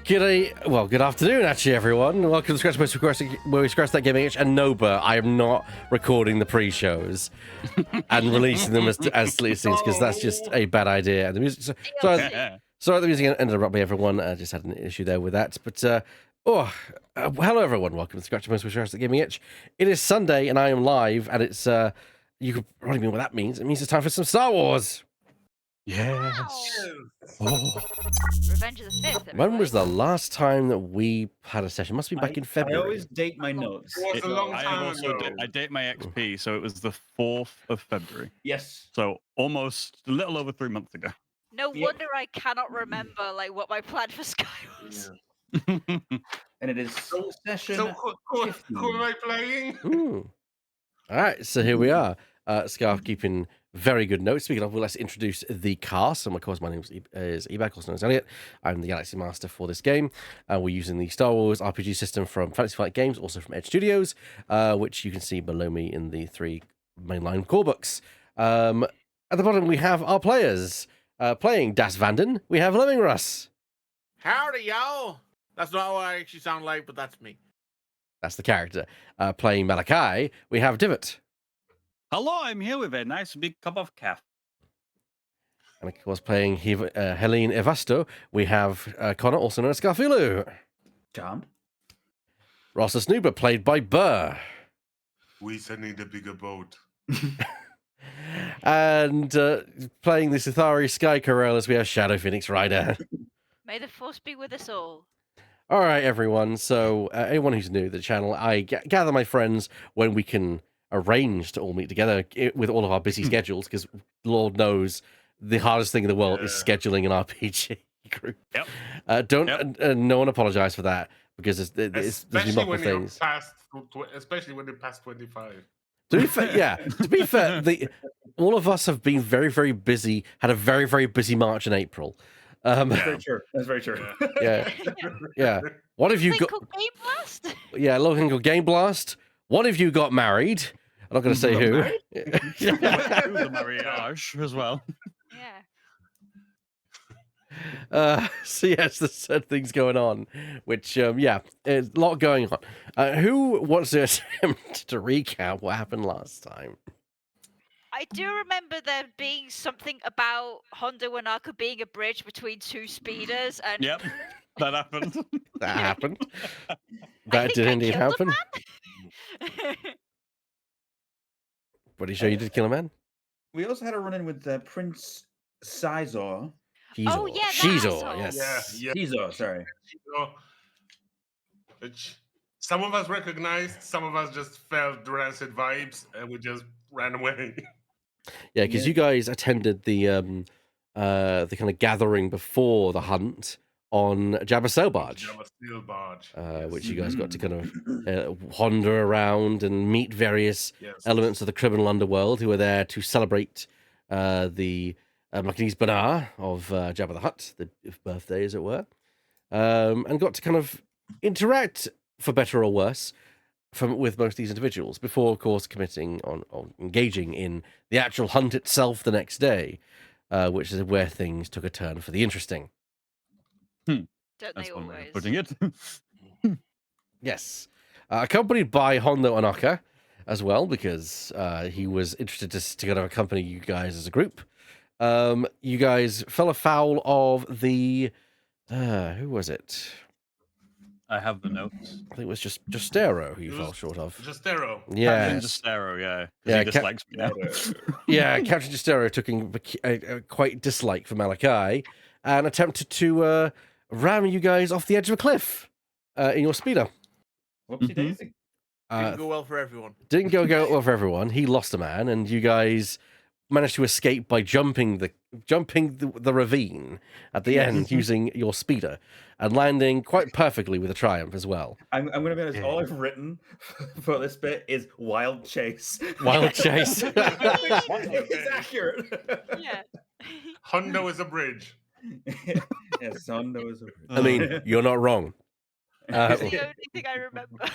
Good afternoon, actually, everyone. Welcome to Scratch Post where we scratch that gaming itch. And Noba, I am not recording the pre-shows and releasing them as scenes because that's just a bad idea. And the music, sorry, the music ended abruptly. Everyone just had an issue there with that. But hello, everyone. Welcome to Scratch Post where we scratch that gaming itch. It is Sunday, and I am live, and it's you could probably mean what that means. It means it's time for some Star Wars. Yes. Wow. Oh. Revenge of the Fifth. When was the last time that we had a session? Must be back in February. I always date my notes. It was a long time ago. I date my XP, so it was the 4th of February. Yes. So almost a little over 3 months ago. No wonder I cannot remember like what my plan for Sky was. Yeah. And it is session. So who am I playing? Ooh. All right, so here we are. Scarf keeping very good notes. Speaking of, let's introduce the cast. And of course, my name is Ebak, also known as Elliot. I'm the Galaxy Master for this game. We're using the Star Wars RPG system from Fantasy Flight Games, also from Edge Studios, which you can see below me in the 3 mainline core books. At the bottom, we have our players. Playing Das Vanden, we have Lemming Russ. Howdy, y'all. That's not what I actually sound like, but that's me. That's the character. Playing Malachi, we have Divot. Hello, I'm here with a nice big cup of caf. And of course, playing Helene Evasto, we have Connor, also known as Scarfilu. Charmed. Rossa Snooper, played by Burr. We sending the bigger boat. And playing the Sithari Sky Corrales, we have Shadow Phoenix Rider. May the force be with us all. All right, everyone. So, anyone who's new to the channel, I gather my friends when we can arrange to all meet together with all of our busy schedules, because Lord knows the hardest thing in the world is scheduling an RPG group. Yep. No one apologize for that, because there's multiple things. Especially when they pass 25. To be fair, to be fair, all of us have been very, very busy, had a very, very busy March and April. That's very true. That's very true. Yeah. What have you got? Game Blast? Yeah, local Game Blast. One of you got married. I'm not going to say who. The marriage as well. Yeah. So yes, there's certain things going on, which there's a lot going on. Who wants to attempt to recap what happened last time? I do remember there being something about Hondo and Arca being a bridge between 2 speeders, and Yep, that happened. That happened. That did indeed happen. Pretty sure you did kill a man? We also had a run-in with Prince Sizor. Oh, yeah, that Shizor, asshole. yes. Yeah. Sizor, sorry. Which some of us recognized, some of us just felt rancid vibes, and we just ran away. Yeah, because you guys attended the kind of gathering before the hunt on Jabba Sail Barge. Jabba Steel Barge. Which you guys got to kind of wander around and meet various elements of the criminal underworld who were there to celebrate the Mackinese Banar of Jabba the Hutt, the birthday, as it were, and got to kind of interact, for better or worse, with most of these individuals before, of course, committing on engaging in the actual hunt itself the next day, which is where things took a turn for the interesting. Don't That's they one way always? of putting it. Yes. Accompanied by Hondo Anaka as well, because he was interested to kind of accompany you guys as a group. You guys fell afoul of the... who was it? I have the notes. I think it was just Justero who you fell short of. Justero. Yeah. Captain Justero, yeah. Yeah, He dislikes me now. Yeah, Captain Justero took quite dislike for Malachi and attempted to ram you guys off the edge of a cliff in your speeder. Whoopsie daisy. Didn't go well for everyone. Didn't go well for everyone. He lost a man, and you guys managed to escape by jumping the ravine at the end using your speeder and landing quite perfectly with a triumph as well. I'm going to be honest, all I've written for this bit is Wild Chase. Wild Chase. It's accurate. Yeah. Hondo is a bridge. Yes, Hondo is a bridge. I mean, you're not wrong. That's the only thing I remember.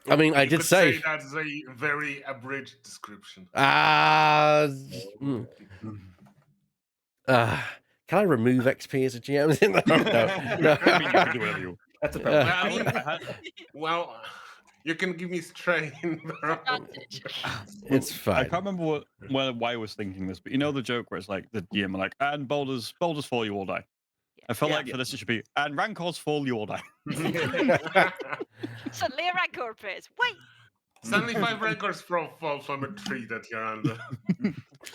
I mean, I did say that's a very abridged description. Can I remove XP as a GM? No. I mean, you can do whatever you want. That's a Yeah. problem. I mean, I had- well, you can give me strain, bro. Advantage. It's I fine. can't remember why I was thinking this, but you know the joke where it's like the GM are like, and boulders fall, you all die. I felt Yeah. like for this it should be, and rancors fall, you all die. Suddenly a rancor appears. Wait. 75 rancors fall from a tree that you're under.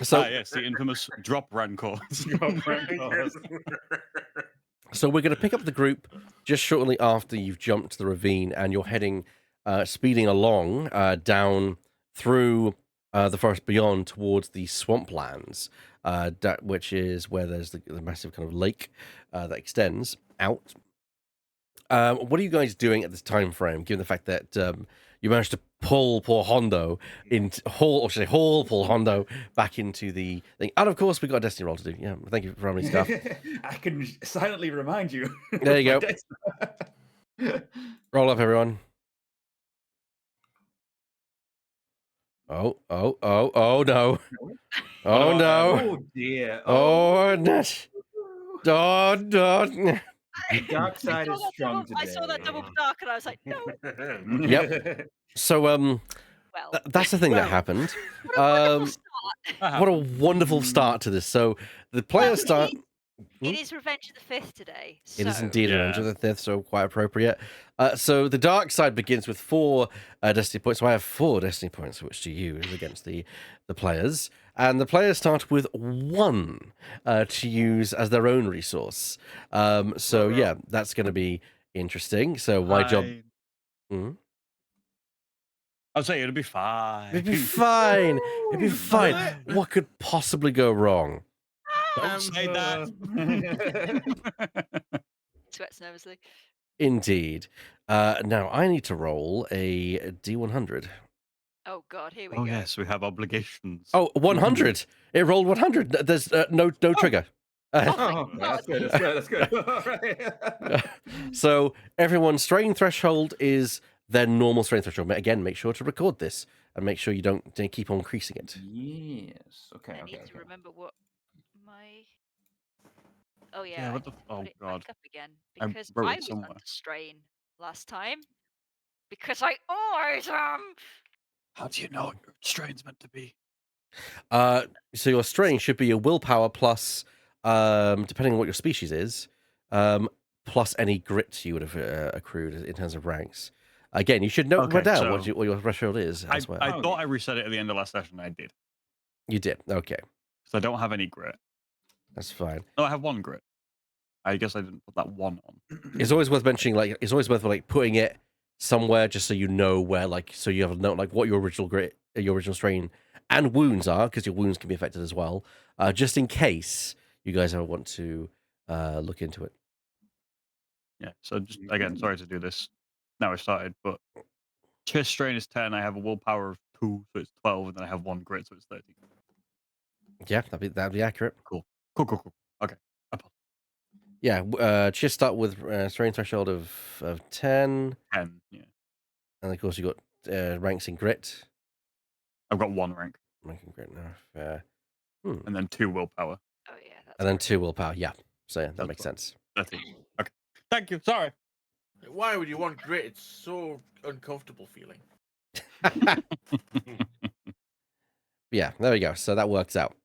So, Yes, the infamous drop rancors. Yes. so we're going to pick up the group just shortly after you've jumped the ravine and you're heading, speeding along down through the forest beyond towards the swamplands, which is where there's the massive kind of lake that extends out. What are you guys doing at this time frame, given the fact that you managed to pull poor Hondo haul poor Hondo back into the thing? And of course, we got a destiny roll to do. Yeah, thank you for running stuff. I can silently remind you. There you My go. Roll up, everyone. Oh no. Oh no. Oh dear. Oh, no. Oh, no. The dark side is strong today. I saw that double dark and I was like, no. Yep. So, Well, that's the thing that happened. what a wonderful start. What a wonderful start to this. So, the players start. It is Revenge of the 5th today. It is so- indeed Yeah. Revenge of the 5th, so quite appropriate. So the dark side begins with 4 destiny points. So I have 4 destiny points which to use against the players. And the players start with 1 to use as their own resource. So yeah, that's going to be interesting. So my job... Mhm. I'll say it'll be fine. It'd be fine. It'd be fine. What could possibly go wrong? Don't say that. Sweats nervously. Indeed. Now I need to roll a D100. Oh god, here we Oh go. yes, we have obligations. Oh, 100. It rolled 100. There's no trigger. Oh, that's good. That's good. All right. So everyone's strain threshold is their normal strain threshold. Again, make sure to record this and make sure you don't keep on increasing it. Yes. Okay. I Okay. need to remember what my... Oh yeah, Yeah, I what the- need to oh, put it God. back up again I because wrote I it was somewhere. under strain last time. Because I always am. How do you know what your strain's meant to be? So your strain should be your willpower plus, depending on what your species is, plus any grit you would have accrued in terms of ranks. Again, you should note Okay, down so what your threshold is I as well. thought I reset it at the end of last session. I did. You did. Okay, So I don't have any grit. that's fine. No, I have 1 grit. I guess I didn't put that 1 on. It's always worth mentioning, like, it's always worth, like, putting it somewhere just so you know where, like, so you have a note, like, what your original grit, your original strain and wounds are, because your wounds can be affected as well, just in case you guys ever want to look into it. Yeah. So just again, sorry to do this. Now I started, but chest strain is 10. I have a willpower of 2, so it's 12, and then I have 1 grit, so it's 13. Yeah, that'd be accurate. Cool. Okay. Yeah, just start with strain threshold of 10, 10. Yeah. and of course you got ranks in grit. I've got 1 rank, Rank in grit and then 2 willpower. Oh yeah, that's and then great. 2 willpower. Yeah, so yeah, that That's makes fine. sense. 13. Okay. Thank you. Sorry. Why would you want grit? It's so uncomfortable feeling. Yeah, there we go. So that works out.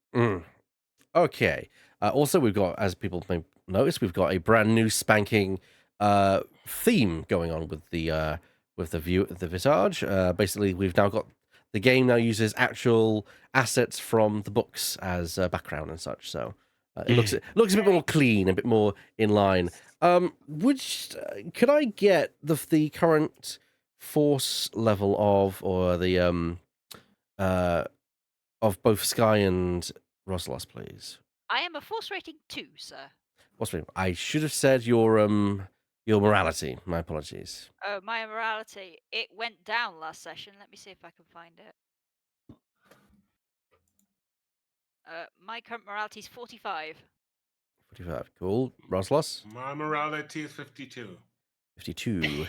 Okay. Also, we've got, as people may notice, we've got a brand new spanking theme going on with the visage. Basically, we've now got the game now uses actual assets from the books as background and such. So it looks a bit more clean, a bit more in line. Could I get the current force level of, or the of both Sky and Roslos, please? I am a force rating 2, sir. I should have said your morality. My apologies. Oh, my morality. It went down last session. Let me see if I can find it. My current morality is 45. 45. Cool. Roslos? My morality is 52. 52.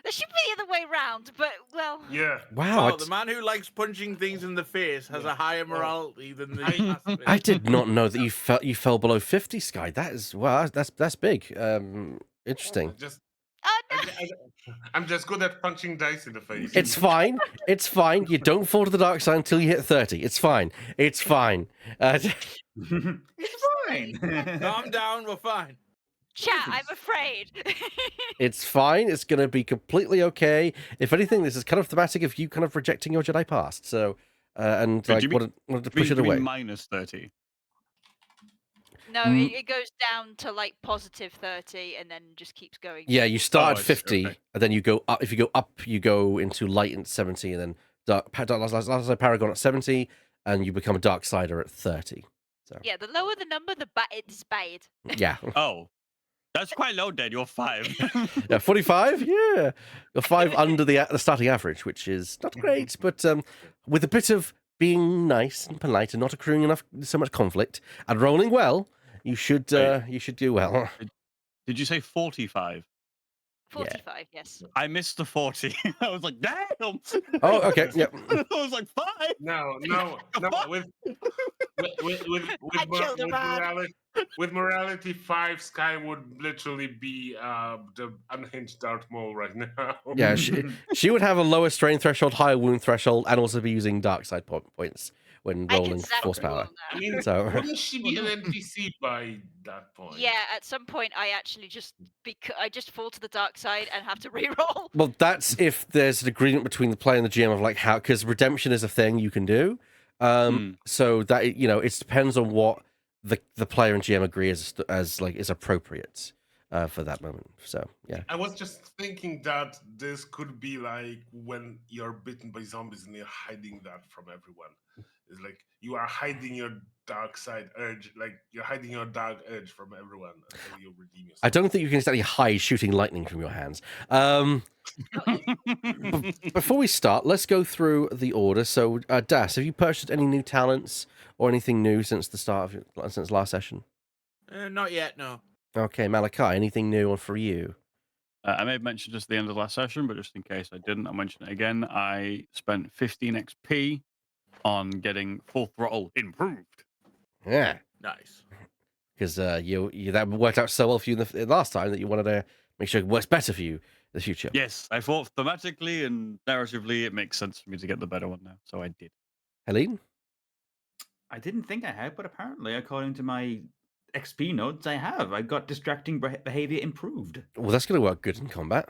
The It should be the other way round, but well. Yeah. Wow, Well, the man who likes punching things in the face has a higher morality than the pacifist. I did not know that you fell below 50, Sky. That is that's big. Interesting. Oh no! I'm just good at punching dice in the face. It's fine. It's fine. You don't fall to the dark side until you hit 30. It's fine. It's fine. It's fine. Calm down, we're fine. Chat, I'm afraid. It's fine. It's going to be completely okay. If anything, this is kind of thematic of you kind of rejecting your Jedi past. So, and Wait, like do you wanted to push it You mean away. minus 30. No, it goes down to like positive 30 and then just keeps going. Yeah, you downwards. start I at see, 50, okay. and then you go up. If you go up, you go into light at 70, and then last Paragon at 70, and you become a Dark Sider at 30. So Yeah, the lower the number, the it's bad. yeah, Oh, that's quite low, Dad. You're 5. yeah, 45. Yeah, you're 5 under the starting average, which is not great, but with a bit of being nice and polite and not accruing so much conflict and rolling well, you should do well. Did you say 45? 45, yes. I missed the 40. I was like, damn. Oh, okay. Yep. I was like, 5. No. With morality 5, Sky would literally be the unhinged Darth Maul right now. Yeah, she would have a lower strain threshold, higher wound threshold, and also be using dark side points when I can rolling zap force them all power. now. I mean, So wouldn't she be an NPC by that point? Yeah, at some point I actually just I just fall to the dark side and have to reroll. well, that's if there's an agreement between the player and the GM of like how, because redemption is a thing you can do. So that it depends on what the player and GM agree as like is appropriate for that moment. So yeah. I was just thinking that this could be like when you're bitten by zombies and you're hiding that from everyone. It's like you are hiding your dark side urge, like you're hiding your dark urge from everyone until you redeem yourself. I don't think you can exactly hide shooting lightning from your hands. Before we start, let's go through the order. So, Das, have you purchased any new talents or anything new since the start of since last session? Not yet, no. Okay, Malachi, anything new for you? I may have mentioned this at the end of the last session, but just in case I didn't, I'll mention it again. I spent 15 XP on getting full throttle improved. Yeah, Nice. because you that worked out so well for you the last time that you wanted to make sure it works better for you in the future. Yes, I thought thematically and narratively it makes sense for me to get the better one now, so I did. Helene? I didn't think I had, but apparently, according to my XP notes, I have. I got distracting behavior improved. Well, that's going to work good in combat.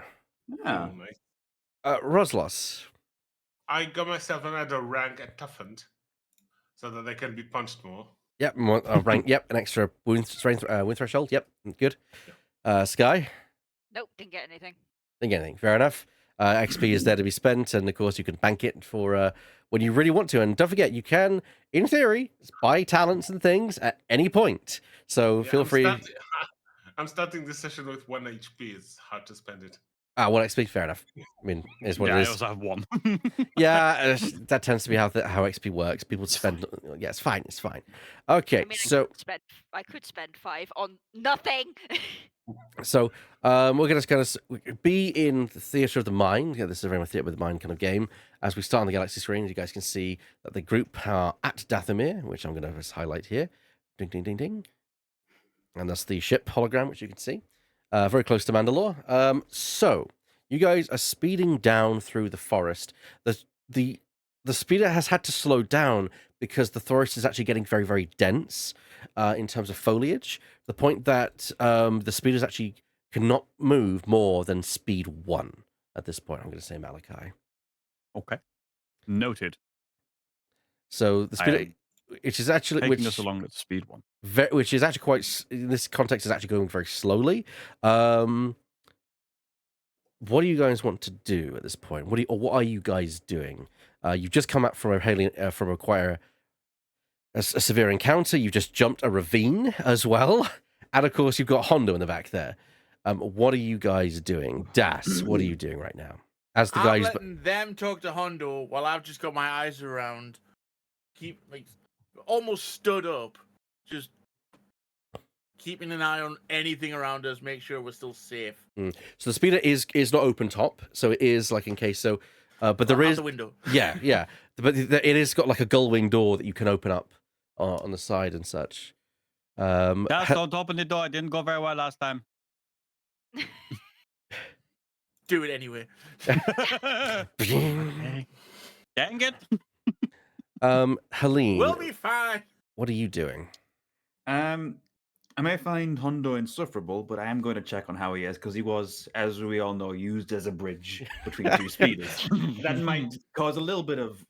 Yeah. Oh, nice. Roslos? I got myself another rank at toughened, so that I can be punched more. Yep, rank. Yep, an extra wound threshold. Yep, good. Sky? Nope, didn't get anything. Didn't get anything. Fair enough. XP is there to be spent, and of course you can bank it for when you really want to. And don't forget, you can, in theory, buy talents and things at any point. So feel free. I'm starting this session with 1 HP. It's hard to spend it. 1 XP, fair enough. I mean, it's what Yeah, it I is. also have 1. Yeah, that tends to be how XP works. People spend. Yeah, it's fine. It's fine. Okay, I mean, so I could spend 5 on nothing. So we're going to kind of be in the theater of the mind. Yeah, this is a very much theater of the mind kind of game. As we start on the galaxy screen, you guys can see that the group are at Dathomir, which I'm going to just highlight here. Ding, ding, ding, ding. And that's the ship hologram, which you can see. Very close to Mandalore. So you guys are speeding down through the forest. The speeder has had to slow down because the forest is actually getting very, very dense in terms of foliage. The point that the speeders actually cannot move more than speed 1 at this point. I'm going to say Malachi. Okay. Noted. So the speeder, which is actually Taking us along at speed 1. which is actually quite in this context is actually going very slowly. What do you guys want to do at this point? What are you guys doing? You've just come up from a severe encounter. You've just jumped a ravine as well, and of course you've got Hondo in the back there. What are you guys doing? Das, what are you doing right now? As the I'm guys, letting them talk to Hondo while I've just got my eyes around. Keep almost stood up, just keeping an eye on anything around us, make sure we're still safe. So the speeder is not open top, so it is like in case so. But there Out is the window. yeah. But it is got like a gull wing door that you can open up on the side and such. Just don't open the door. It didn't go very well last time. Do it anyway. Okay. Dang it. Helene, We'll be fine. what are you doing? I may find Hondo insufferable, but I am going to check on how he is because he was, as we all know, used as a bridge between two speeders. That might cause a little bit of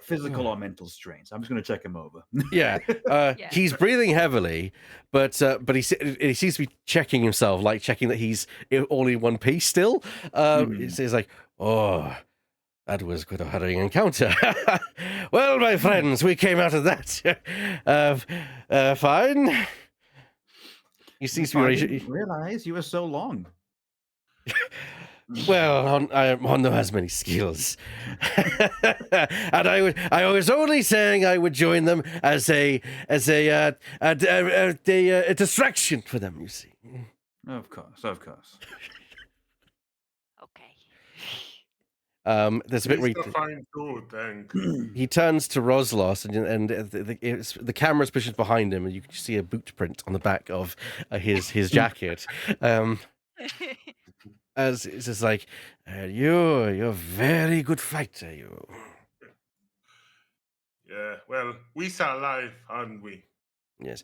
physical or mental strain. So I'm just going to check him over. Yeah, he's breathing heavily, but he seems to be checking himself, like checking that he's all in one piece still. He's like, oh, that was quite a harrowing encounter. Well, my friends, we came out of that fine. He seems to be I ready. didn't realize you were so long. Well, Hondo has many skills, and I was only saying I would join them as a distraction for them. You see. Of course. Okay. There's a bit where He's fine too, thank. he turns to Roslos, and the camera's positioned behind him, and you can see a boot print on the back of his jacket. As it's just like, you're a very good fighter, you. Yeah, well, we saw life, aren't we? Yes.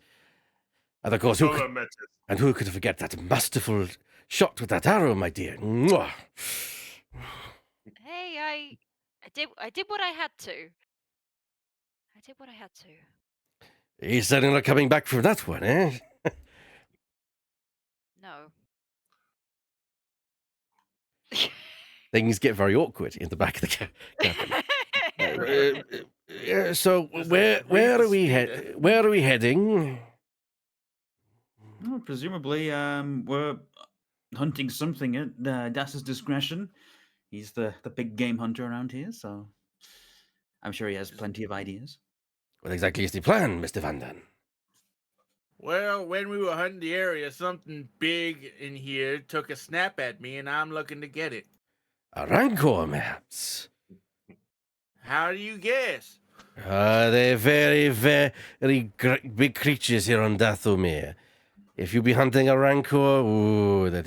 And of course, Solo met us. who could forget that masterful shot with that arrow, my dear? Mwah. Hey, I did what I had to. He's certainly not coming back from that one, eh? No. Things get very awkward in the back of the cabin. So where are we heading? Well, presumably, we're hunting something at Das's discretion. He's the big game hunter around here, so I'm sure he has plenty of ideas. What exactly is the plan, Mr. Van Dan? Well, when we were hunting the area, something big in here took a snap at me, and I'm looking to get it. A Rancor, perhaps? How do you guess? They're very, very big creatures here on Dathomir. If you be hunting a Rancor, that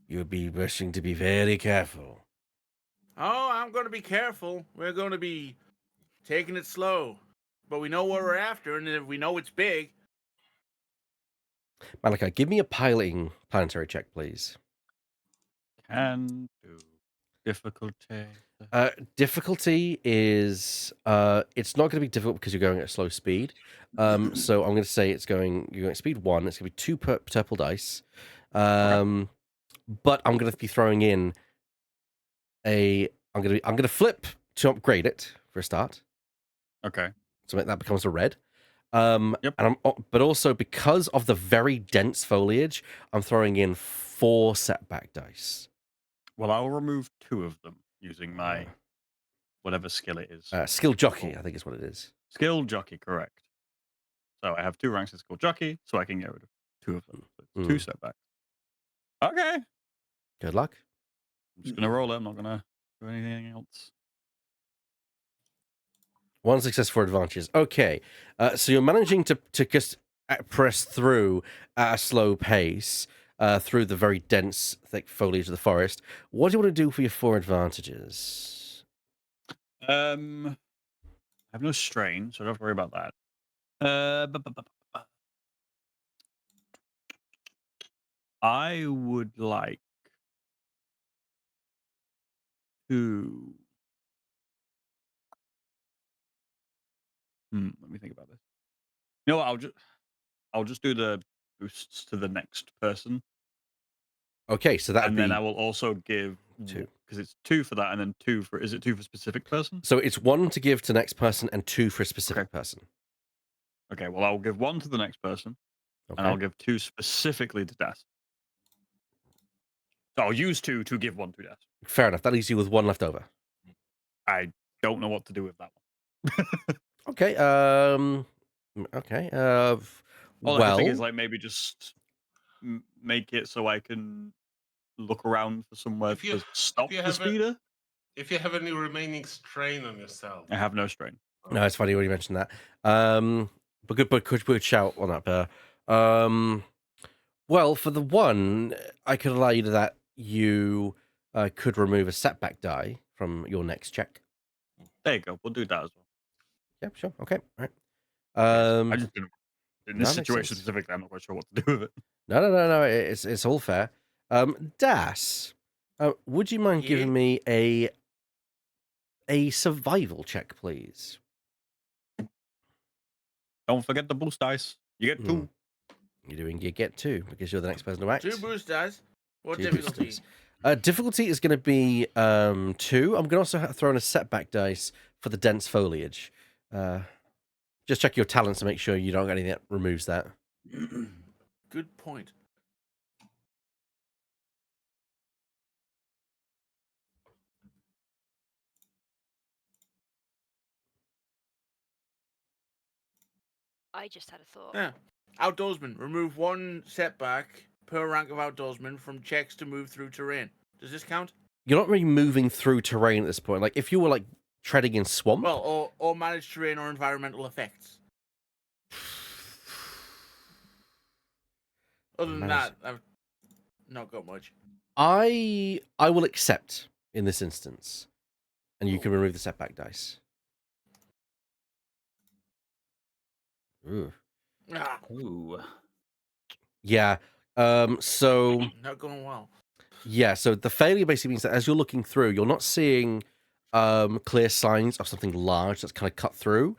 you'd be wishing to be very careful. Oh, I'm going to be careful. We're going to be taking it slow. But we know what we're after, and if we know it's big. Malachi, give me a piloting planetary check, please. Can do. Difficulty. Difficulty is it's not going to be difficult because you're going at a slow speed. So I'm going to say you're going at speed 1. It's going to be 2 purple dice. But I'm going to be throwing in I'm going to flip to upgrade it for a start. Okay. So that becomes a red. Yep. And but also because of the very dense foliage, I'm throwing in 4 setback dice. Well, I'll remove 2 of them using my whatever skill it is. Skill jockey, I think is what it is. Skill jockey, correct. So I have 2 ranks in skill jockey, so I can get rid of 2 of them. So it's 2 setbacks. Okay. Good luck. I'm just gonna roll it. I'm not gonna do anything else. 1 success, 4 advantages. Okay, so you're managing to just press through at a slow pace through the very dense, thick foliage of the forest. What do you want to do for your 4 advantages? I have no strain, so I don't have to worry about that. I would like to. Let me think about this. You know what? I'll just do the boosts to the next person, Okay, so that and then I will also give 2. because it's 2 for that, and then 2 for. Is it 2 for specific person? So it's 1 to give to the next person and 2 for a specific person. Okay. Well, I'll give 1 to the next person, Okay. and I'll give 2 specifically to Das. So I'll use 2 to give 1 to Das. Fair enough. That leaves you with 1 left over. I don't know what to do with that one. Okay. Okay. All I can think is Well, like maybe just make it so I can look around for somewhere If you to stop you the have a- speeder. If you have any remaining strain on yourself, I have no strain. no, it's funny when you mentioned that. But good shout on that, Bear. Well, for the one, I could allow you to that you could remove a setback die from your next check. There you go. We'll do that as well. Yep, sure. Okay, all right. Yes, I just didn't. In this that makes situation sense. specifically, I'm not quite sure what to do with it. No. It's all fair. Das, would you mind Yeah. giving me a survival check, please? Don't forget the boost dice. You get 2. You get 2 because you're the next person to act. 2 boost dice. What 2 difficulty? boosters. Difficulty is going to be 2. I'm going to also throw in a setback dice for the dense foliage. Just check your talents to make sure you don't get anything that removes that. Good point. I just had a thought. Yeah. Outdoorsman. Remove 1 setback per rank of outdoorsman from checks to move through terrain. Does this count? You're not really moving through terrain at this point. Like if you were like treading in swamp. Well, or manage terrain or environmental effects. Other than that, I've not got much. I will accept in this instance, and you can remove the setback dice. Ooh. Ah, Ooh. Yeah. So not going well. yeah. So the failure basically means that as you're looking through, you're not seeing clear signs of something large that's kind of cut through,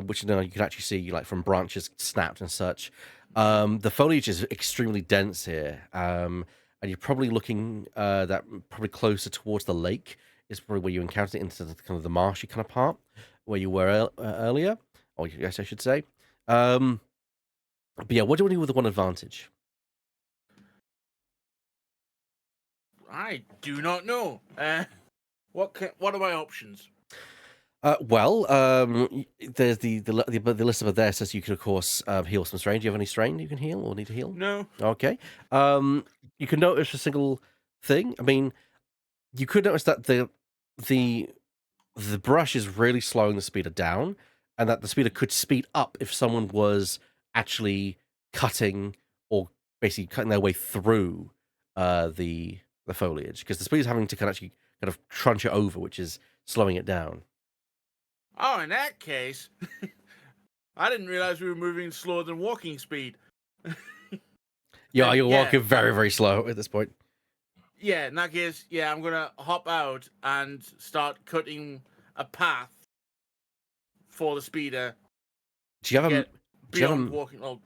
which you can actually see like from branches snapped and such. The foliage is extremely dense here, and you're probably looking that probably closer towards the lake is probably where you encountered it into the kind of the marshy kind of part where you were earlier, or yes, I should say. But yeah, what do you want to do with the one advantage? I do not know. What are my options? There's the list over there says you can of course heal some strain. Do you have any strain you can heal or need to heal? No. Okay. You can notice a single thing. I mean, you could notice that the brush is really slowing the speeder down, and that the speeder could speed up if someone was actually cutting or basically cutting their way through the foliage, because the speeder's having to kind of crunch it over, which is slowing it down. Oh, in that case, I didn't realize we were moving slower than walking speed. Yeah, you're yeah. walking very, very slow at this point. Yeah, in that case, yeah, I'm gonna hop out and start cutting a path for the speeder. Do you have a beyond walking? Oh,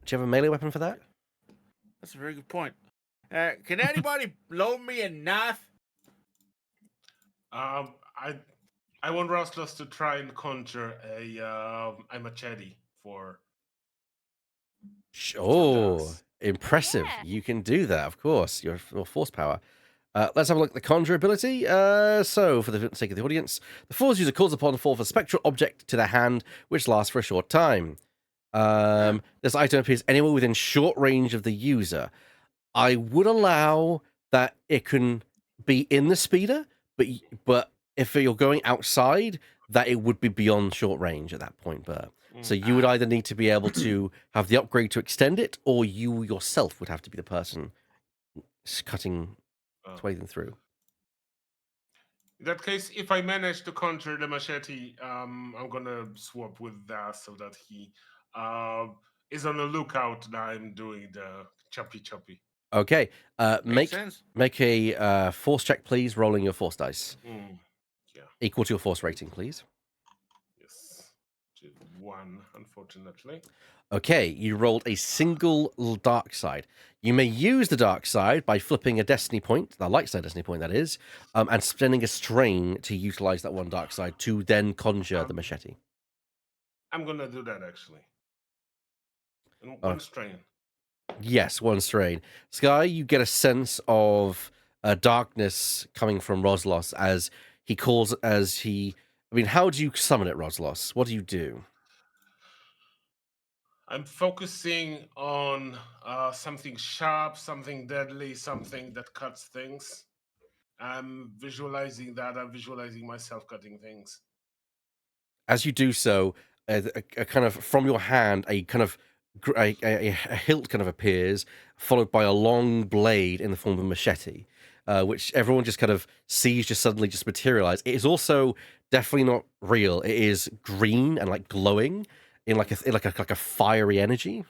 do you have a melee weapon for that? that's a very good point. Can anybody loan me a knife? I want Raslos to try and conjure a machete for. Oh, impressive! Yeah. You can do that, of course. Your force power. Let's have a look at the conjure ability. So, for the sake of the audience, the force user calls upon a forth a spectral object to their hand, which lasts for a short time. This item appears anywhere within short range of the user. I would allow that it can be in the speeder, but if you're going outside, that it would be beyond short range at that point, Bert. So you would either need to be able to have the upgrade to extend it, or you yourself would have to be the person cutting its way through. In that case, if I manage to conjure the machete, I'm gonna swap with that so that he is on the lookout that I'm doing the choppy. Okay. Makes sense. Make a force check, please. Rolling your force dice. Yeah. Equal to your force rating, please. Yes. 1, unfortunately. Okay, you rolled a single dark side. You may use the dark side by flipping a destiny point, the light side destiny point, that is, and spending a strain to utilize that one dark side to then conjure the machete. I'm gonna do that actually. And one strain. Yes, one strain. Sky, you get a sense of darkness coming from Roslos as he calls, I mean, how do you summon it, Roslos? What do you do? I'm focusing on something sharp, something deadly, something that cuts things. I'm visualizing that. I'm visualizing myself cutting things. As you do so, a kind of from your hand, a kind of a hilt kind of appears, followed by a long blade in the form of a machete, which everyone just kind of sees just suddenly just materialize. It is also definitely not real. It is green and like glowing in like a fiery energy.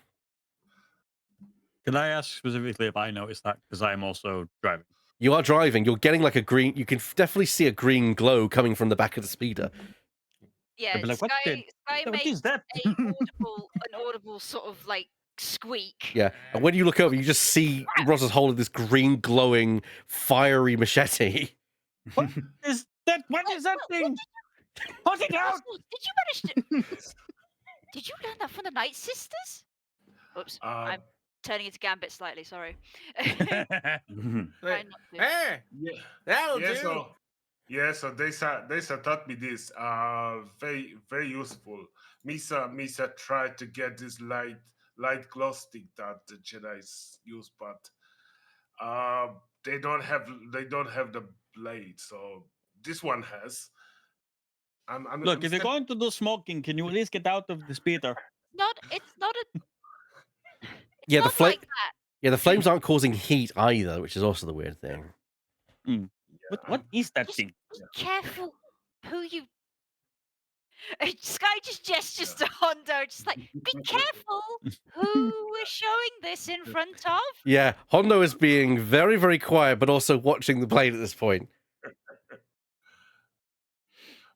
Can I ask specifically if I noticed that? Because I'm also driving. You are driving. You're getting like a green. You can definitely see a green glow coming from the back of the speeder. Yeah, be like, "What Sky what makes is that?" an audible sort of like squeak. Yeah, and when you look over, you just see Ross is holding this green, glowing, fiery machete. What is that? What is that thing? Put it out! Russell, did you manage to? Did you learn that from the Night Sisters? Oops, I'm turning into Gambit slightly. Sorry. Like, Trying not to. hey, Yeah. that'll Yeah. do. So they taught me this. Very very useful. Misa tried to get this light glow stick that the Jedi's use, but uh, they don't have the blade. So this one has. Look, I'm if you're going to do smoking, can you at least get out of the speeder? It's not a. It's Yeah, the not flame. like that. Yeah, the flames aren't causing heat either, which is also the weird thing. What is that Just thing? be careful who you. Sky just gestures to Hondo, just like, be careful who we're showing this in front of. Yeah, Hondo is being very, very quiet, but also watching the plane at this point.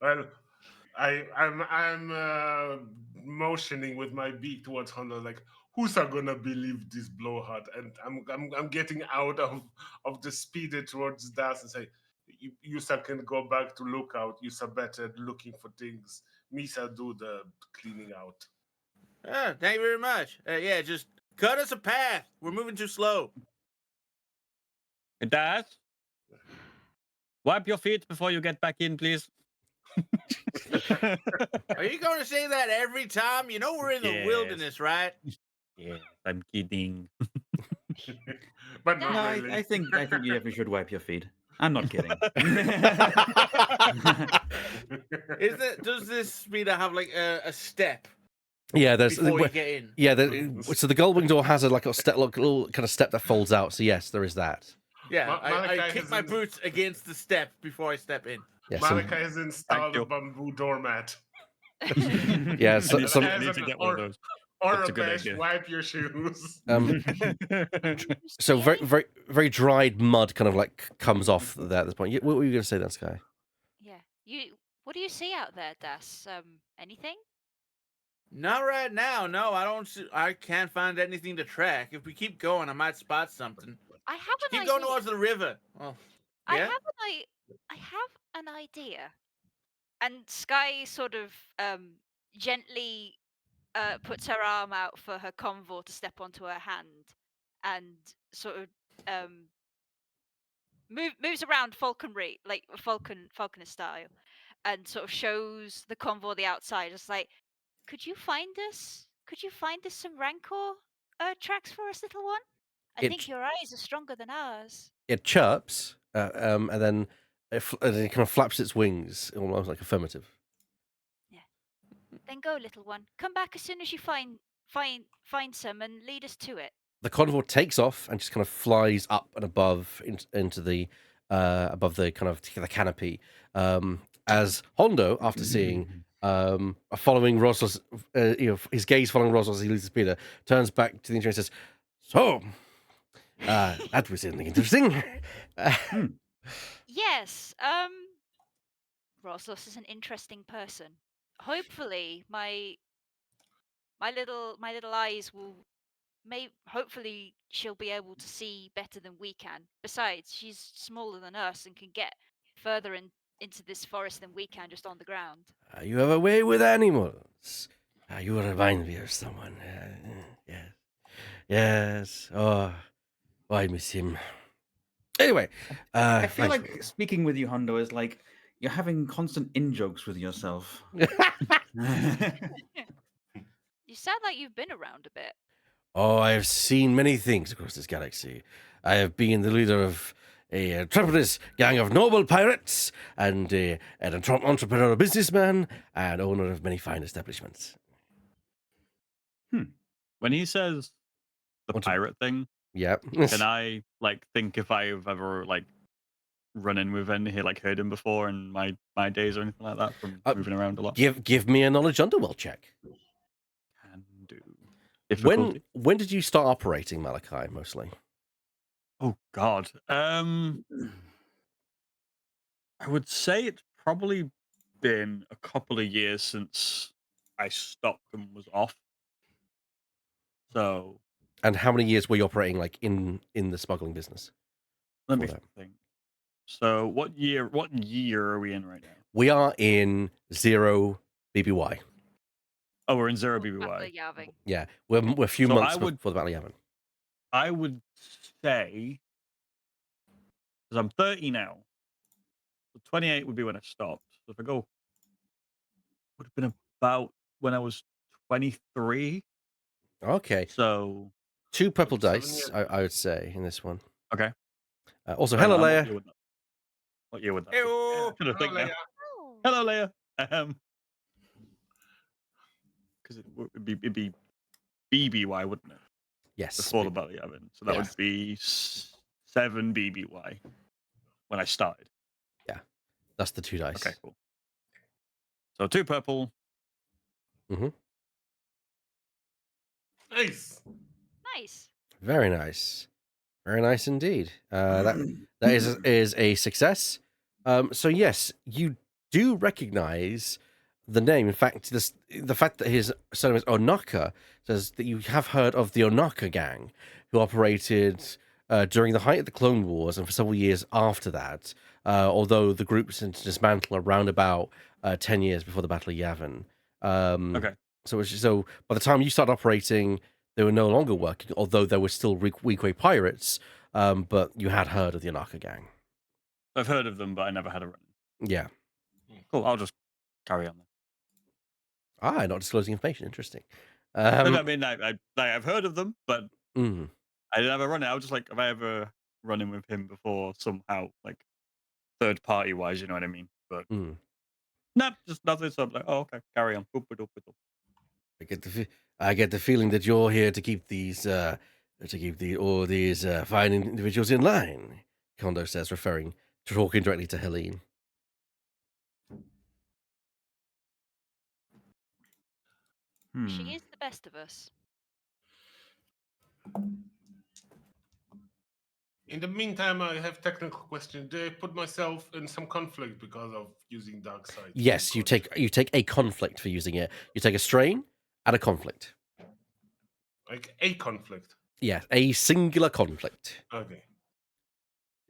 Well, I'm motioning with my beak towards Honda, like, who's are gonna believe this blowhard? And I'm getting out of the speeder towards Das and say, you sir can go back to lookout. You sir better at looking for things. Misa do the cleaning out. Thank you very much. Yeah, just cut us a path. We're moving too slow. Dad, wipe your feet before you get back in, please. Are you going to say that every time? You know we're in the Yes. wilderness, right? Yes, I'm kidding. But No, not really. I think you definitely should wipe your feet. I'm not kidding. Does this speeder have like a step Yeah, there's before you get in? yeah. So the Goldwing door has a little kind of step that folds out. So yes, there is that. Yeah, I Malachi kick my boots against the step before I step in. Yeah, Malachi has installed a you. bamboo doormat. yeah. I So, need, some, I need to get one of those. Or That's a a good bench, idea. wipe your shoes. so very, very, very dried mud kind of like comes off there at this point. What were you going to say, then, Sky? Yeah. What do you see out there, Das? Anything? Not right now. No, I don't. I can't find anything to track. If we keep going, I might spot something. I have an Keep idea. going towards the river. Oh, yeah. I have an idea. And Sky sort of gently puts her arm out for her convor to step onto her hand, and sort of moves around falconry, like falconer style, and sort of shows the convor the outside. It's like, could you find us some Rancor tracks for us, little one? I think your eyes are stronger than ours. It chirps, and then it kind of flaps its wings, almost like affirmative. Yeah. Then go, little one. Come back as soon as you find some and lead us to it. The convor takes off and just kind of flies up and above into the above the kind of the canopy. As Hondo, after seeing following Rossos, his gaze following Rossos as he leads the speeder, turns back to the engineer and says, "So, that was interesting." Yes. Rossos is an interesting person. Hopefully, my little eyes will. Hopefully she'll be able to see better than we can. Besides, she's smaller than us and can get further into this forest than we can just on the ground. You have a way with animals. You remind me of someone. Yes. Yes. Oh, I miss him. Anyway, I feel like speaking with you, Hondo, is like you're having constant in-jokes with yourself. You sound like you've been around a bit. Oh, I have seen many things across this galaxy. I have been the leader of a tremendous gang of noble pirates and an entrepreneurial businessman and owner of many fine establishments. When he says the Entre- pirate thing, Yeah. can I like think if I've ever like run in with him, like heard him before in my days or anything like that from moving around a lot? Give me a knowledge underworld check. Can do. Difficulty. When did you start operating Malachi mostly? Oh God. I would say it's probably been a couple of years since I stopped and was off. So And how many years were you operating like in the smuggling business? let me for that? think. So what year are we in right now? We are in 0 BBY. Oh, we're in 0 Battle of BBY. Yavin. Yeah, we're a few So months I would- before the Battle of Yavin. I would say, because I'm 30 now, so 28 would be when I stopped. So if I go, would have been about when I was 23. Okay, So 2 purple 7 dice, years. I would say, in this one. okay. Also, Hang hello, on, Leia. What year would that be? Ew. Should have think now. Oh. Hello, Leia. Because it'd be BBY, wouldn't it? Yes. Before the Battle of Yavin. So that Yeah. would be 7 BBY when I started. That's the 2 dice. Okay, cool. So 2 purple. Nice. Nice. Very nice. Very nice indeed. That is a success. So yes, you do recognize the name. In fact, the fact that his surname is Onaka says that you have heard of the Onaka gang, who operated during the height of the Clone Wars and for several years after that. Although the group was dismantled around about 10 years before the Battle of Yavin. Okay. So by the time you started operating, they were no longer working, although there were still Weequay pirates. But you had heard of the Onaka gang. I've heard of them, but I never had a run. Yeah. Cool. I'll just carry on then. Not disclosing information. Interesting. I mean, I've heard of them, but mm, I didn't have a run. I was just like, have I ever run in with him before somehow, like third party wise? You know what I mean? But mm. no, just nothing. So I'm like, oh, okay, carry on. I get the feeling that you're here to keep these all these fine individuals in line. Kondo says, talking directly to Helene. She is the best of us. In the meantime, I have technical question. Do I put myself in some conflict because of using dark side? Yes, you take a conflict for using it. You take a strain and a conflict. Like a conflict. Yeah, a singular conflict. Okay.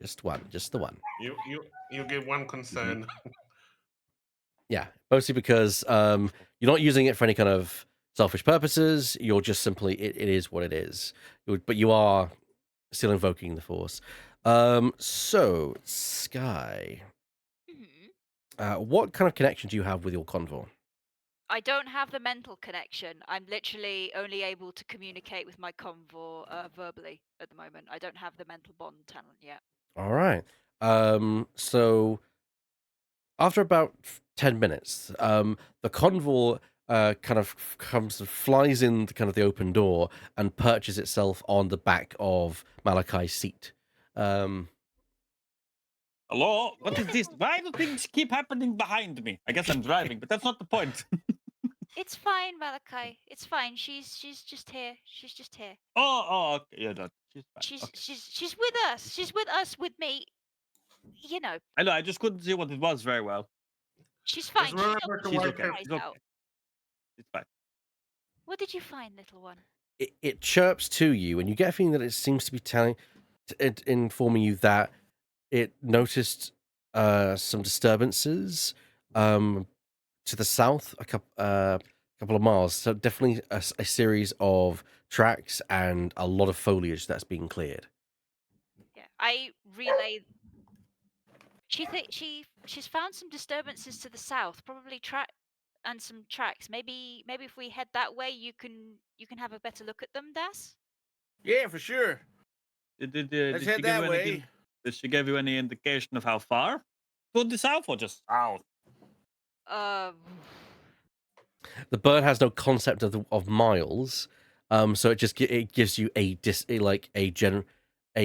Just one, just the one. You get one concern. Yeah, mostly because you're not using it for any kind of selfish purposes. You're just simply it is what it is. But you are still invoking the Force. So Sky, what kind of connection do you have with your convoy? I don't have the mental connection. I'm literally only able to communicate with my convoy verbally at the moment. I don't have the mental bond talent yet. All right. So after about 10 minutes, the convoy kind of flies in kind of the open door and perches itself on the back of Malachi's seat. Hello? What is this? Why do things keep happening behind me? I guess I'm driving, but that's not the point. It's fine, Malachi. It's fine. She's just here. She's just here. Okay. Yeah, no, she's fine. She's with us. She's with us, with me. You know. I know. I just couldn't see what it was very well. She's fine. She's remember not to She's wipe okay. her- She's okay. It's fine. What did you find, little one? It chirps to you, and you get a feeling that it seems to be informing you that it noticed some disturbances to the south, a couple of miles. So definitely a series of tracks and a lot of foliage that's being cleared. Yeah, I relay. She's found some disturbances to the south, probably some tracks. Maybe if we head that way, you can have a better look at them, Das. Yeah, for sure. Did Let's head that way. Did she give you any indication of how far? To the south or just south? The bird has no concept of miles, so it gives you a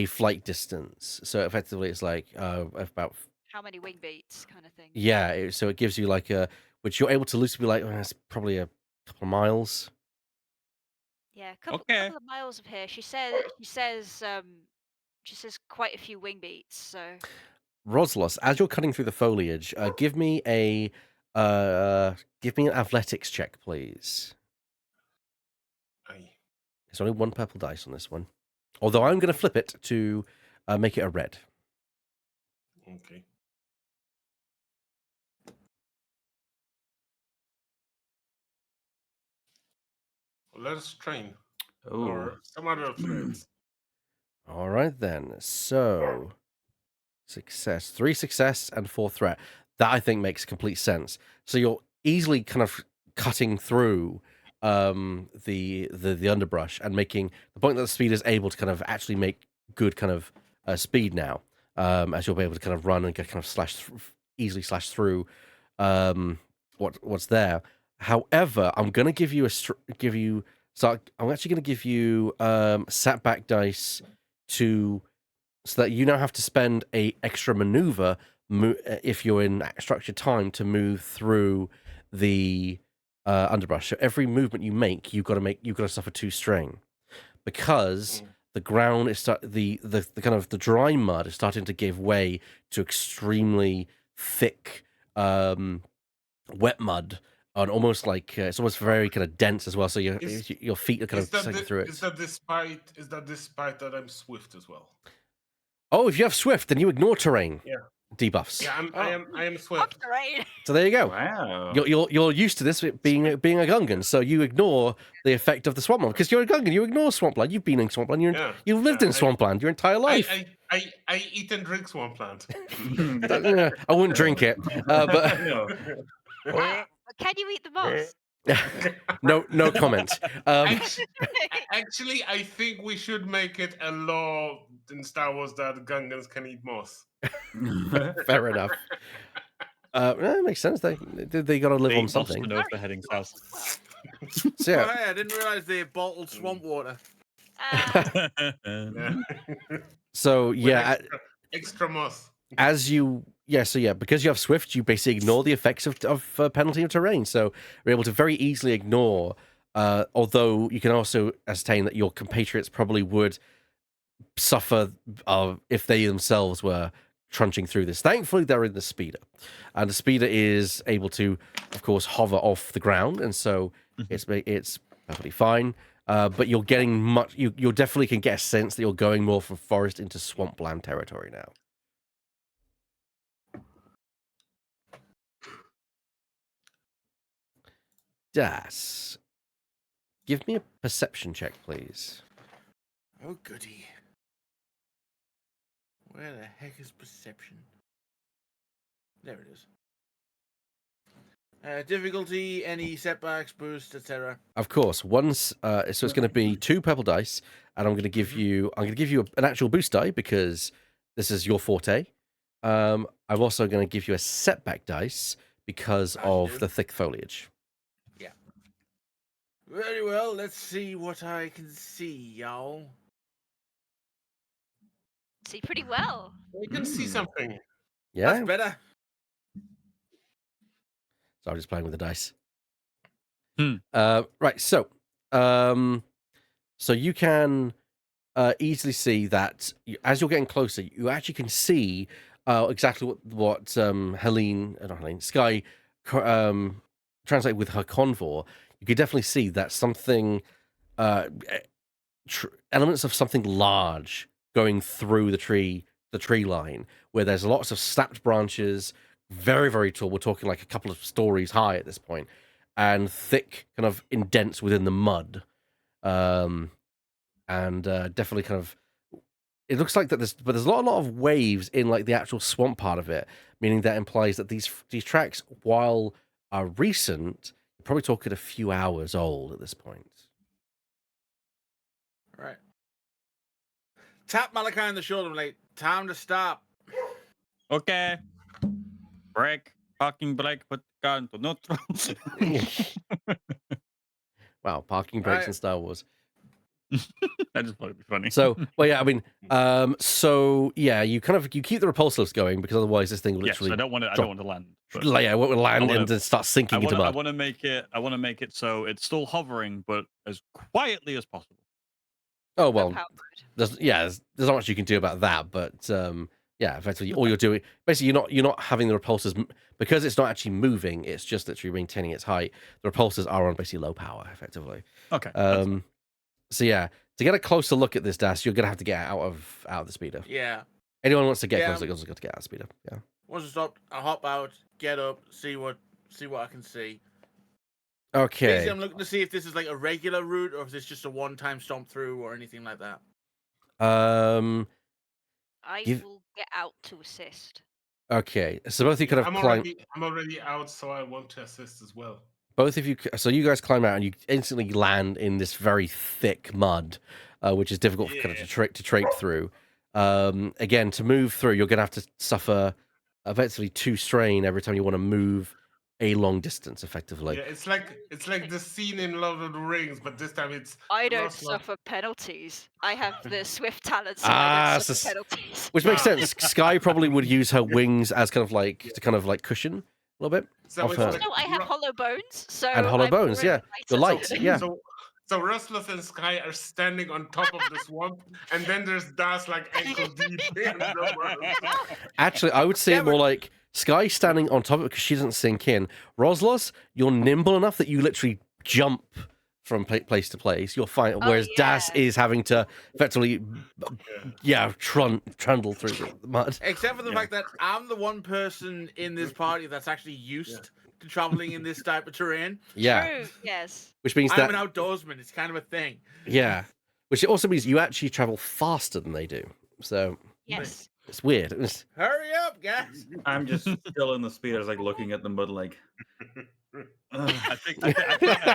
flight distance. So effectively, it's like about how many wing beats, kind of thing. yeah. So it gives you like which you're able to loosely be like, oh, it's probably a couple of miles. Yeah, couple Okay. of miles of here. She says quite a few wing beats. So Roslos, as you're cutting through the foliage, give me an athletics check, please. Aye. There's only one purple dice on this one, although I'm going to flip it to make it a red. Okay. Let's train. Oh, Or some other threats. All right then. So success, 3 success and 4 threat. That I think makes complete sense. So you're easily kind of cutting through the underbrush and making the point that the speed is able to kind of actually make good kind of speed now, as you'll be able to kind of run and get kind of easily slash through what's there. However, I'm going to give you I'm actually going to give you setback dice so that you now have to spend a extra maneuver if you're in structured time to move through the underbrush. So every movement you make, you've got to suffer 2 strain because the ground is the kind of the dry mud is starting to give way to extremely thick wet mud. And almost like it's almost very kind of dense as well. So your feet are kind of sinking through it. Is that despite that I'm swift as well? Oh, if you have Swift, then you ignore terrain debuffs. Yeah, I am swift. terrain. So there you go. wow. You're used to this being a Gungan, so you ignore the effect of the swampland because you're a Gungan. You ignore swampland. You've been in swampland. You've lived in swampland your entire life. I eat and drink swampland. I wouldn't drink it, but No. Can you eat the moss? no comment. Actually, I think we should make it a law in Star Wars that Gungans can eat moss. Fair enough. It makes sense. They got to live on something. To know if they're heading south. So, yeah. Oh, hey, I didn't realize they bottled swamp water. Yeah. So With yeah, extra moss. because you have Swift, you basically ignore the effects of penalty of terrain. So you're able to very easily ignore. Although you can also ascertain that your compatriots probably would suffer if they themselves were trunching through this. Thankfully, they're in the speeder, and the speeder is able to, of course, hover off the ground, and so it's perfectly fine. But you're getting you definitely can get a sense that you're going more from forest into swampland territory now. Das, give me a perception check, please. Oh, goody. Where the heck is perception? There it is. Difficulty, any setbacks, boost, etc. Of course, once so it's going to be 2 purple dice, and I'm going to give you an actual boost die because this is your forte. I'm also going to give you a setback dice because of the thick foliage. Yeah. Very well. Let's see what I can see, y'all. See pretty well. We can see something. Yeah. That's better. So I'm just playing with the dice. Hmm. Right. So you can easily see that as you're getting closer, you actually can see exactly what Sky translate with her convor. You could definitely see that something elements of something large going through the tree line, where there's lots of snapped branches, very, very tall. We're talking like a couple of stories high at this point, and thick, kind of indents within the mud. And definitely kind of, it looks like that there's a lot of waves in like the actual swamp part of it, meaning that implies that these tracks, while are recent. You're probably talking a few hours old at this point. All right. Tap Malachi on the shoulder, like, time to stop. Okay. Break. Fucking break. Put the car into neutral. Wow, parking brakes Right. in Star Wars. I just thought it'd be funny. So, well, yeah, I mean, so yeah, you keep the repulsors going because otherwise this thing will yes, literally I don't want to land. But like, it will land wanna- and then start sinking into I mud. want to make it so it's still hovering, but as quietly as possible. Oh Low well, power there's not much you can do about that, but yeah, effectively all you're doing basically you're not having the repulsors because it's not actually moving. It's just literally maintaining its height. The repulsors are on basically low power, effectively. Okay. that's fine. So yeah, to get a closer look at this dash, you're gonna have to get out of the speeder. Yeah. Anyone who wants to get Yeah. closer, got to get out of the speeder. Yeah. Once I stop, I hop out, get up, see what I can see. Okay. Basically, I'm looking to see if this is like a regular route or if it's just a one-time stomp through or anything like that. I Give- will get out to assist. Okay. So both of you kind of I'm climb. already out, so I want to assist as well. Both of you. So you guys climb out and you instantly land in this very thick mud, which is difficult for kind of to trape through. Again, to move through, you're gonna have to suffer effectively 2 strain every time you want to move a long distance. Effectively. Yeah, it's like the scene in Lord of the Rings, but this time it's I don't Roslo- suffer penalties. I have the swift talent, so I Ah, don't so suffer penalties. Which makes Ah. sense. Sky probably would use her wings as kind of like to kind of like cushion a little bit. So Off it's her. like No, I have Ro- hollow bones, so And hollow I'm bones, already yeah. You're light, lighter. yeah. So Rosloth and Sky are standing on top of the swamp, and then there's Das like ankle deep in the mud. Actually, I would say Yeah, it more but- like Sky standing on top of it because she doesn't sink in. Roslos, you're nimble enough that you literally jump from place to place. You're fine. Oh, Whereas Das yeah. is having to effectively, trundle through the mud. Except for the fact that I'm the one person in this party that's actually used to traveling in this type of terrain. Yeah, True, yes. which means I'm that an outdoorsman. It's kind of a thing. yeah, which also means you actually travel faster than they do. So Yes. it's weird. It's- Hurry up, guys! I'm just still in the speeders, like looking at the mud, like. "Ugh." I think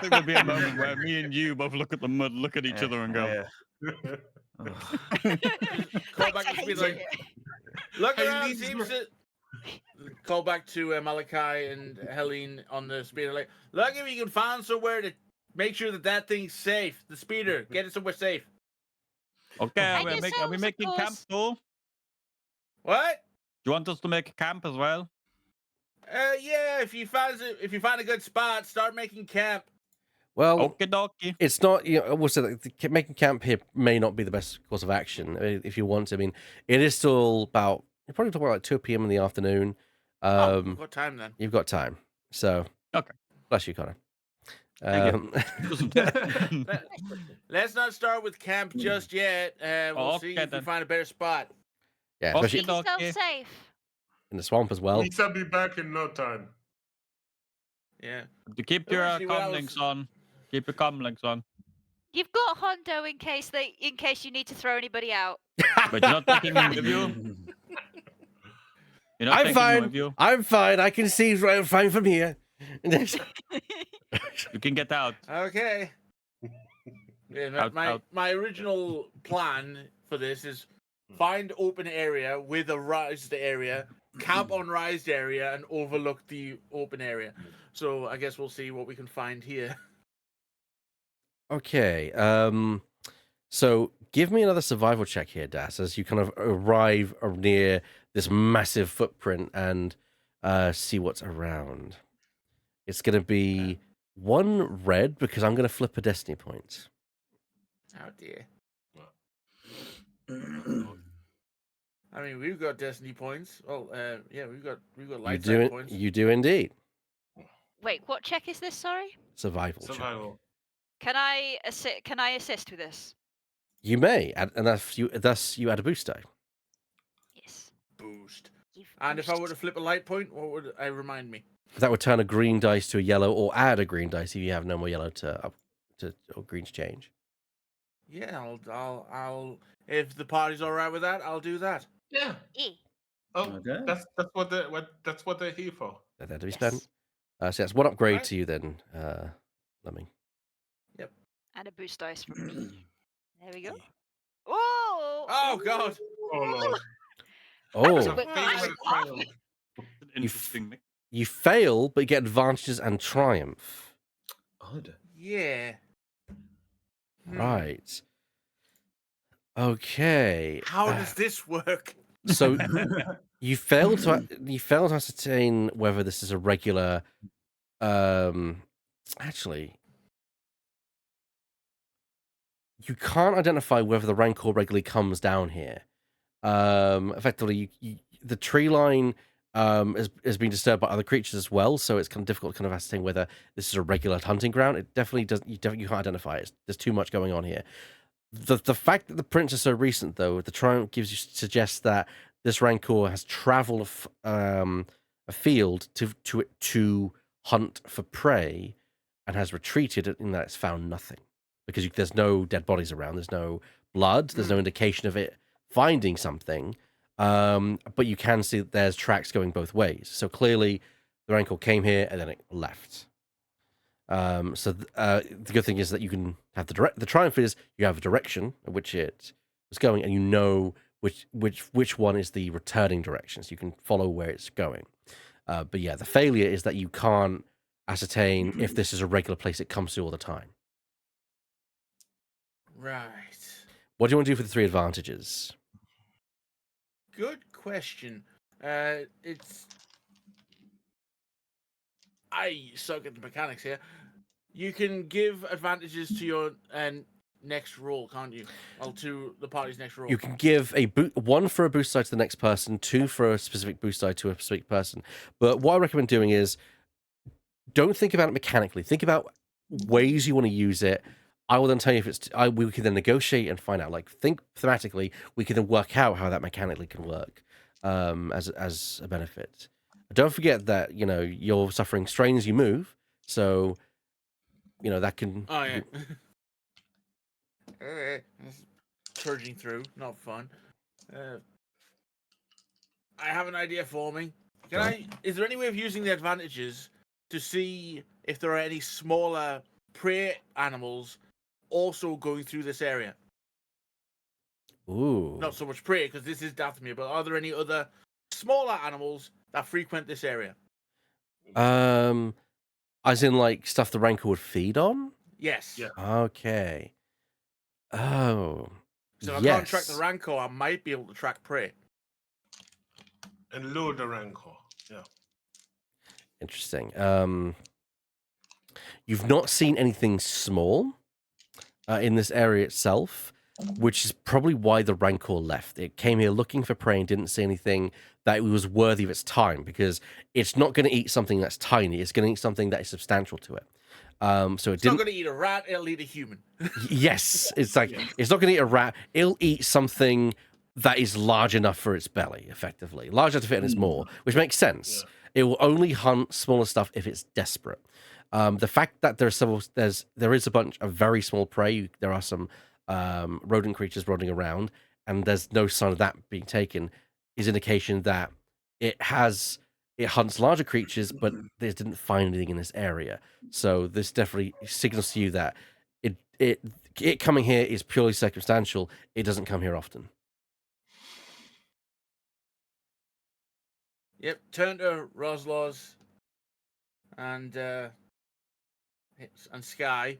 there'll be a moment where me and you both look at the mud, look at each other, and go, Yeah. Ugh. Call Thanks, back I and hate be like, it. look Hey, around, Lisa. seems to... Call back to Malachi and Helene on the speeder. Like, look if you can find somewhere to make sure that thing's safe. The speeder, get it somewhere safe. "Okay, And are we yourselves, of making camp course. too? What? Do you want us to make a camp as well?" Yeah. If you find a good spot, start making camp. well, Okie dokie. it's not, also making camp here may not be the best course of action if you want to. I mean, it is still about, you're probably talking about like 2 p.m. in the afternoon. We've got time then. You've got time. So, Okay. Bless you, Connor. Thank Let's not start with camp just yet. We'll see Okay, if we then. find a better spot. yeah, Okay. especially Keep yourself Okay. safe. in the swamp as well. Lisa be back in no time. Yeah. To keep your Actually, what comm links on. Keep your comm links on. You've got Hondo in case you need to throw anybody out. But you're not taking him with you. You're not I'm taking him fine. with you. I'm fine. I can see right fine from here. You can get out. Okay. Yeah, Out. my original plan for this is find open area with a raised area, camp on raised area, and overlook the open area. So I guess we'll see what we can find here. Okay. So give me another survival check here, Das, as you kind of arrive near this massive footprint and see what's around. It's going to be 1 red because I'm going to flip a destiny point. Oh dear. I mean, we've got destiny points. Well, yeah, we've got You light do side it. points. You do indeed. Wait, what check is this? Sorry. Survival check. Survival. Can I assist with this? You may, and thus you add a boost die. Yes. Boost. You've And if I were to boosted. flip a light point, what would I remind me? That would turn a green dice to a yellow, or add a green dice if you have no more yellow or green to change. Yeah, I'll. If the party's all right with that, I'll do that. Yeah. Eh. Oh, Okay. that's what they're here for. That to be Yes. spent. So that's one upgrade Right. to you then, Lemming. And a boost dice from me. There we go. Yeah. Oh! Oh God! Oh Lord. I was Oh, a bit Fail close. with triumph. It's an interesting mix. you fail, but you get advantages and triumph. Odd. Yeah. Right. Okay. How does this work? So you fail to ascertain whether this is a regular. Actually, you can't identify whether the Rancor regularly comes down here. Effectively, the tree line has been disturbed by other creatures as well, so it's kind of difficult to kind of ascertain whether this is a regular hunting ground. It definitely does. You can't identify it. There's too much going on here. The fact that the prints are so recent, though, the triumph suggests that this Rancor has traveled afield to hunt for prey, and has retreated in that it's found nothing because there's no dead bodies around. There's no blood. There's no indication of it finding something. But you can see that there's tracks going both ways. So clearly, the Rancor came here and then it left. The good thing is that you can have the triumph is you have a direction in which it was going, and you know which one is the returning direction, so you can follow where it's going. But yeah, the failure is that you can't ascertain if this is a regular place it comes to all the time. Right. What do you want to do for the 3 advantages? Good question. It's I suck at the mechanics here. You can give advantages to your next roll, can't you? Well, to the party's next roll. You can give one for a boost die to the next person, 2 for a specific boost die to a specific person. But what I recommend doing is don't think about it mechanically. Think about ways you want to use it. I will then tell you if it's. We can then negotiate and find out. Like, think thematically. We can then work out how that mechanically can work as a benefit. Don't forget that you're suffering strain as you move, so that can. Oh yeah. Surging through, not fun. I have an idea forming. Is there any way of using the advantages to see if there are any smaller prey animals also going through this area? Ooh. Not so much prey, because this is Dathomir, but are there any other smaller animals that frequent this area? As in like stuff the Rancor would feed on? Yes. Yeah. Okay. Oh. So if yes. I can't track the Rancor, I might be able to track prey. And load the Rancor. Yeah. Interesting. You've not seen anything small in this area itself, which is probably why the Rancor left. It came here looking for prey and didn't see anything that was worthy of its time, because it's not going to eat something that's tiny. It's going to eat something that is substantial to it. So It's not going to eat a rat. It'll eat a human. Yes, it's like it's not going to eat a rat. It'll eat something that is large enough for its belly, effectively large enough to fit in its maw, which makes sense. It will only hunt smaller stuff if it's desperate. The fact that there is a bunch of very small prey. There are some rodent creatures running around, and there's no sign of that being taken, is indication that it hunts larger creatures, but they didn't find anything in this area. So this definitely signals to you that it coming here is purely circumstantial. It doesn't come here often. Yep. Turn to Roslaws and Sky.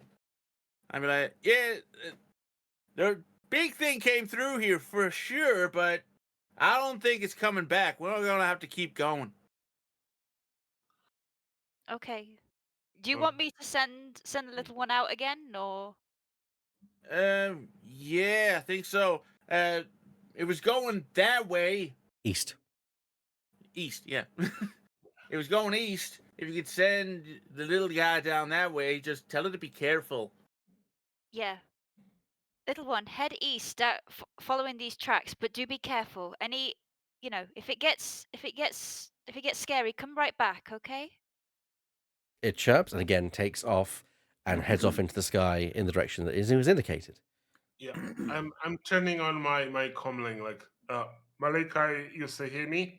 I'm like, yeah, the big thing came through here for sure, but I don't think it's coming back. We're gonna have to keep going. Okay. Do you want me to send the little one out again, or? Yeah, I think so. It was going that way. East. East, yeah. It was going east. If you could send the little guy down that way, just tell her to be careful. Yeah. Little one, head east, following these tracks, but do be careful. If it gets scary, come right back, okay? It chirps and again takes off and heads off into the sky in the direction that was indicated. Yeah. I'm turning on my comlink, like Malachi, you say hear me?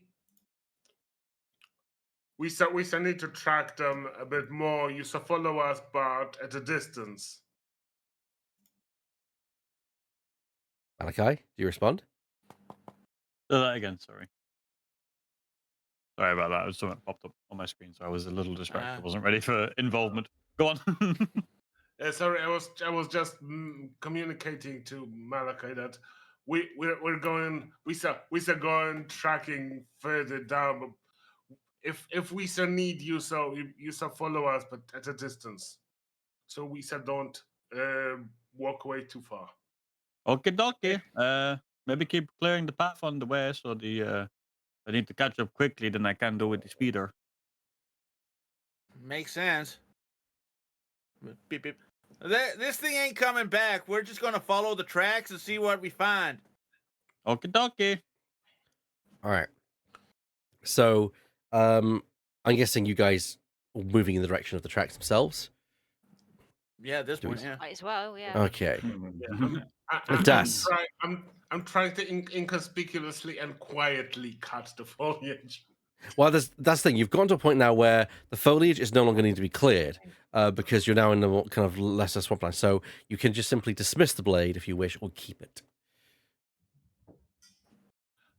We still need to track them a bit more. You still follow us, but at a distance. Malachi, do you respond? Say that again, sorry. Sorry about that. It was something popped up on my screen, so I was a little distracted. I wasn't ready for involvement. Go on. Sorry, I was just communicating to Malachi that we're going we still going tracking further down. But if we still need you, so you still follow us, but at a distance. So we still don't walk away too far. Okay, dokie. Maybe keep clearing the path on the way, so I need to catch up quickly than I can do with the speeder. Makes sense. Beep, beep. This thing ain't coming back. We're just gonna follow the tracks and see what we find. Okay, dokie. All right. So, I'm guessing you guys are moving in the direction of the tracks themselves. Yeah, at this Do we- point, yeah. Might as well, yeah. Okay. Mm-hmm. I'm trying to inconspicuously and quietly cut the foliage. Well, that's the thing. You've gotten to a point now where the foliage is no longer need to be cleared because you're now in the more kind of lesser swampland. So you can just simply dismiss the blade if you wish, or keep it.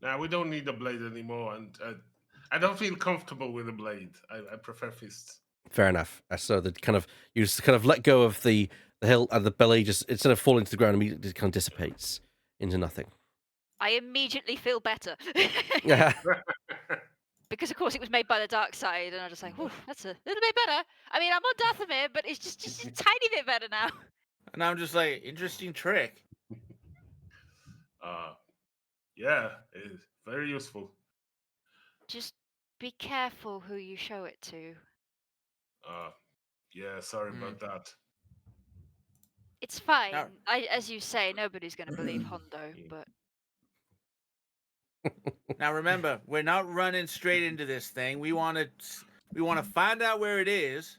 Now we don't need the blade anymore, and I don't feel comfortable with the blade. I prefer fists. Fair enough. So the kind of you just kind of let go of the hill, and the belly just instead of falling to the ground, immediately kind of dissipates into nothing. I immediately feel better. Yeah. Because of course it was made by the dark side, and I was just like, "Whew, that's a little bit better." I mean, I'm on Dathomir, but it's just a tiny bit better now. And I'm just like, interesting trick. Yeah, it's very useful. Just be careful who you show it to. Yeah, sorry about that. It's fine. As you say, nobody's going to believe Hondo, but Now remember, we're not running straight into this thing. We want to find out where it is,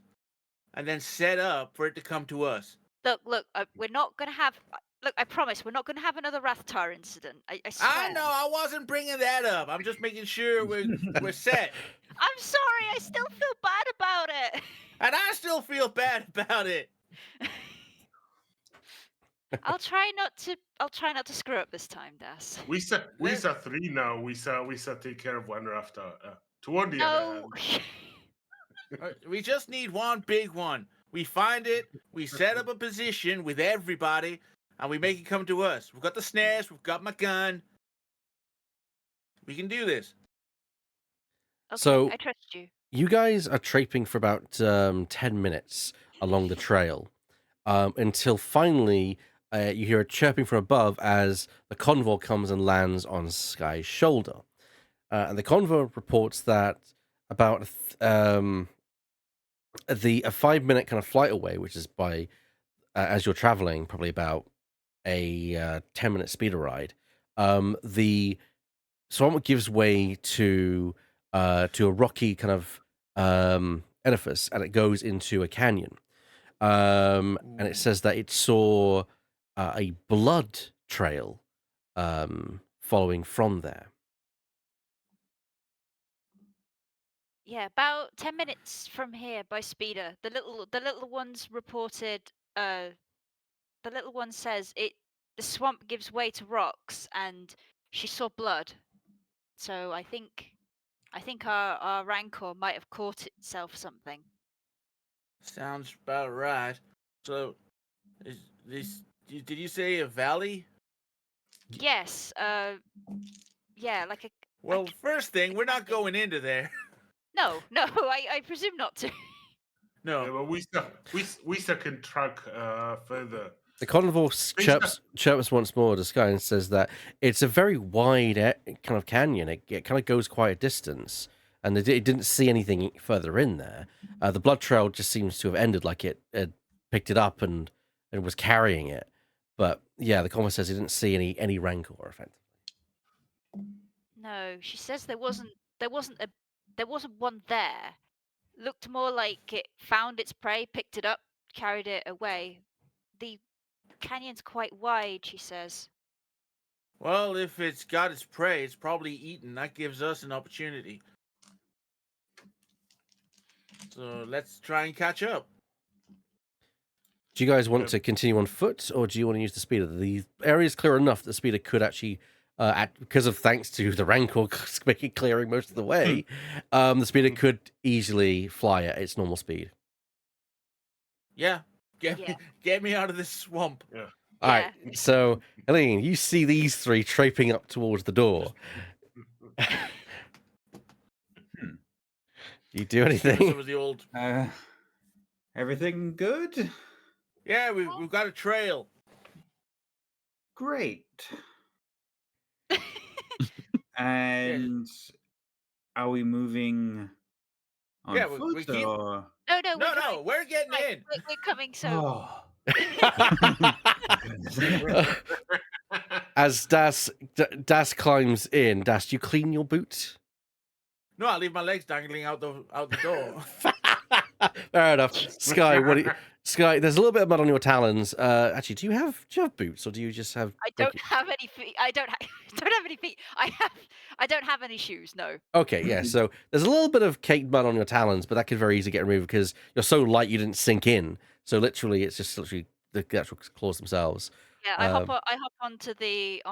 and then set up for it to come to us. look, we're not going to have. Look, I promise, we're not going to have another Rathtar incident. I swear. I know, I wasn't bringing that up. I'm just making sure we're set. I'm sorry. I still feel bad about it. And I still feel bad about it. I'll try not to screw up this time, Das. We saw three now. We saw take care of one after. Toward the other No. hand. We just need one big one. We find it, we set up a position with everybody, and we make it come to us. We've got the snares, we've got my gun. We can do this. Okay, So- I trust you. You guys are traipsing for about 10 minutes along the trail until finally you hear a chirping from above as the convoy comes and lands on Sky's shoulder. And the convoy reports that about a 5-minute kind of flight away, which is by as you're traveling, probably about a 10-minute speeder ride, the swamp gives way to a rocky kind of edifice, and it goes into a canyon. And it says that it saw a blood trail following from there. Yeah, about 10 minutes from here by speeder. The little ones reported. The little one says the swamp gives way to rocks, and she saw blood. So I think our Rancor might have caught itself something. Sounds about right. So, is this? Did you say a valley? Yes. Yeah, like a. Well, first thing, we're not going into there. No, I presume not to. No. Yeah, but we still can track further. The convoy chirps once more to Sky and says that it's a very wide kind of canyon. It kind of goes quite a distance, and it didn't see anything further in there. The blood trail just seems to have ended, like it picked it up and was carrying it. But yeah, the convoy says it didn't see any Rancor effectively. No, she says there wasn't one there. Looked more like it found its prey, picked it up, carried it away. The canyon's quite wide, she says. Well, if it's got its prey, it's probably eaten. That gives us an opportunity. So let's try and catch up. Do you guys want Yep. to continue on foot, or do you want to use the speeder? The area is clear enough that the speeder could actually, because of thanks to the Rancor clearing most of the way, the speeder could easily fly at its normal speed. Yeah. Get Yeah. get me out of this swamp. All right, Yeah. so Helene, you see these three traipsing up towards the door. Do you do Give us some anything? of the old. Everything good? Yeah, we've got a trail. Great. And are we moving on Yeah, foot we keep- or? No, No, we're getting Right, in. we're coming. So Oh. As Das climbs in, Das, do you clean your boot? No, I leave my legs dangling out the door. Fair enough. Sky, Sky, there's a little bit of mud on your talons. Actually, do you have boots, or do you just have? I don't have any feet. I don't have any feet. I don't have any shoes. No. Okay, yeah. So there's a little bit of caked mud on your talons, but that could very easily get removed because you're so light you didn't sink in. So literally, it's just literally the actual claws themselves. Yeah, I hop onto the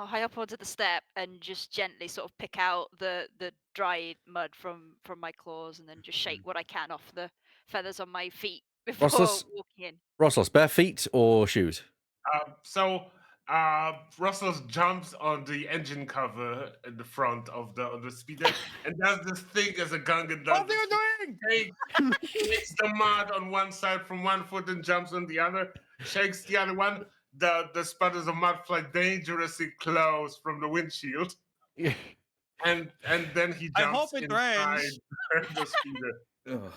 step and just gently sort of pick out the dried mud from my claws and then just shake what I can off the feathers on my feet before Rossos? walking in. Rossos, bare feet or shoes? So Russell jumps on the engine cover in the front of the speeder and does this thing as a Gungan does. What are you doing? Takes the mud on one side from one foot and jumps on the other, shakes the other one. The sputters of mud fly dangerously close from the windshield. And then he I jumps hope it inside rains. the speeder. Ugh.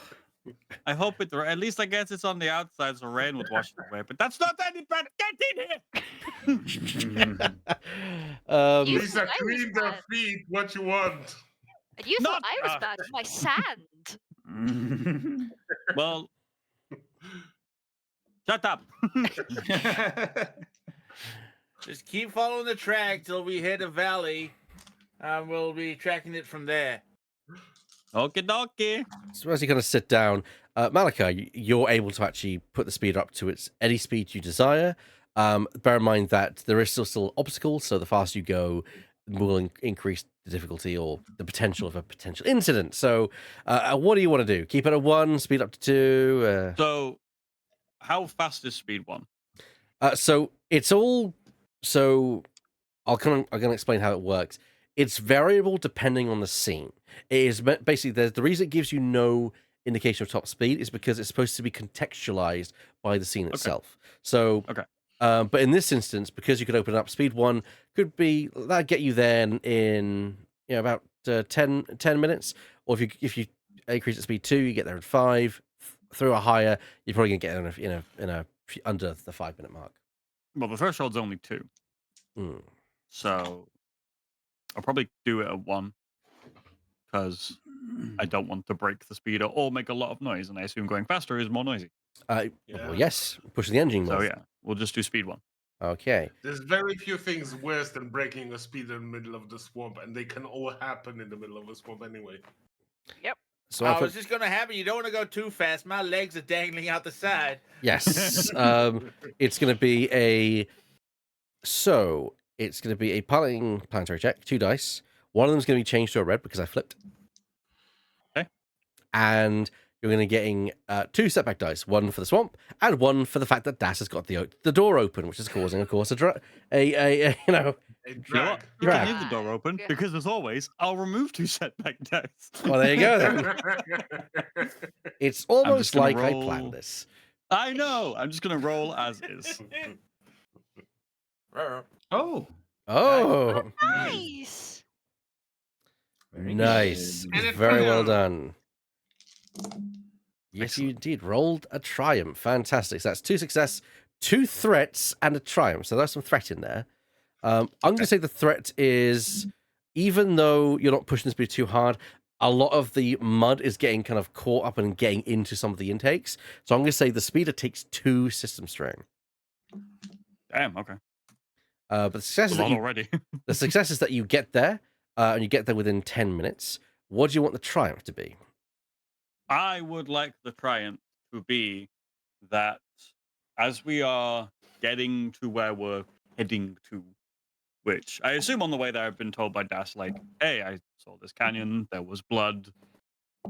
I hope it. At least I guess it's on the outside, so rain would wash it away. But that's not any better. Get in here. You Lisa, thought I was clean their bad. feet. What you want? And you thought Not I was us. bad with my sand. Well, shut up. Just keep following the track till we hit a valley, and we'll be tracking it from there. Okie dokie. So as you kind of sit down, Malika, you're able to actually put the speed up to any speed you desire. Bear in mind that there is still obstacles, so the faster you go, will increase the difficulty or the potential of a potential incident. So, what do you want to do? Keep it at 1, speed up to 2. So, how fast is speed 1? So it's all. So I'm gonna explain how it works. It's variable depending on the scene. It is basically the reason it gives you no indication of top speed is because it's supposed to be contextualized by the scene itself. So, Okay. But in this instance, because you could open up speed 1, could be that get you there in about 10 minutes, or if you increase at speed 2, you get there in 5. Through a higher, you're probably gonna get there in a under the 5-minute mark. Well, the threshold's only 2, Mm. so I'll probably do it at 1 because I don't want to break the speeder or make a lot of noise, and I assume going faster is more noisy. Well, Yeah. yes, push the engine. So more. yeah, we'll just do speed 1. Okay. There's very few things worse than breaking a speeder in the middle of the swamp, and they can all happen in the middle of a swamp anyway. Yep. So Oh, it's just gonna happen. You don't want to go too fast. My legs are dangling out the side. yes, it's going to be a planetary check, 2 dice. One of them is going to be changed to a red because I flipped. Okay. And you're going to getting 2 setback dice, 1 for the swamp and 1 for the fact that Das has got the door open, which is causing, of course, a A You know drag. what? You Drag. can leave the door open Yeah. because, as always, I'll remove 2 setback dice. Well, there you go then. It's almost gonna like I roll- planned this. I know. I'm just gonna roll as is. Oh, Oh, Nice. very nice. good. And it Very well flew. done. Yes, you indeed rolled a triumph. Fantastic. So that's 2 success, 2 threats, and a triumph. So there's some threat in there. I'm going to say the threat is, even though you're not pushing the speed too hard, a lot of the mud is getting kind of caught up and getting into some of the intakes. So I'm going to say the speeder takes 2 system strain. Damn. Okay. But the success A is that lot you already. the success is that you get there, and you get there within 10 minutes. What do you want the triumph to be? I would like the triumph to be that as we are getting to where we're heading to, which I assume on the way there I've been told by Das, like, hey, I saw this canyon, there was blood.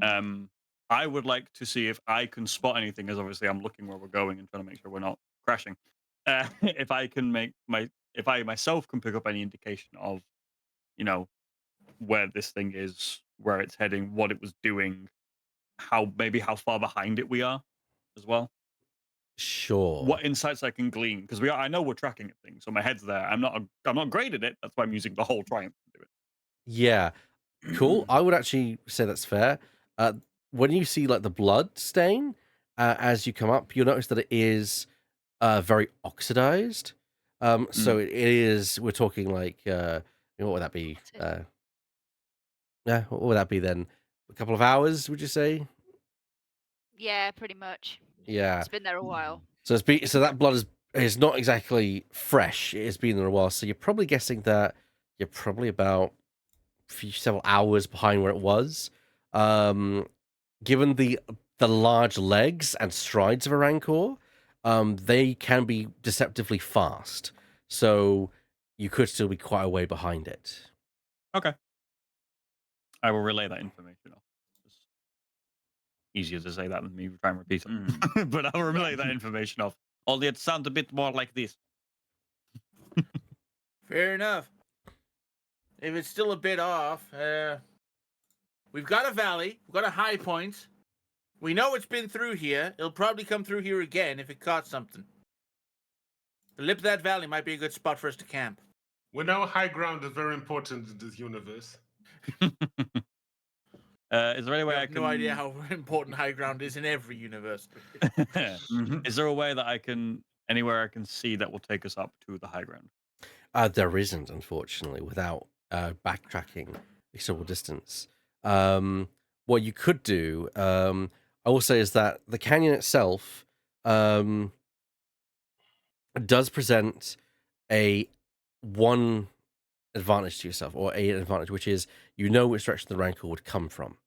I would like to see if I can spot anything, as obviously I'm looking where we're going and trying to make sure we're not crashing. If I can if I myself can pick up any indication of, where this thing is, where it's heading, what it was doing, how far behind it we are as well. Sure. What insights I can glean, because I know we're tracking at things, so my head's there. I'm not great at it. That's why I'm using the whole triumph to do it. Yeah. Cool. I would actually say that's fair. When you see like the blood stain as you come up, you'll notice that it is very oxidized. So it is. We're talking like what would that be? Yeah, what would that be then? A couple of hours, would you say? Yeah, pretty much. Yeah. It's been there a while. So so that blood is not exactly fresh. It has been there a while. So you're probably guessing that you're probably about several hours behind where it was. Given the large legs and strides of a Rancor, they can be deceptively fast. So you could still be quite a way behind it. Okay. I will relay that information off. It's easier to say that than me try and repeat it. But I'll relay that information off. Only it sounds a bit more like this. Fair enough. If it's still a bit off, we've got a valley, we've got a high point. We know it's been through here. It'll probably come through here again if it caught something. The lip of that valley might be a good spot for us to camp. We know high ground is very important in this universe. Is there any way I I have can? no idea how important high ground is in every universe. Is there a way that anywhere I can see that will take us up to the high ground? There isn't, unfortunately, without backtracking a considerable distance. What you could do, I will say, is that the canyon itself does present one advantage to yourself, or an advantage, which is which direction the Rancor would come from,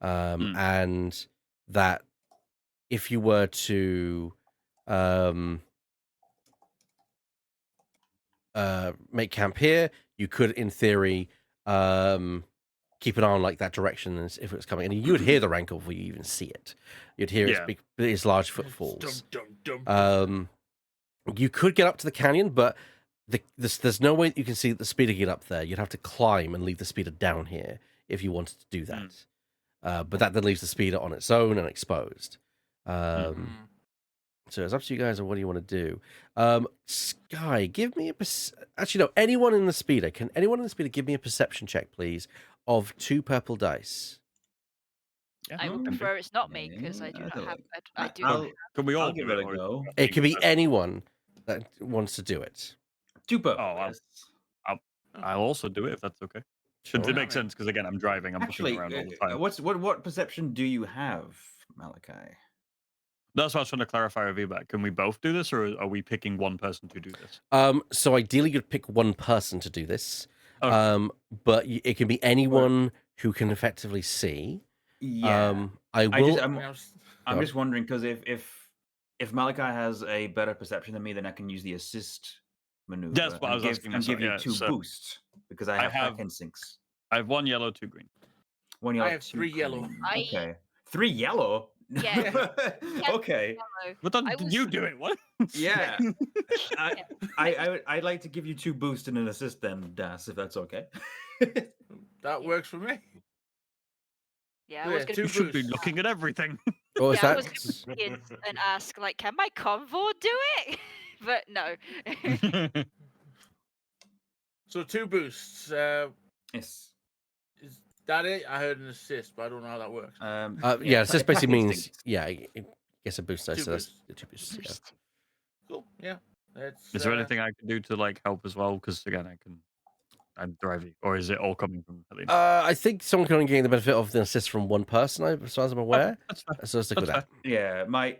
and that if you were to make camp here, you could, in theory, keep an eye on like that direction if it was coming, and you would hear the Rancor before you even see it. You'd hear its large footfalls. You could get up to the canyon, but there's no way that you can see the speeder get up there. You'd have to climb and leave the speeder down here if you wanted to do that. But that then leaves the speeder on its own and exposed. So it's up to you guys on what do you want to do. Sky, give me actually, no, anyone in the speeder. Can anyone in the speeder give me a perception check, please, of 2 purple dice? Yeah, I would prefer it's not me because I do not have. I do not. Can we all I'll give it a go. It can be anyone that wants to do it. 2 purple. I'll also do it if that's okay. Sure. It makes sense because again, I'm driving. I'm Actually, looking around all the time. what perception do you have, Malachi? That's what I was trying to clarify with VBAC. Can we both do this, or are we picking one person to do this? So ideally, you'd pick one person to do this. Okay. But it can be anyone who can effectively see. Yeah. I'm just wondering because if Malachi has a better perception than me, then I can use the assist maneuver. That's what I was asking. And give you 2 boosts because I have instincts. I have 1 yellow, 2 green. 1 yellow. I have 3 yellow. Okay. 3 yellow. Yeah. Okay. What did you do it? What? Yeah. I'd like to give you 2 boosts and an assist then, Das, if that's okay. That works for me. Yeah, I was going You should be looking at everything. What was I was that? going to kids and ask, like, can my convoy do it? But no. So 2 boosts. Yes. Is that it? I heard an assist, but I don't know how that works. Yeah, assist basically means instinct. it gets a boost. So 2 that's boosts. the 2 boosts. Yeah. Cool. Yeah. That's, Is there anything I can do to like help as well? Because again, I'm driving, or is it all coming from Helena? I think someone can only gain the benefit of the assist from one person, as far as I'm aware. That's fair. So let's stick with that. Yeah, my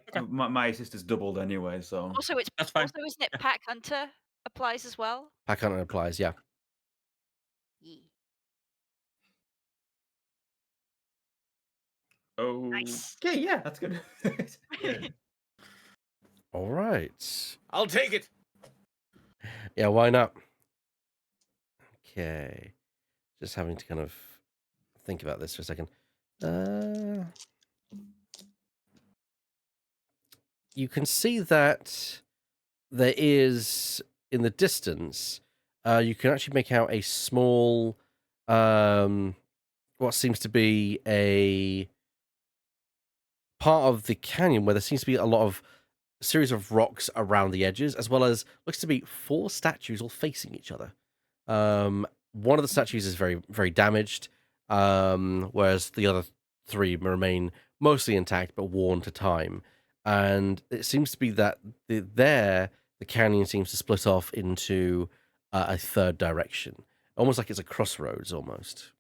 assist is doubled anyway, so Also, That's fine. Also, isn't it Pack Hunter applies as well? Pack hunter applies, yeah. Yeah. Nice. Okay, yeah, that's good. All right. I'll take it. Yeah, why not? Okay. Just having to kind of think about this for a second. You can see that there is in the distance. You can actually make out a small, what seems to be a part of the canyon where there seems to be a lot of series of rocks around the edges, as well as looks to be 4 statues all facing each other. One of the statues is very, very damaged, whereas the other 3 remain mostly intact but worn to time. And it seems to be that the canyon seems to split off into a third direction, almost like it's a crossroads, almost.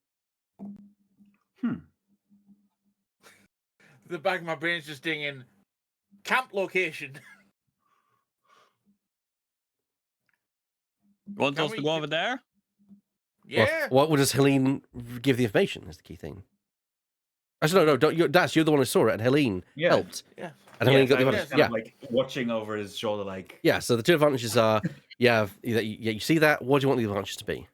The back of my brain's just dinging. Camp location. Want Can us to we go get- over there? Yeah. Well, what does Helene give the information? Is the key thing. Actually, no, don't. You're the one who saw it, and Helene Yeah. helped. Yeah. And Helene got I the was advantage. kind Yeah, of like watching over his shoulder, like. yeah. So the 2 advantages are, you see that. What do you want the advantages to be?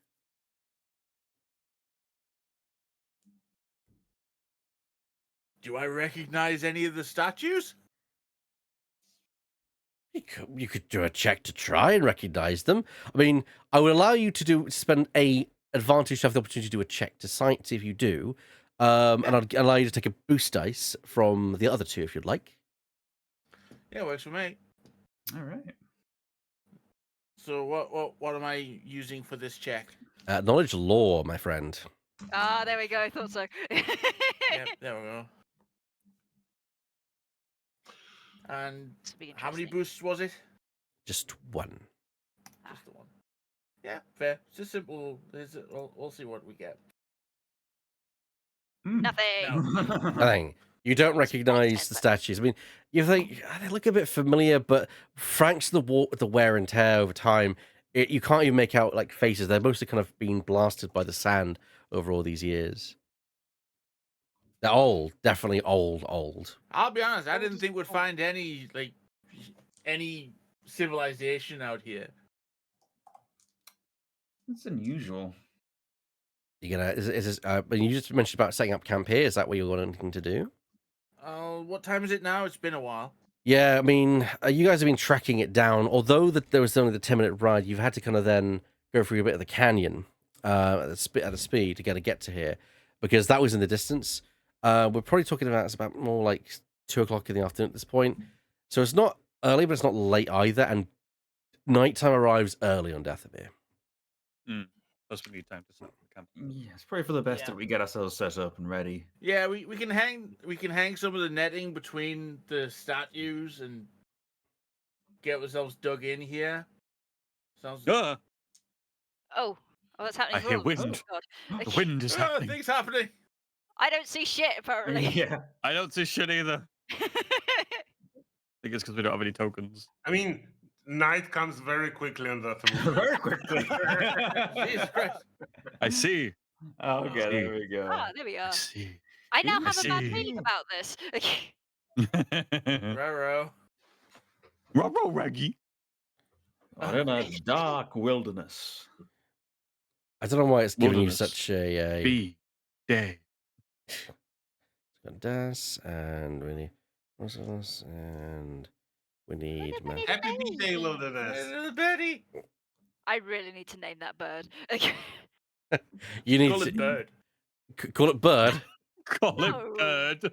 Do I recognize any of the statues? You could do a check to try and recognize them. I mean, I would allow you to spend a advantage to have the opportunity to do a check to see if you do, and I'd allow you to take a boost dice from the other 2 if you'd like. Yeah, works for me. All right. So what am I using for this check? Knowledge lore, my friend. Ah, there we go. I thought so. Yep, there we go. And This will be how many interesting. boosts was it? Just 1. Just the one. Yeah, fair. It's just simple. We'll see what we get. Nothing. Nothing. You don't recognize the statues. I mean, you think they look a bit familiar, but thanks to the wear and tear over time, you can't even make out like faces. They're mostly kind of being blasted by the sand over all these years. They're old, definitely old. I'll be honest. I didn't think we'd find any civilization out here. It's unusual. You're gonna is this, but you just mentioned about setting up camp here. Is that what you're wanting to do? What time is it now? It's been a while. Yeah, I mean, you guys have been tracking it down. Although there was only the 10-minute ride, you've had to kind of then go through a bit of the canyon at the speed to get to here, because that was in the distance. We're probably talking about it's about more like 2 o'clock in the afternoon at this point. So it's not early, but it's not late either. And nighttime arrives early on Dathomir. Plus, we need time to set up the camp. Yeah, it's probably for the best Yeah. that we get ourselves set up and ready. Yeah, we can hang some of the netting between the statues and get ourselves dug in here. Sounds. Oh, that's happening. I as hear well. wind. Oh, God. The wind is happening. Things happening. I don't see shit apparently. Yeah. I don't see shit either. I think it's because we don't have any tokens. I mean, night comes very quickly on that. Very quickly. Jesus Christ. I see. Okay, there we go. Ah, there we I are. see. I now I have a bad see. feeling about this. Raro. Rubbo Raggy. We're in a dark wilderness. I don't know why it's giving you Wilderness. such a Be day. Das, and we need and we need Happy B-Day Wilderness. Little Betty. I really need to name that bird. you need Call to it bird. call it bird. Call No. it bird.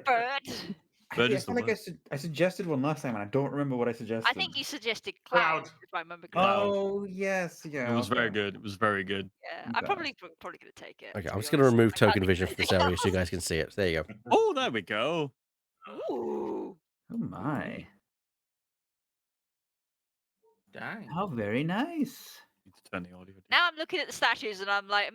Bird. Bird I is the feel like word. I suggested one last time, and I don't remember what I suggested. I think you suggested cloud, Cloud. if I remember correctly. Oh yes, yeah. It was very okay. good. It was very good. Yeah, I'm Okay. probably gonna take it. Okay, to I'm be just gonna honest. remove I can't token think vision of from this anything area so you else. guys can see it. There you go. Oh, there we go. Ooh. Oh my! Dang. How very nice. Need to turn the audio down. Now I'm looking at the statues and I'm like,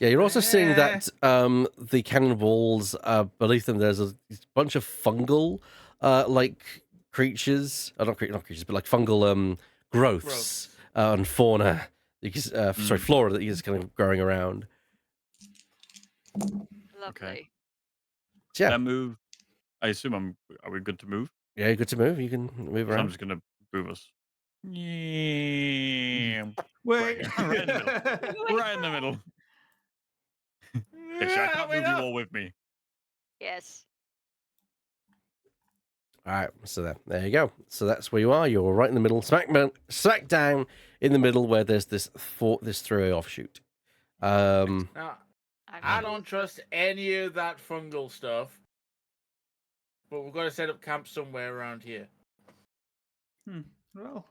Yeah, you're also seeing that the canyon walls beneath them there's a bunch of fungal like creatures, not creatures, but like fungal growths and fauna. Sorry, flora that is kind of growing around. lovely. So, yeah, Then move. I assume are we good to move? yeah, good to move. You can move So I'm around. just gonna move us. Yeah. Wait. Right in the middle. Right in the middle. Yeah, sure, I can't Wait move you up. all with me. Yes. All right, so there you go. So that's where you are. You're right in the middle, smack down in the middle where there's this throwaway offshoot. Now, I'm I sure don't trust any of that fungal stuff. But we've got to set up camp somewhere around here. Well,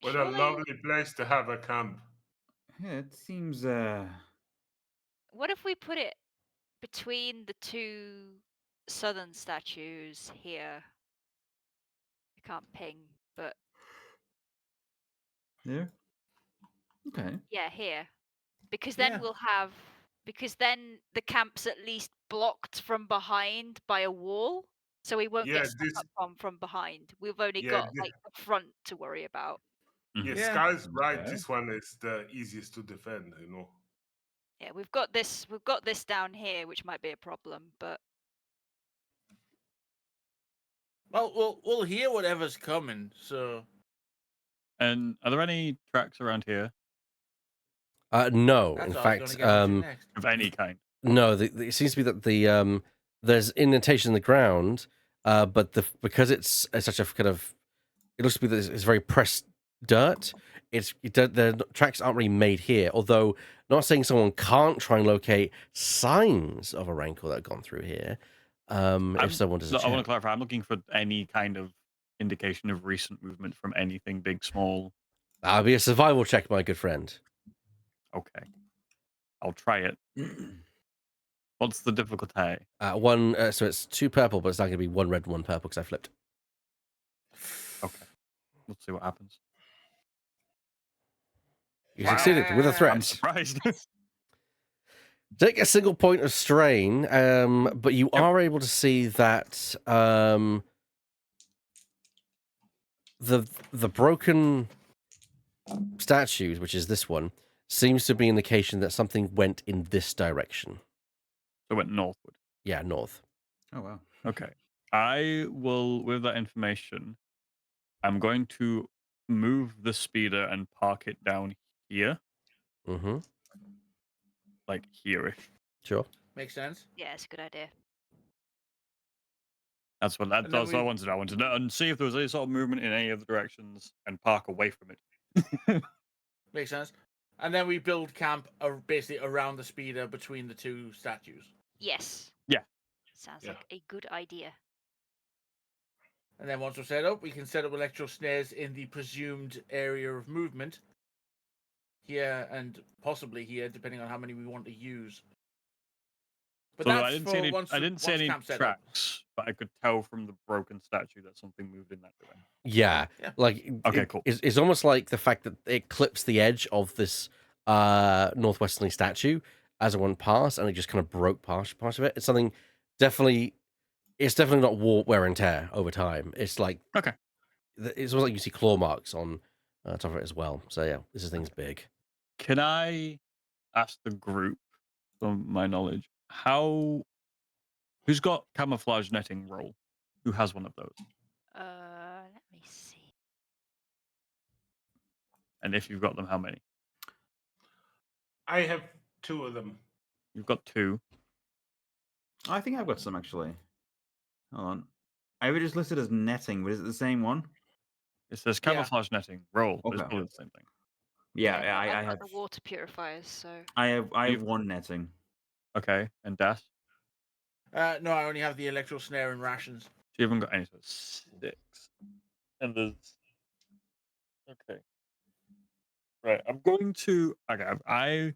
What a surely- lovely place to have a camp. yeah, it seems. What if we put it between the two southern statues here? I can't ping, but There. Okay. yeah, here. Because then Yeah. we'll have because then the camp's at least blocked from behind by a wall. So we won't Yeah, get stuck this. up on from behind. We've only Yeah, got like the front to worry about. Yeah, Yeah. Sky's right. Okay. This one is the easiest to defend. Yeah, we've got this down here, which might be a problem, but Well, we'll hear whatever's coming. So And are there any tracks around here No, that's in what I was going fact, to get onto next. of any kind? no. It seems to be that there's indentation in the ground, but because it's such a kind of, it looks to be that it's very pressed dirt. The tracks aren't really made here. Although, not saying someone can't try and locate signs of a rancor that have gone through here. If someone does a I want to check. clarify. I'm looking for any kind of indication of recent movement from anything big, small. That'll be a survival check, my good friend. Okay, I'll try it. What's the difficulty? One. So it's 2 purple, but it's not going to be 1 red, 1 purple because I flipped. Okay, let's see what happens. You succeeded with a I'm threat. surprised. Take a single point of strain, but you are able to see that the broken statues, which is this one, seems to be an indication that something went in this direction. So it went northward. Yeah, north. Oh wow. Okay. I will, with that information, I'm going to move the speeder and park it down here, Mm-hmm. like here-ish. Sure. Makes sense. yeah, it's a good idea. That's what And then that's what I wanted. I wanted to and see if there was any sort of movement in any of the directions and park away from it. Makes sense. And then we build camp basically around the speeder between the two statues. Yes. Yeah. Sounds Yeah. like a good idea. And then once we're set up, we can set up electro snares in the presumed area of movement. Here and possibly here, depending on how many we want to use. But So that's I didn't for see any. once, I didn't see once any camp's set up. tracks, but I could tell from the broken statue that something moved in that direction. Yeah. Yeah. Like Okay, cool. It's almost like the fact that it clips the edge of this northwesterly statue as it went past, and it just kind of broke part of it. It's something definitely. It's definitely not wear and tear over time. It's like Okay. It's almost like you see claw marks on top of it as well. So yeah, this thing's big. Can I ask the group, from my knowledge, who's got camouflage netting roll? Who has one of those? Let me see. And if you've got them, how many? I have 2 of them. You've got 2. I think I've got some actually. Hold on. I have it just listed as netting, but is it the same one? It says camouflage netting roll. But it's Okay. probably the same thing. Yeah, no, I I've have. got the water purifiers, so I have You've- 1 netting. Okay. And Das? No, I only have the electro snare and rations. So you haven't got any. So it's 6. And there's. Okay. Right. I'm going to. Okay.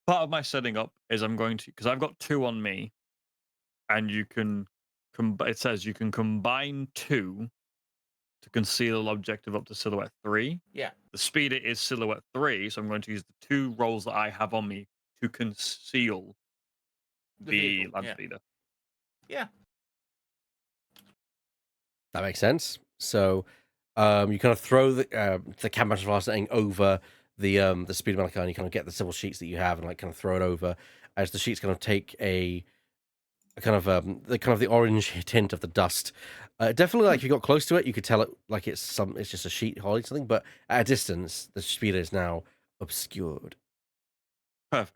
Part of my setting up is I'm going to, because I've got 2 on me, and you can. It says you can combine 2 to conceal objective up to silhouette 3. Yeah. The speeder is silhouette 3, so I'm going to use the 2 rolls that I have on me to conceal The the vehicle, land yeah. speeder. Yeah. That makes sense. So you kind of throw the camouflage thing over the speed Malachi, and you kind of get the civil sheets that you have and like kind of throw it over as the sheets kind of take a the orange tint of the dust. Definitely, like if you got close to it, you could tell it like it's just a sheet holding something. But at a distance, the speeder is now obscured. Perfect.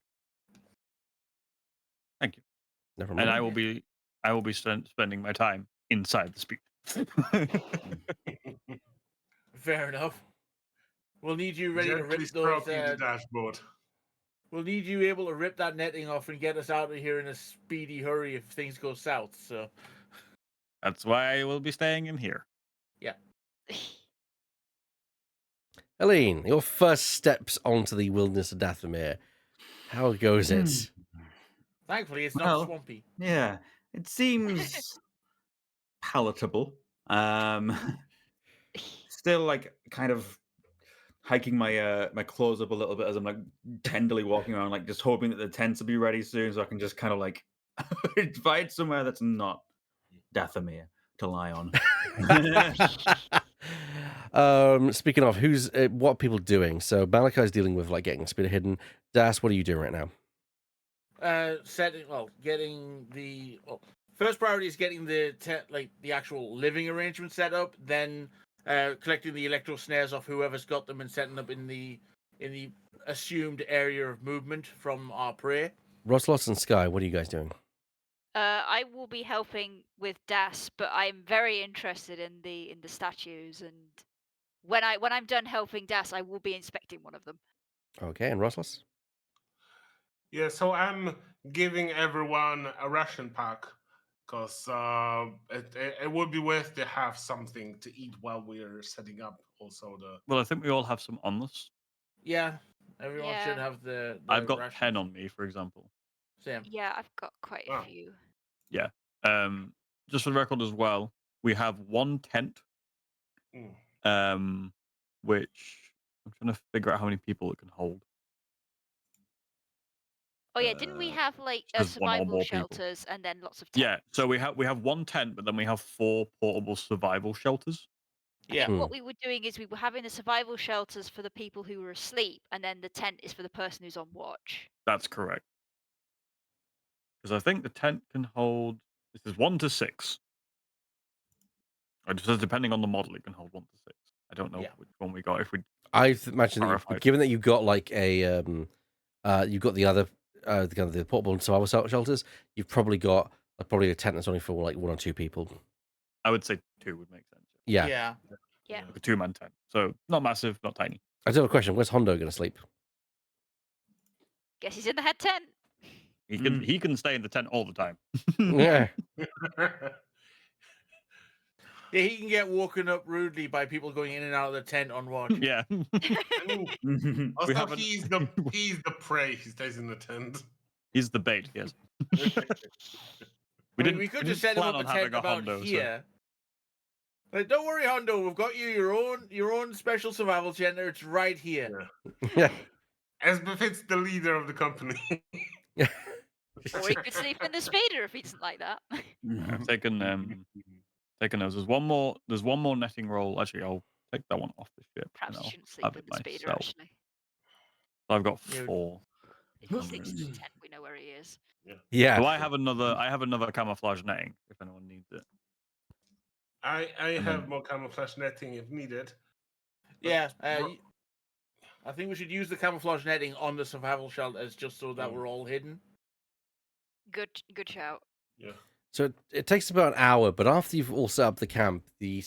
Thank you. Never And mind. I will be spending my time inside the speed. Fair enough. We'll need you ready to Gently rip those. stroking the dashboard. We'll need you able to rip that netting off and get us out of here in a speedy hurry if things go south. So That's why I will be staying in here. Helene, your first steps onto the wilderness of Dathomir. How goes it? thankfully, it's Well, not swampy. Yeah, it seems palatable. Still, like, kind of hiking my my clothes up a little bit as I'm like tenderly walking around, like just hoping that the tents will be ready soon, so I can just kind of like find somewhere that's not Dathomir to lie on. Speaking of, what are people doing? So Malachi's dealing with like getting speeder hidden. Das, what are you doing right now? Getting the first priority is getting the actual living arrangement set up. Then collecting the electro snares off whoever's got them and setting up in the assumed area of movement from our prey. Roslos and Sky, what are you guys doing? I will be helping with Das, but I'm very interested in the statues, and when I'm done helping Das, I will be inspecting one of them. Okay, and Roslos? Yeah, so I'm giving everyone a ration pack because it would be worth to have something to eat while we're setting up. Also, Well, I think we all have some on us. Yeah, everyone should Yeah. have the I've got rations. 10 on me, for example. Same. Yeah, I've got quite a Wow. few. Just for the record as well, we have one tent, Mm. which I'm trying to figure out how many people it can hold. Oh yeah, didn't we have like just one or survival more people. shelters and then lots of tents? Yeah, so we have one tent, but then we have 4 portable survival shelters. I Yeah. think what we were doing is we were having the survival shelters for the people who were asleep, and then the tent is for the person who's on watch. That's correct. Because I think the tent can hold. This is 1 to 6. It says depending on the model, it can hold 1 to 6. I don't know Yeah. which one we got. If we I imagine that Clarified. given that you've got like a you've got the other the kind of the portable survival shelters, you've probably got probably a tent that's only for like 1 or 2 people. I would say 2 would make sense. Yeah. Yeah. Like a 2-man tent. So not massive, not tiny. I do have a question. Where's Hondo going to sleep? Guess he's in the head tent. He can stay in the tent all the time. Yeah. Yeah, he can get woken up rudely by people going in and out of the tent on watch. Yeah. I mean, also, haven't- he's the prey. He stays in the tent. He's the bait, yes. We could just set him plan up on a having tent a about Hondo, so- here. Like, don't worry, Hondo. We've got you your own special survival shelter. It's right here. Yeah. As befits the leader of the company. Or he could sleep in the speeder if he doesn't like that. I've taken those. There's one more netting roll. Actually, I'll take that one off the ship. Perhaps and you I'll shouldn't sleep have in it the speeder, myself. actually. So I've got Yeah. 4. If he sleeps in the tent, we know where he is. Yeah. Well, I have another camouflage netting if anyone needs it. I And have then- more camouflage netting if needed. Yeah. I think we should use the camouflage netting on the survival shelters just so that we're all hidden. Good shout. Yeah. So it takes about an hour, but after you've all set up the camp, the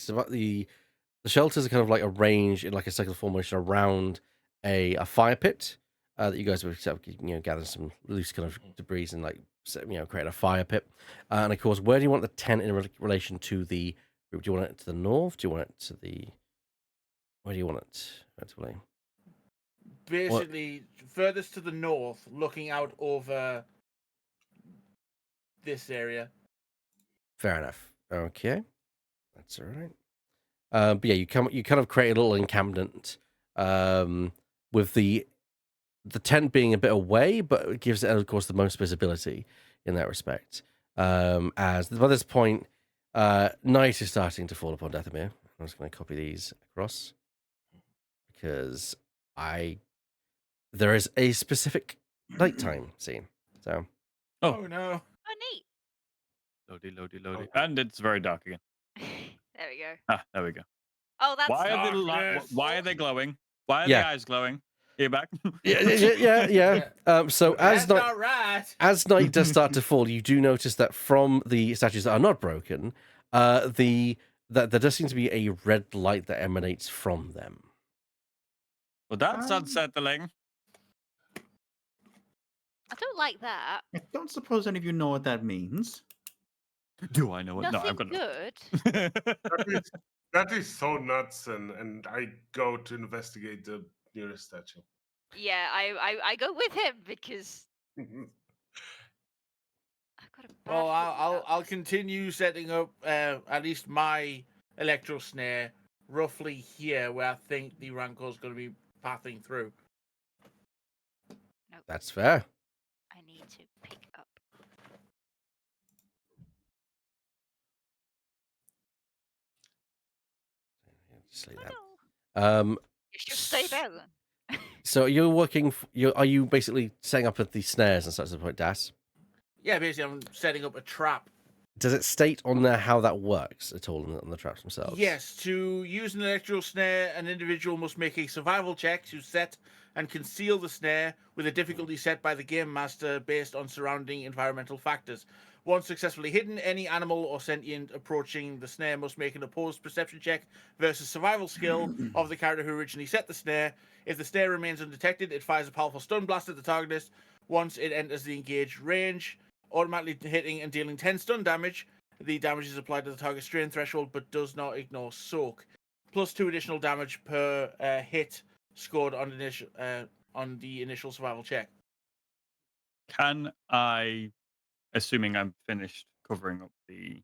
shelters are kind of like arranged in like a circular formation around a fire pit that you guys would gather some loose kind of debris and like create a fire pit. And of course, where do you want the tent in relation to the group? Do you want it to the north? Do you want it to the? Where do you want it? Actually? Basically, furthest to the north, looking out over this area. Fair enough. Okay, that's all right. But yeah, you kind of create a little encampment with the tent being a bit away, but it gives it, of course, the most visibility in that respect. As by this point, night is starting to fall upon Dathomir. I'm just going to copy these across because there is a specific nighttime scene. So Oh no. Oh, neat. Loady. Okay. And it's very dark again. There we go. Ah, there we go. Oh, that's Why are, Darkness. why are they glowing? Why are Yeah. the eyes glowing? Are you back? Yeah. So That's not right. as night does start to fall, you do notice that from the statues that are not broken, that there does seem to be a red light that emanates from them. Well, that's Um, unsettling. I don't like that. I don't suppose any of you know what that means. Do I know what? No, Nothing I'm gonna. good. That is so nuts, and I go to investigate the nearest statue. Yeah, I go with him because I've got a bad Well, feeling about I'll this. continue setting up at least my electro snare roughly here where I think the Rancor's going to be pathing through. Nope, That's fair. I need to pick up. Just like Oh, that. no. You should stay there then. So you're working. Are you basically setting up at the snares and such at the point, Das? Yeah, basically, I'm setting up a trap. Does it state on there how that works at all on the traps themselves? Yes, to use an electro snare, an individual must make a survival check to set and conceal the snare with a difficulty set by the game master based on surrounding environmental factors. Once successfully hidden, any animal or sentient approaching the snare must make an opposed perception check versus survival skill of the character who originally set the snare. If the snare remains undetected, it fires a powerful stun blast at the target once it enters the engaged range, automatically hitting and dealing 10 stun damage. The damage is applied to the target strain threshold but does not ignore soak. Plus 2 additional damage per hit scored on the initial survival check. Can I, assuming I'm finished covering up the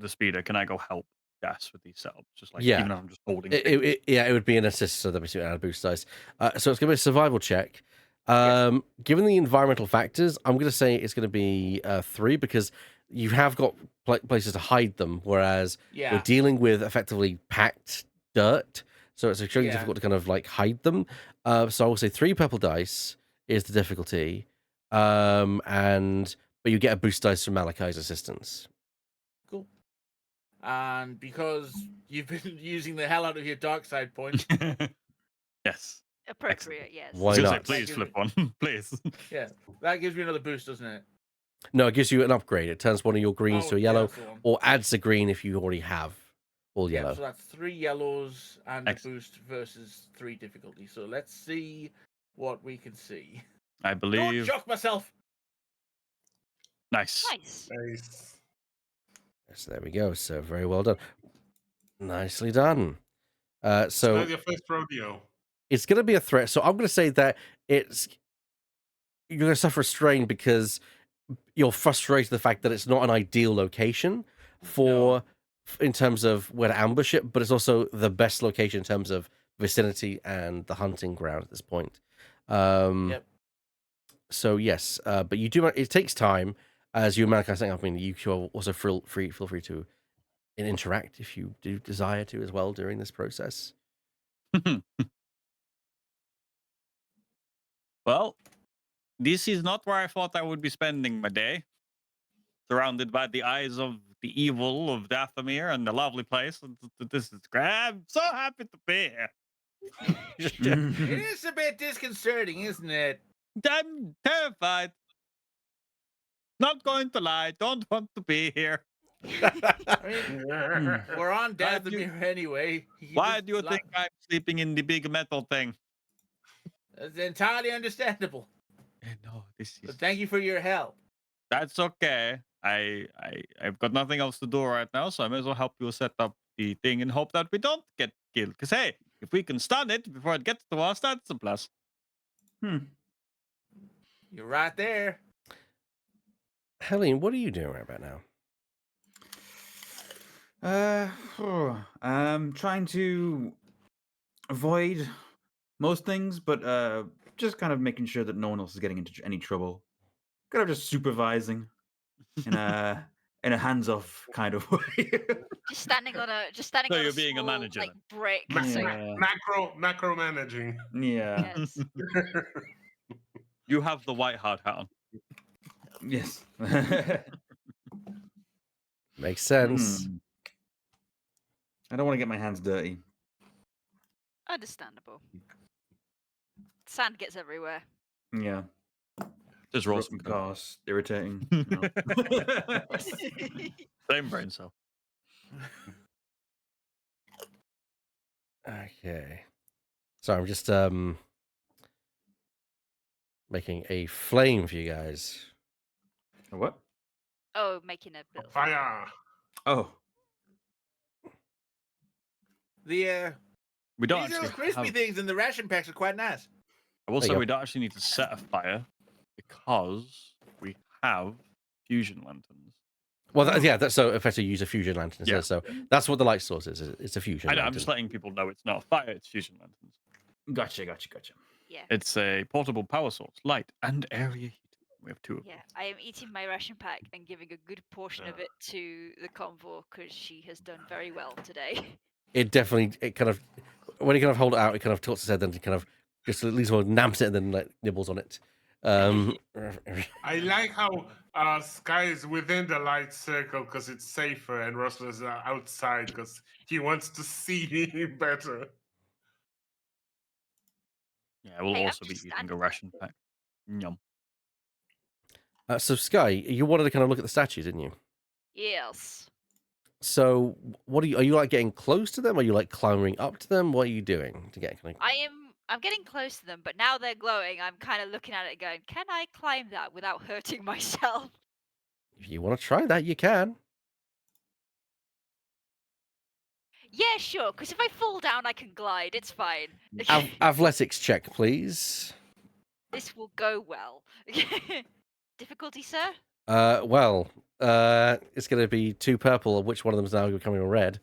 speeder, can I go help Das with these setups? Just like Yeah. even if I'm just holding It would be an assist, so that'd be add a boost dice. So it's going to be a survival check. Yes. Given the environmental factors, I'm going to say it's going to be 3 because you have got places to hide them, whereas Yeah. we're dealing with effectively packed dirt, so it's extremely Yeah. difficult to kind of like hide them. So I will say 3 purple dice is the difficulty, but you get a boost dice from Malachi's assistance. Cool. And because you've been using the hell out of your dark side point, Yes. Appropriate, yes. Why I was gonna not? say, please flip one, please. yeah, that gives me another boost, doesn't it? No, it gives you an upgrade. It turns one of your greens to a yeah, yellow, that's the one. or adds a green if you already have all Yeah, yellow. so that's 3 yellows and Excellent. a boost versus 3 difficulty. So let's see what we can see. I Don't believe. shock myself. Nice. Nice. Nice. So there we go. So very well done. Nicely done. So So not your first rodeo. it's going to be a threat. So I'm going to say that you're going to suffer a strain because you're frustrated the fact that it's not an ideal location in terms of where to ambush it, but it's also the best location in terms of vicinity and the hunting ground at this point. Yep. So yes, but you do. It takes time as you Malachi saying. I mean, you can also feel free to interact if you do desire to as well during this process. Well, this is not where I thought I would be spending my day. Surrounded by the eyes of the evil of Dathomir and the lovely place. This is great. I'm so happy to be here. It is a bit disconcerting, isn't it? I'm terrified. Not going to lie. Don't want to be here. I mean, we're on Why do you- Dathomir anyway. Why do you think I'm sleeping in the big metal thing? It's entirely understandable. No, this But is. thank you for your help. That's okay. I've got nothing else to do right now, so I may as well help you set up the thing and hope that we don't get killed. Because hey, if we can stun it before it gets to us, that's a plus. You're right there. Helene, what are you doing right about now? I'm trying to avoid most things, but just kind of making sure that no one else is getting into any trouble. Kind of just supervising in a hands-off kind of way. Just standing on a So small, you're being a manager like then? brick. Ma- So Yeah. macro managing. Yeah. yes. You have the white hard hat on. Yes. Makes sense. I don't want to get my hands dirty. Understandable. Sand gets everywhere. Yeah. Just Rough roast and them. coarse, irritating. No. Same brain cell. Okay. So I'm just making a flame for you guys. A what? Oh, making a bit of Fire. Oh. The We don't these little actually crispy have. things in the ration packs are quite nice. I will There say you we go. don't actually need to set a fire because we have fusion lanterns. Well, so effectively use a fusion lantern. Yeah. So that's what the light source is. It's a fusion I'm lantern. just letting people know it's not a fire, it's fusion lanterns. Gotcha. Yeah. It's a portable power source, light and area heat. We have two of them. Yeah, I am eating my ration pack and giving a good portion of it to the convor because she has done very well today. It kind of, when you kind of hold it out, it kind of tilts its head, then it kind of just at least nabs it and then like nibbles on it. I like how Sky is within the light circle because it's safer, and Russell is outside because he wants to see better. Yeah, we'll Hey, I'm also be just eating a standing ration pack. Yum. So Sky, you wanted to kind of look at the statues, didn't you? Yes. So what are you like getting close to them? Are you like climbing up to them? What are you doing to get kind of... I'm getting close to them, but now they're glowing. I'm kind of looking at it going, can I climb that without hurting myself? If you want to try that, you can. Yeah, sure, because if I fall down, I can glide. It's fine. Athletics check, please. This will go well. Difficulty, sir? It's going to be 2 purple, of which one of them is now becoming a red.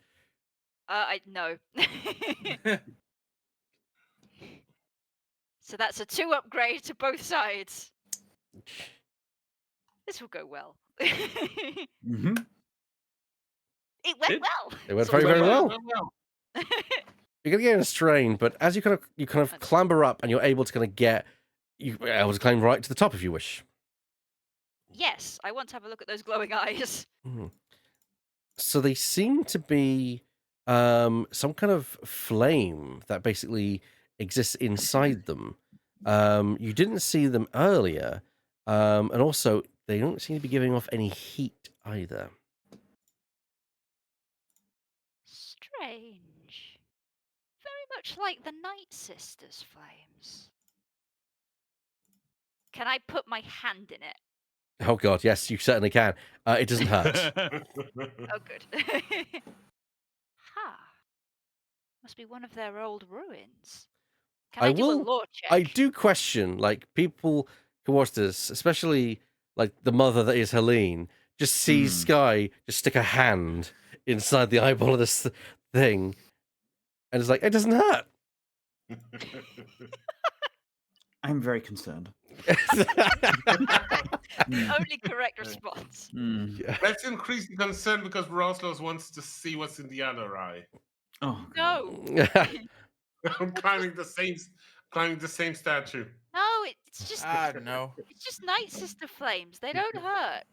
No. So that's a 2 upgrade to both sides. This will go well. Mm-hmm. It went Did? well. It went Sort very, of very well. well. You're going to get in a strain, but as you kind of clamber up and you're able to kind of you're able to climb right to the top if you wish. Yes, I want to have a look at those glowing eyes. So they seem to be some kind of flame that basically exists inside them. You didn't see them earlier, and also they don't seem to be giving off any heat either. Strange. Very much like the Night Sisters' flames. Can I put my hand in it? Oh god, yes, you certainly can. It doesn't hurt. Oh, good. Ha. Must be one of their old ruins. Can I do a lore check? I do question, like, people who watch this, especially like the mother that is Helene, just sees Sky just stick a hand inside the eyeball of this thing, and it's like, it doesn't hurt. I'm very concerned. Only correct response. Yeah. Let's increase the concern because Roslos wants to see what's in the other eye. Oh No. I'm climbing the same statue. No, it's just No. it's just Night Sister flames. They don't hurt.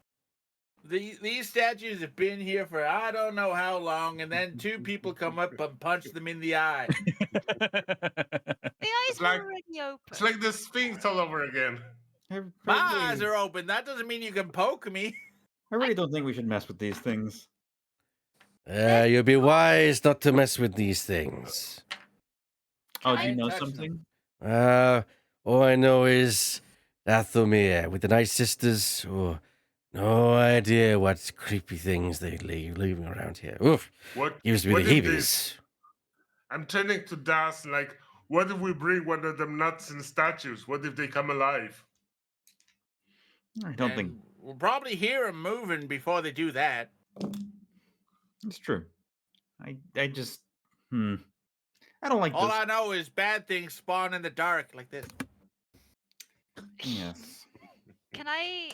These statues have been here for I don't know how long, and then 2 people come up and punch them in the eye. The eyes like- were already open. It's like the Sphinx all over again. My eyes are open. That doesn't mean you can poke me. I really don't think we should mess with these things. You'll be wise not to mess with these things. Oh, Can do you I know touch them? something? All I know is Athomir with the Night Sisters. Oh, no idea what creepy things they leaving around here. Oof, What gives me what the is heebies. this? I'm turning to Das like, what if we bring one of them nuts and statues? What if they come alive? I don't think We'll probably hear them moving before they do that. it's true. I just I don't like All this. I know is bad things spawn in the dark like this. Yes. Can I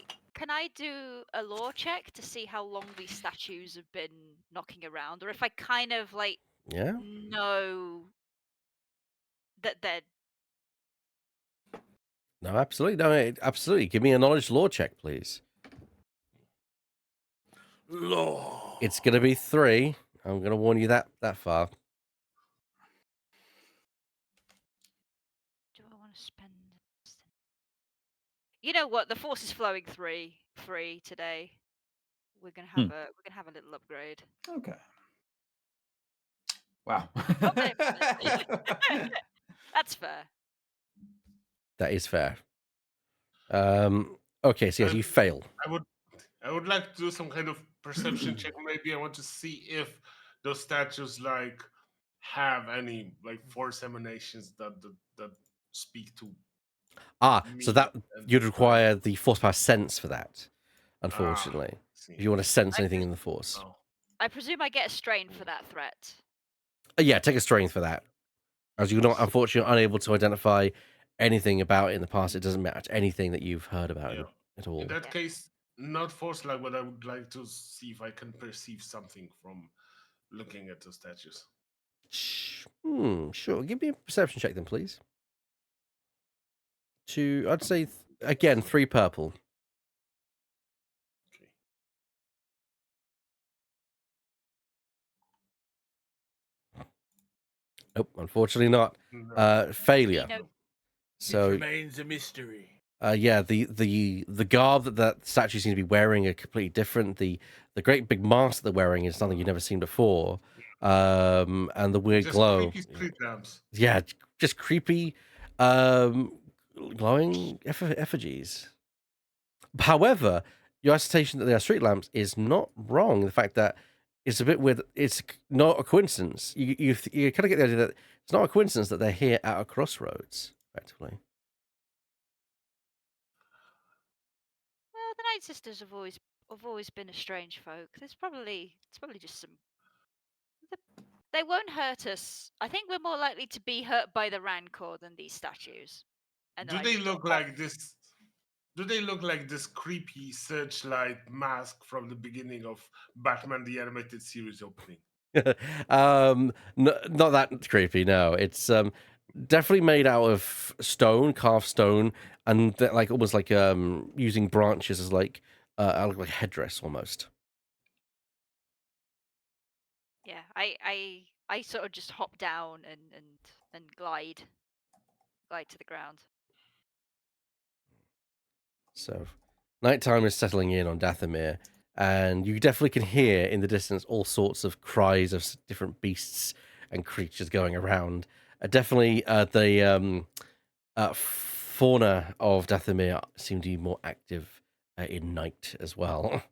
do a lore check to see how long these statues have been knocking around, or if I kind of like Yeah. know that they're No, absolutely. No, absolutely. Give me a knowledge lore check, please. Lord. It's gonna be 3. I'm gonna warn you that far. Do I want to spend? You know what? The force is flowing free today. We're gonna have a little upgrade. Okay. Wow. Okay, that's fair. That is fair. Okay, so yes, you fail. I would like to do some kind of perception check. Maybe I want to see if those statues like have any like force emanations that speak to So me. that and you'd the require the force power sense for that, Ah, unfortunately. see. If you want to sense I anything pres- in the force. Oh, I presume I get a strain for that threat. Yeah, take a strength for that. As you're not, unfortunately, unable to identify anything about it in the past. It doesn't match anything that you've heard about yeah. it at all. In that Yeah. case, not force like, but I would like to see if I can perceive something from looking at the statues. Sure. Give me a perception check then, please. I'd say, again, 3 purple. Okay. Nope, unfortunately not. No. Failure. No. It So, remains a mystery. yeah, the garb that statue seems to be wearing are completely different. The great big mask that they're wearing is something you've never seen before. And the weird Just glow. creepy street lamps. Yeah, just creepy, glowing effigies. However, your assertion that they are street lamps is not wrong. The fact that it's a bit weird. It's not a coincidence. You kind of get the idea that it's not a coincidence that they're here at a crossroads, effectively. Well, the Night Sisters have always been a strange folk. It's probably just some. They won't hurt us. I think we're more likely to be hurt by the Rancor than these statues. And then Do I they just look go, like this? Do they look like this creepy searchlight mask from the beginning of Batman the Animated Series opening? Not that creepy. No, it's definitely made out of stone, carved stone, and like almost like using branches as like like a headdress almost. Yeah, I sort of just hop down and glide to the ground. So, nighttime is settling in on Dathomir, and you definitely can hear in the distance all sorts of cries of different beasts and creatures going around. Definitely, the fauna of Dathomir seem to be more active in night as well.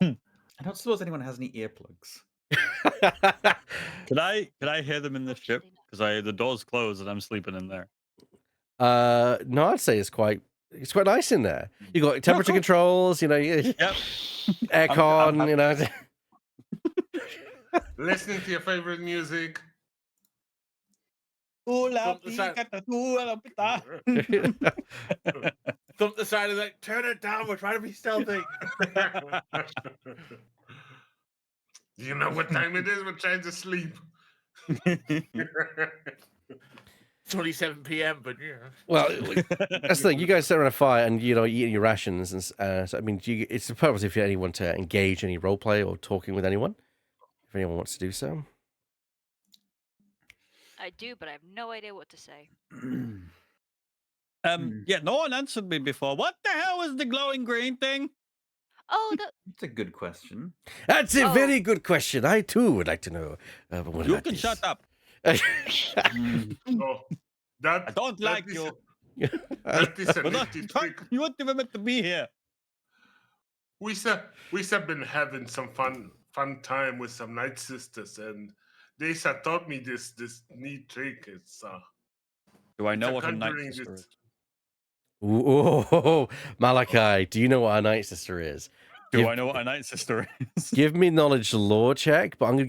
I don't suppose anyone has any earplugs. Could I hear them in the ship? Unfortunately not. Because the door's closed and I'm sleeping in there. No, I'd say it's quite nice in there. You got temperature cool. controls, Yep. aircon, you know. Listening to your favorite music. Thump the side of that. Turn it down. We're trying to be stealthy. Do you know what time it is? We're trying to sleep. It's only 7 p.m., but yeah. Well, that's the thing. You guys sit around a fire and eating your rations, and so I mean, it's the purpose if you anyone to engage any role play or talking with anyone, if anyone wants to do so. I do, but I have no idea what to say. Yeah, no one answered me before. What the hell is the glowing green thing? Oh, That's a good question. That's a Oh. very good question. I too would like to know. What You about can this? shut up. Oh, that I don't like is you. that is a But nifty trick. you weren't even meant to be here. We have been having some fun time with some Night Sisters, and they taught me this neat trick. It's Do I know a what a night conjuring sister this- is? Ooh, Malachi, do you know what a night sister is? Do I know what a night sister is? Give me knowledge lore check, but I'm gonna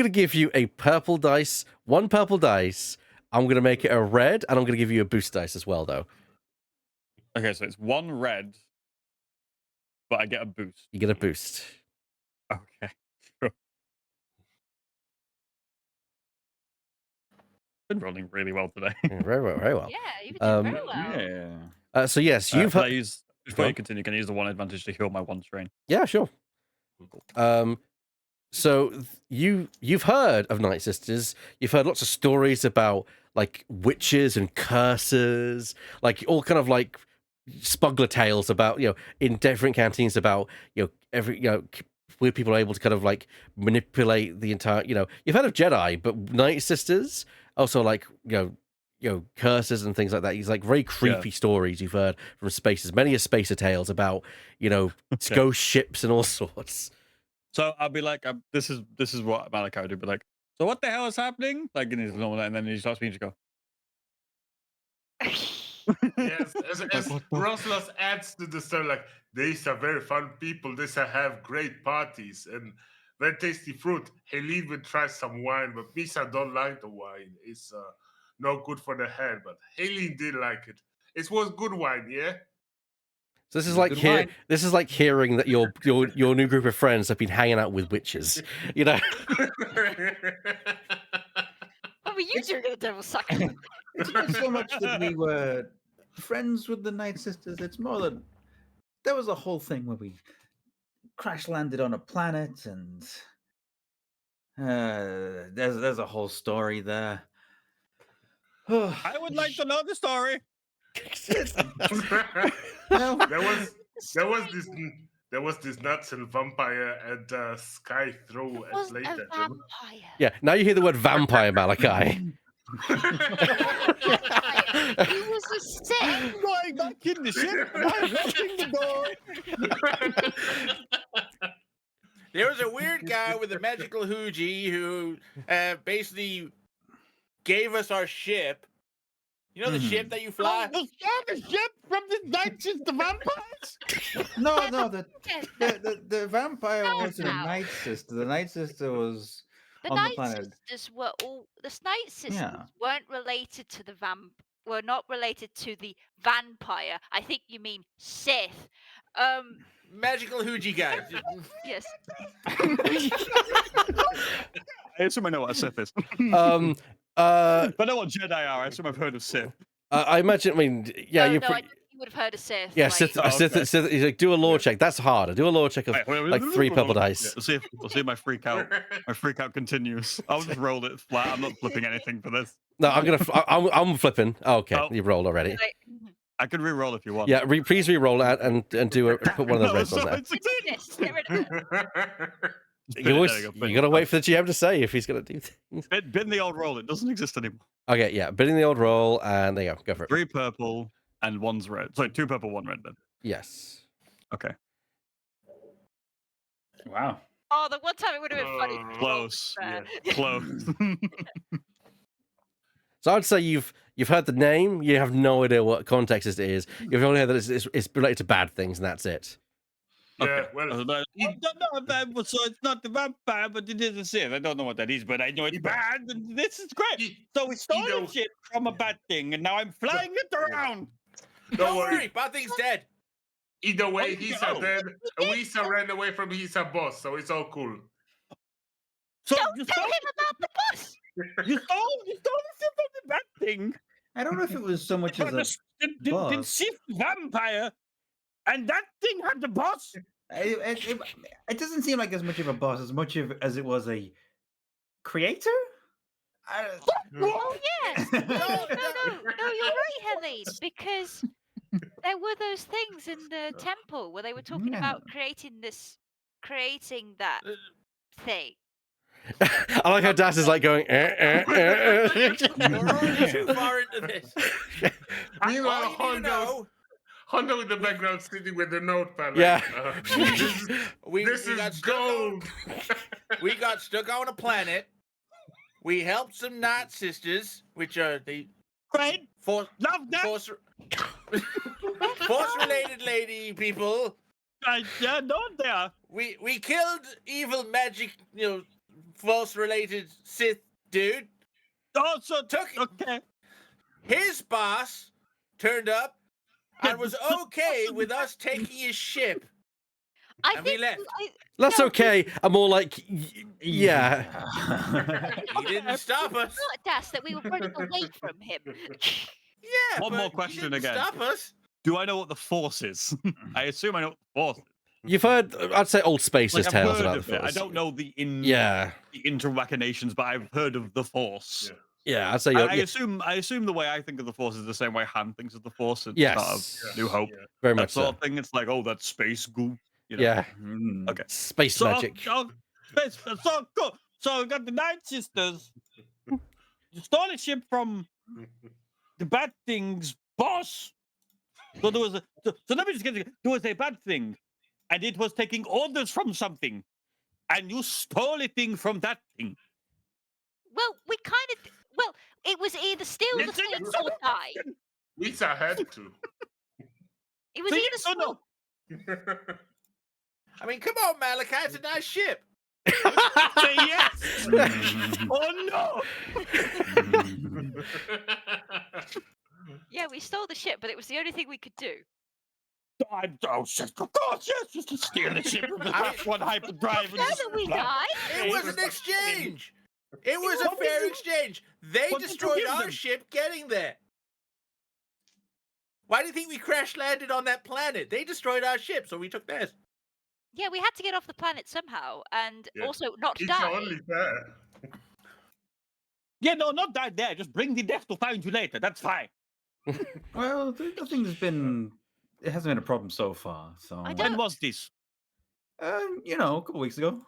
give you a purple dice, 1 purple dice. I'm gonna make it a red, and I'm gonna give you a boost dice as well, though. Okay, so it's 1 red, but I get a boost. You get a boost. Okay, sure. Been rolling really well today. Yeah, very well, very well. yeah, you did very well. Yeah. So yes, you've Can I heard. use, Go before you on. continue, can I use the one advantage to heal my one strain? Yeah, sure. So you've heard of Night Sisters. You've heard lots of stories about like witches and curses, like all kind of like smuggler tales about, in different canteens about, every, where people are able to kind of like manipulate the entire, you've heard of Jedi, but Night Sisters also like, curses and things like that. These like very creepy stories you've heard from spaces, many a spacer tales about, ghost ships and all sorts. So I'll be like, this is what Malachi would do. Be like, so what the hell is happening? Like in his normal, and then he starts speaking to go. Yes, as what the- Roslas adds to the story, like, these are very fun people. These have great parties and very tasty fruit. Helene will try some wine, but Misa don't like the wine. It's not good for the head, but Helene did like it. It was good wine, yeah? So this is It's like good wine. this is like hearing that your new group of friends have been hanging out with witches. You know, What were you doing at the Devil's Sacrament? It's not so much that we were friends with the Night Sisters. It's more that there was a whole thing where we crash landed on a planet, and there's a whole story there. I would like to know the story. Well, there was this nuts and vampire and Sky throw It at wasn't a later. vampire. yeah. Now you hear the word vampire, Malachi. He was a Sith. I'm going back in the ship and I'm locking the door. There was a weird guy with a magical hoogie who basically gave us our ship. You know the ship that you fly? The ship from the Night Sister vampires? no, Yes, the vampire No, wasn't a no. Night Sister. The Night Sister was the on the Night planet. Sisters were all. The Night Sisters Yeah. weren't related to the Were not related to the vampire. I think you mean Sith. Magical hoogie guy. Yes. I assume I know what a Sith is. But I know what Jedi are. I assume I've heard of Sith. I imagine. I mean, yeah, No, you're no, I pretty. think you would have heard of Sith. Yeah, like, Sith, Oh, okay. Sith, he's like, do a lore check. That's harder. Do a lore check of like 3 purple dice. We'll see if my freak out. My freak out continues. I'll just roll it flat. I'm not flipping anything for this. No, I'm flipping. Oh, okay, Oh. you rolled already. like, I can re-roll if you want. Yeah, please re-roll that and put one of the reds on there. It's succeeded. yes, get rid of it. You gotta wait for the GM to say if he's gonna do things. Bin the old roll. It doesn't exist anymore. Okay, yeah, bidding the old roll, and there you go for it. 3 purple and 1's red. Sorry, 2 purple, 1 red then. Yes. Okay. Wow. Oh, the one time it would have been funny. if you rolled Close. there. Close. So I'd say you've heard the name. You have no idea what context it is. You've only heard that it's related to bad things, and that's it. Yeah, Okay. well, I don't know, so it's not the vampire, but it is a Sith. I don't know what that is, but I know it's bad, and this is great. e- So we stole know- a ship from a bad thing, and now I'm flying it around. Don't worry, bad thing's dead. either way, Oh, he's no. a dead. Luisa ran away from his boss, so it's all cool. So Don't you tell stole, him about the bus. you stole the ship from the bad thing. I don't know if it was so much But as the boss. Sith vampire, and that thing had the boss. it doesn't seem like as much of a boss as it was a creator. Oh yes. No, you're right, Helene, because there were those things in the temple where they were talking Yeah. about creating that thing. I like how Das is like going. We're already too far into this. Meanwhile, All you need to know, Hondo in the background sitting with the notepad. Yeah. This we got is stuck gold. we got stuck on a planet. We helped some Night Sisters, which are the Great, force love that. force-related lady people. Yeah, no, they are. We killed evil magic, force-related Sith dude. Also, Took- okay. His boss turned up and was okay with us taking his ship. I And we think left. That's No, okay. I'm more like, yeah. He didn't stop us. Not Das that we were running away from him. Yeah. One but more he question didn't again. Stop us. Do I know what the Force is? I assume I know what the Force is. You've heard, I'd say, old spacers I've tales heard about of the it. I Force. don't know the Yeah, inter machinations, but I've heard of the Force. yeah. I'd say I assume the way I think of the Force is the same way Han thinks of the Force at yes, start of New Hope. very That much sort so. of thing. It's like, oh, that's space goo. You know? Yeah, Okay. space So, magic. space. So cool. So we got the Night Sisters. You stole a ship from the bad thing's boss. So there was so let me just get it. There was a bad thing, and it was taking orders from something, and you stole a thing from that thing. Well, we kind of. Well, it was either steal the It's a thing yes or or no die. question. Lisa had to. It was So either yes or no? I mean, come on, Malachi, it's a nice ship. Say yes or no. Yeah, we stole the ship, but it was the only thing we could do. Oh, shit, of course, yes, just to steal the ship from the last one hyperdrive. And Now just, that we died, It was an exchange. It was a What did fair you- exchange. They what did you destroyed give our them? ship getting there. Why do you think we crash landed on that planet? They destroyed our ship, so we took theirs. yeah, we had to get off the planet somehow, and Yeah. also not It's die. only fair. Yeah, no, not die there. Just bring the death to find you later. That's fine. Well, I think it hasn't been a problem so far. So I When don't- was this? you know, a couple weeks ago.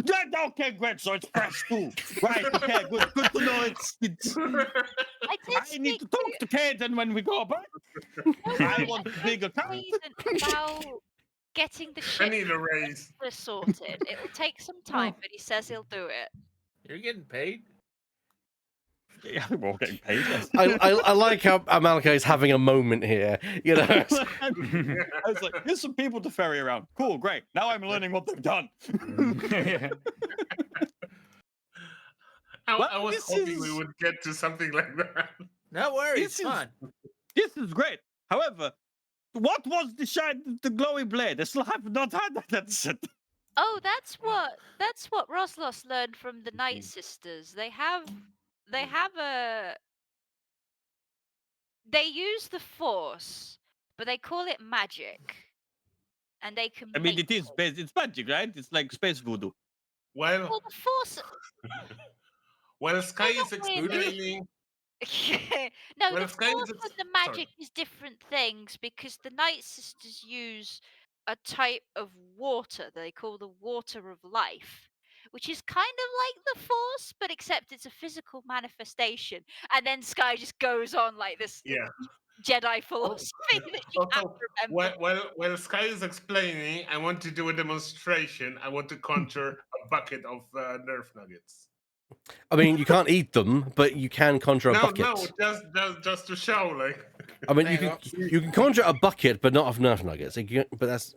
Yeah, okay, great. So it's fresh too. Right, okay, good to know. It's I did I need speak to talk to Kaden when we go back. I want a big account. reason about getting the I ship need a raise. sorted. It will take some time, but he says he'll do it. You're getting paid. Yeah, we're all getting paid. Yes. I like how Malachi is having a moment here. You know, I was like, here's some people to ferry around. Cool, great. Now I'm learning what they've done. Well, I was this hoping we is- would get to something like that. No worries, This is- fun. This is great. However, what was the glowy blade? I still have not had that. That's it. Oh, that's what Roslos learned from the Night Sisters. They have they use the Force, but they call it magic, and they can. I mean, make it is it's magic, right? It's like space voodoo. Well, Well, the Force. while Sky not is really. explaining, No, Well, the Sky is Force ex- and the sorry. magic is different things because the Night Sisters use a type of water they call the water of life, which is kind of like the Force, but except it's a physical manifestation. And then Sky just goes on like this yeah. Jedi philosophy that she can't Also, remember. while Sky is explaining, I want to do a demonstration. I want to conjure a bucket of Nerf nuggets. I mean, you can't eat them, but you can conjure a No, bucket. just to show, like. I mean, There you can conjure a bucket, but not of Nerf nuggets. But that's.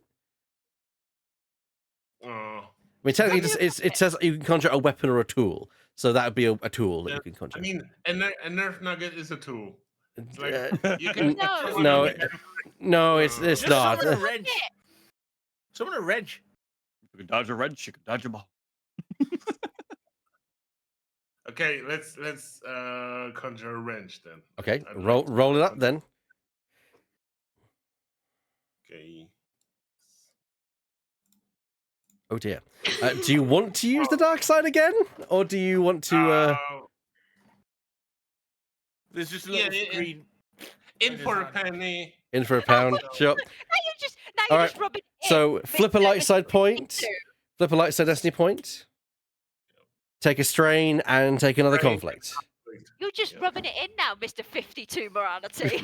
Oh. I mean, technically, it says you can conjure a weapon or a tool, so that would be a tool that Yeah, you can conjure. I mean, a Nerf nugget is a tool. It's like you Uh, can. No. no, it's Just not. summon a wrench. Summon a wrench. You can dodge a wrench, you can dodge a ball. Okay, let's conjure a wrench then. Okay, I'd like roll to- it up then. Okay. Oh dear. Do you want to use the dark side again, or do you want to? There's just a Yeah, little yeah, screen. in his for a hand. penny. In for a pound? Sure. Now you're All right, just rubbing it in. So flip a Mr. light side point. Mr. Flip a light side destiny point. Take a strain and take another Strain. conflict. You're just Yeah. rubbing it in now, Mr. 52 morality.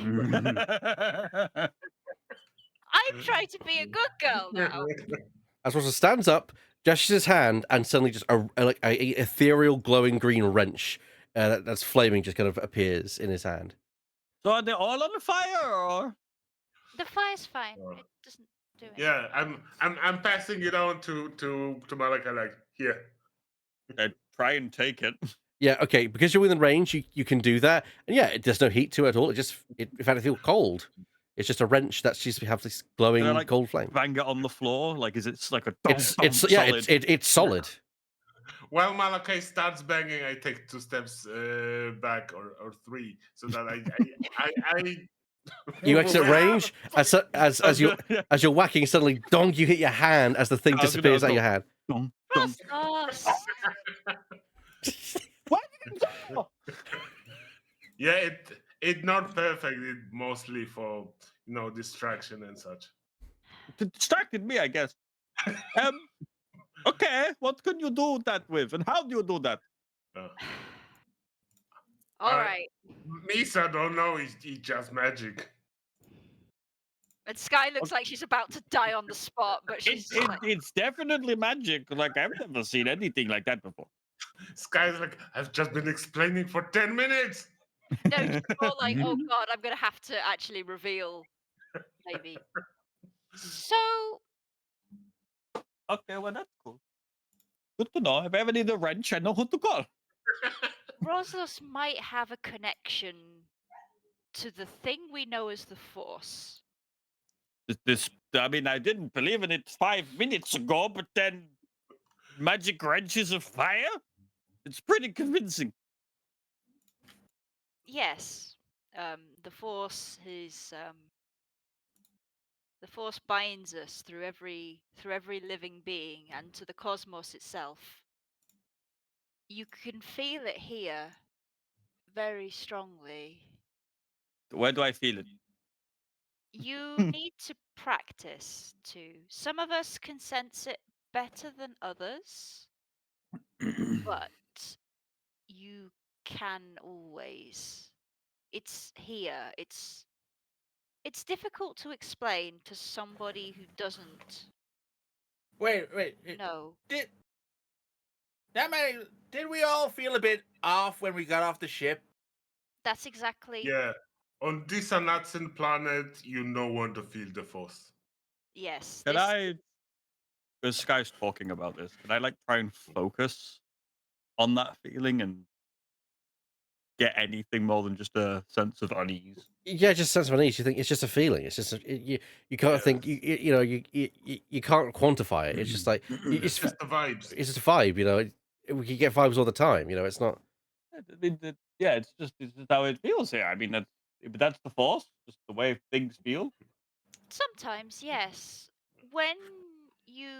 I'm trying to be a good girl now. Aswassa stands up, gestures his hand, and suddenly just a ethereal glowing green wrench that's flaming just kind of appears in his hand. So are they all on fire, or? The fire's fine. Oh. It doesn't do it. Yeah, I'm passing it on to Malika, like, here. Try and take it. Yeah, okay, because you're within range, you can do that. And yeah, there's no heat to it at all. In fact, it feels cold. It's just a wrench that's just have this glowing like, cold flame. Bang it on the floor, like is it like a? It's solid. While Malachi starts banging, I take 2 steps back or 3, so that I You exit range as you're whacking. Suddenly, dong! You hit your hand as the thing I was gonna disappears out go, your hand. dong, dong. Us. Why did it go? Yeah, it not perfect. It mostly for distraction and such. It distracted me, I guess. Okay, what can you do that with, and how do you do that? Uh, All I- right. Misa don't know. It's just magic. And Sky looks like she's about to die on the spot, but she's just like, It's definitely magic. Like I've never seen anything like that before. Sky's like, I've just been explaining for 10 minutes. no, she's more like, oh god, I'm gonna have to actually reveal, maybe. So, Okay, well that's cool. Good to know. If I ever need a wrench, I know who to call. Roslos might have a connection to the thing we know as the Force. I mean, I didn't believe in it 5 minutes ago, but then magic wrenches of fire? It's pretty convincing. Yes, the Force is the Force binds us through every living being and to the cosmos itself. You can feel it here very strongly. Where do I feel it? You need to practice too. Some of us can sense it better than others, but you can always. It's here. It's difficult to explain to somebody who doesn't Wait. know. Did did we all feel a bit off when we got off the ship? That's exactly. Yeah. On this Anatsin planet, you know when to feel the force. Yes. Can This, I, this guy's talking about this, can I like try and focus on that feeling and get anything more than just a sense of unease? Yeah, just sense of unease. You think it's just a feeling. It's just you can't think. You can't quantify it. It's just like It's just the vibes. it's just a vibe. We can get vibes all the time. It's not. I mean, yeah, it's just how it feels here. I mean, but that's the force, just the way things feel. sometimes, yes. When you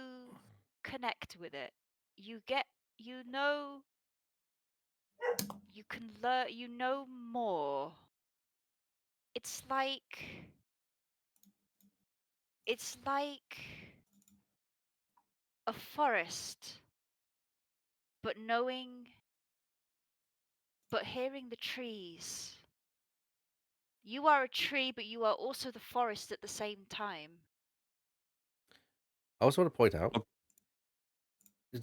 connect with it, you get, you know, you can learn, you know more. It's like, it's like a forest, but hearing the trees. You are a tree, but you are also the forest at the same time. I also want to point out. Oh.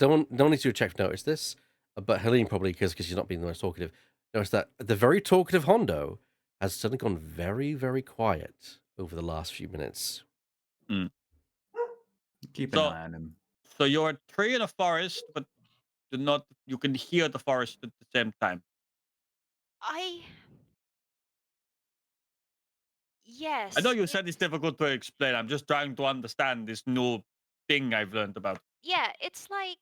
No one needs to do a check to notice this, but Helene probably because she's not being the most talkative. Notice that the very talkative Hondo has suddenly gone very, very quiet over the last few minutes. Keep an eye on him. So you're a tree in a forest, but you can hear the forest at the same time. Yes. I know you said it's difficult to explain. I'm just trying to understand this new thing I've learned about. Yeah, it's like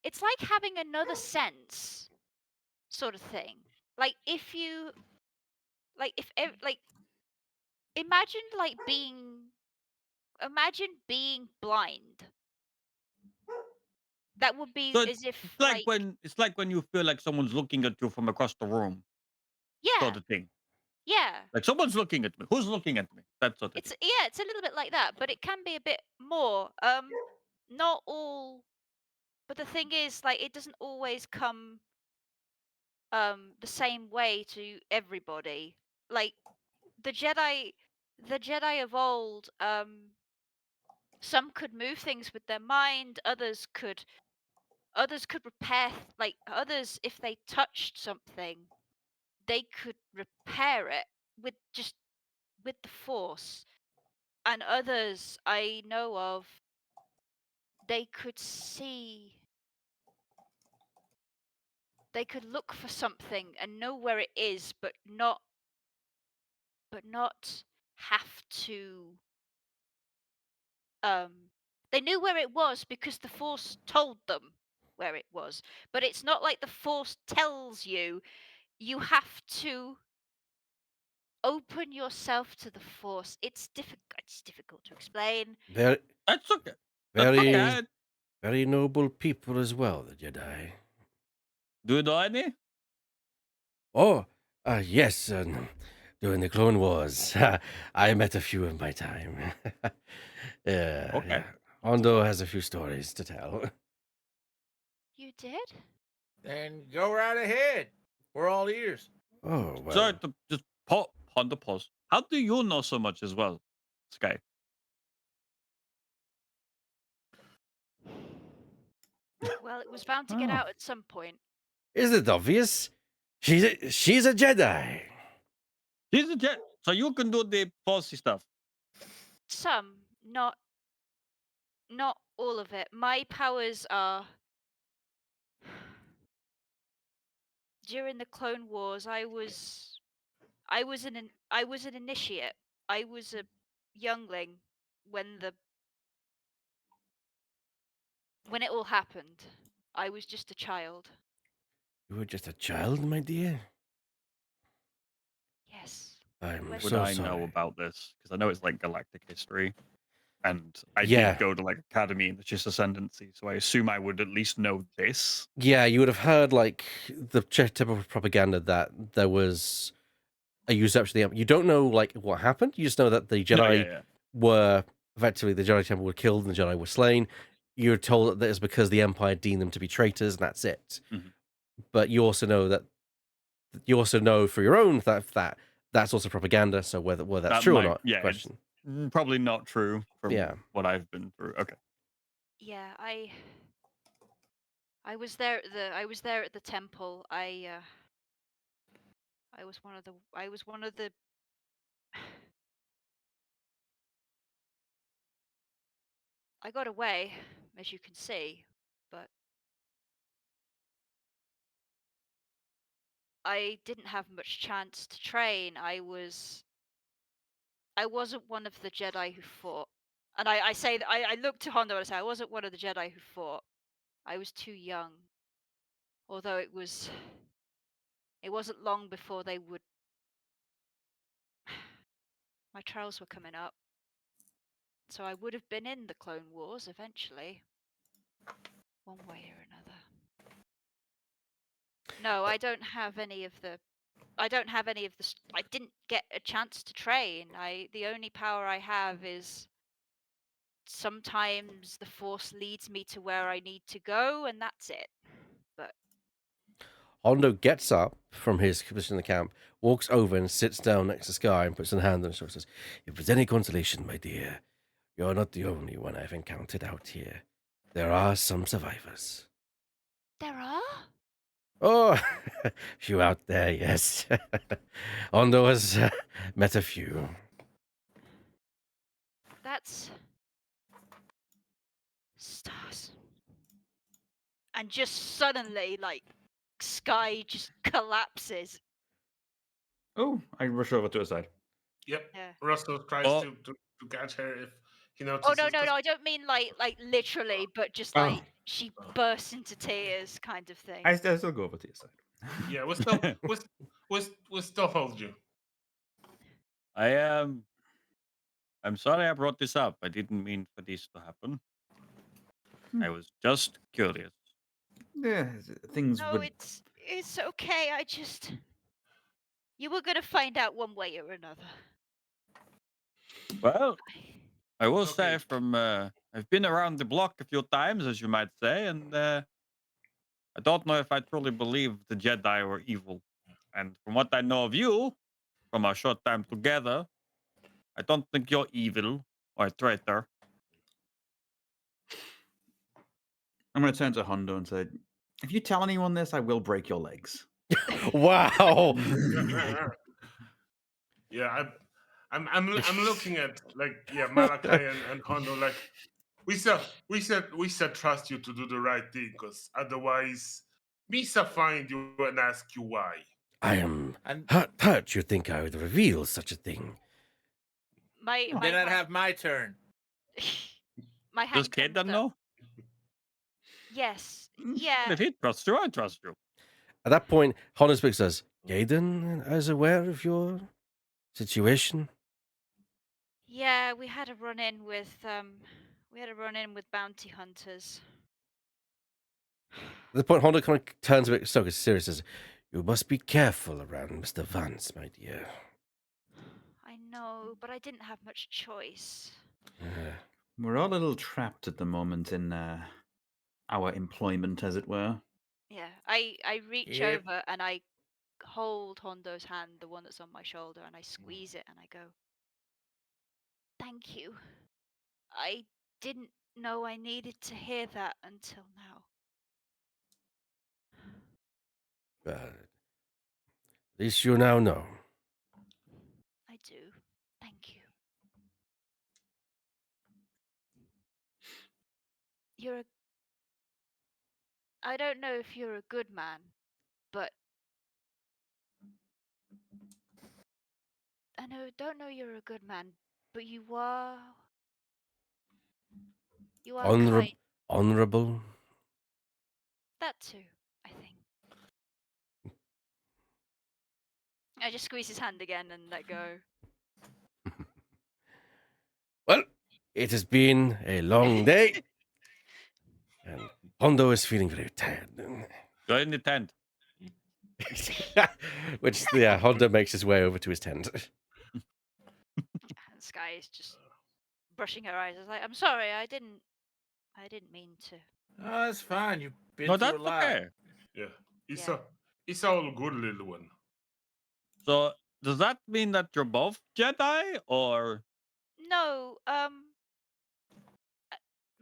it's like having another sense, sort of thing. Like if you, like imagine being blind. That would be So as if it's like when you feel like someone's looking at you from across the room, yeah, sort of thing. yeah. Like someone's looking at me. Who's looking at me? That sort of thing. It's a little bit like that, but it can be a bit more. Not all, but the thing is, like, it doesn't always come the same way to everybody. Like the Jedi, of old, some could move things with their mind, others could repair, like others, if they touched something, they could repair it with the Force. And others I know of, they could see, they could look for something and know where it is, but not have to they knew where it was because the Force told them where it was. But it's not like the Force tells you you have to open yourself to the Force. It's difficult to explain. Very, That's okay. That's very, okay. very noble people as well, the Jedi. Do you know any? Oh, yes, during the Clone Wars, I met a few in my time. Okay. Yeah. Hondo has a few stories to tell. You did? Then go right ahead. We're all ears. Oh, well. Sorry to just Honda pause. How do you know so much as well, Sky? Well, it was bound to get Oh. out at some point. Is it obvious? She's a Jedi. She's a jet, so you can do the Fossy stuff. Some, not all of it. My powers are during the Clone Wars. I was an initiate. I was a youngling when it all happened. I was just a child. You were just a child, my dear. Yes. I'm Would Would so I sorry. know about this? Because I know it's like galactic history, and I Yeah. did go to like academy in the Chiss Ascendancy, so I assume I would at least know this. Yeah, you would have heard like the typical propaganda that there was a usurpation of the. You don't know like what happened. You just know that the Jedi No, yeah. were effectively the Jedi Temple were killed and the Jedi were slain. You're told that it's because the Empire deemed them to be traitors, and that's it. Mhm. But you also know that for your own that that's also propaganda. So whether that's That true or might- not, yeah, it's- question. Probably not true from Yeah. what I've been through. Okay. Yeah, I was there at the temple. I was one of the I got away, as you can see, but I didn't have much chance to train. I wasn't one of the Jedi who fought. And I say that I looked to Hondo and I say I wasn't one of the Jedi who fought. I was too young. Although it wasn't long before they would my trials were coming up. So I would have been in the Clone Wars eventually. One way or another. No, I don't have any of the I didn't get a chance to train. The only power I have is sometimes the Force leads me to where I need to go, and that's it. But Hondo gets up from his position in the camp, walks over and sits down next to Sky and puts a hand on his shoulder and says, "If it's any consolation, my dear, you're not the only one I've encountered out here. There are some survivors." there are? Oh, few out there, yes. Hondo has met a few. That's stars. And just suddenly, like, Sky just collapses. Oh, I rush over to her side. Yep. Yeah. Russell tries Oh. to catch her if he Oh notices. no, 'cause- I don't mean like literally, but just Oh. like she bursts into tears, kind of thing. I still go over to your side. Yeah, we still hold you. I am. I'm sorry I brought this up. I didn't mean for this to happen. I was just curious. Yeah, things No, would. it's okay. You were gonna find out one way or another. Well, I will Okay. say from I've been around the block a few times, as you might say, and I don't know if I truly believe the Jedi were evil. And from what I know of you, from our short time together, I don't think you're evil or a traitor. I'm going to turn to Hondo and say, "If you tell anyone this, I will break your legs." Wow. Yeah, I'm looking at Malachi and Hondo like we said trust you to do the right thing because otherwise Misa find you and ask you why. I am And hurt you think I would reveal such a thing. My then I'd hand, have my turn. my hand Does Kate comes not up. know? Yes. Mm, Yeah. If he trusts you, I trust you. At that point, Hondo speaks says, Gaiden is aware of your situation? Yeah, we had a run in with bounty hunters. At the point, Honda kind of turns a bit serious. Says, "You must be careful around Mr. Vance, my dear." I know, but I didn't have much choice. We're all a little trapped at the moment in our employment, as it were. Yeah, I reach Yep. over and I hold Hondo's hand, the one that's on my shoulder, and I squeeze it and I go, "Thank you. I didn't know I needed to hear that until now." At least you now know. I do. Thank you. I don't know if you're a good man, but don't know you're a good man, but you are kind. Honorable. That too, I think. I just squeeze his hand again and let go. Well, it has been a long day, and Hondo is feeling very tired. Go in the tent. Which, yeah, Hondo makes his way over to his tent. And Sky is just brushing her eyes. I was like, "I'm sorry, I didn't mean to." Oh, that's fine. You've been No, through that's a lot. okay. Yeah. It's Yeah. it's all good, little one. So does that mean that you're both Jedi, or No,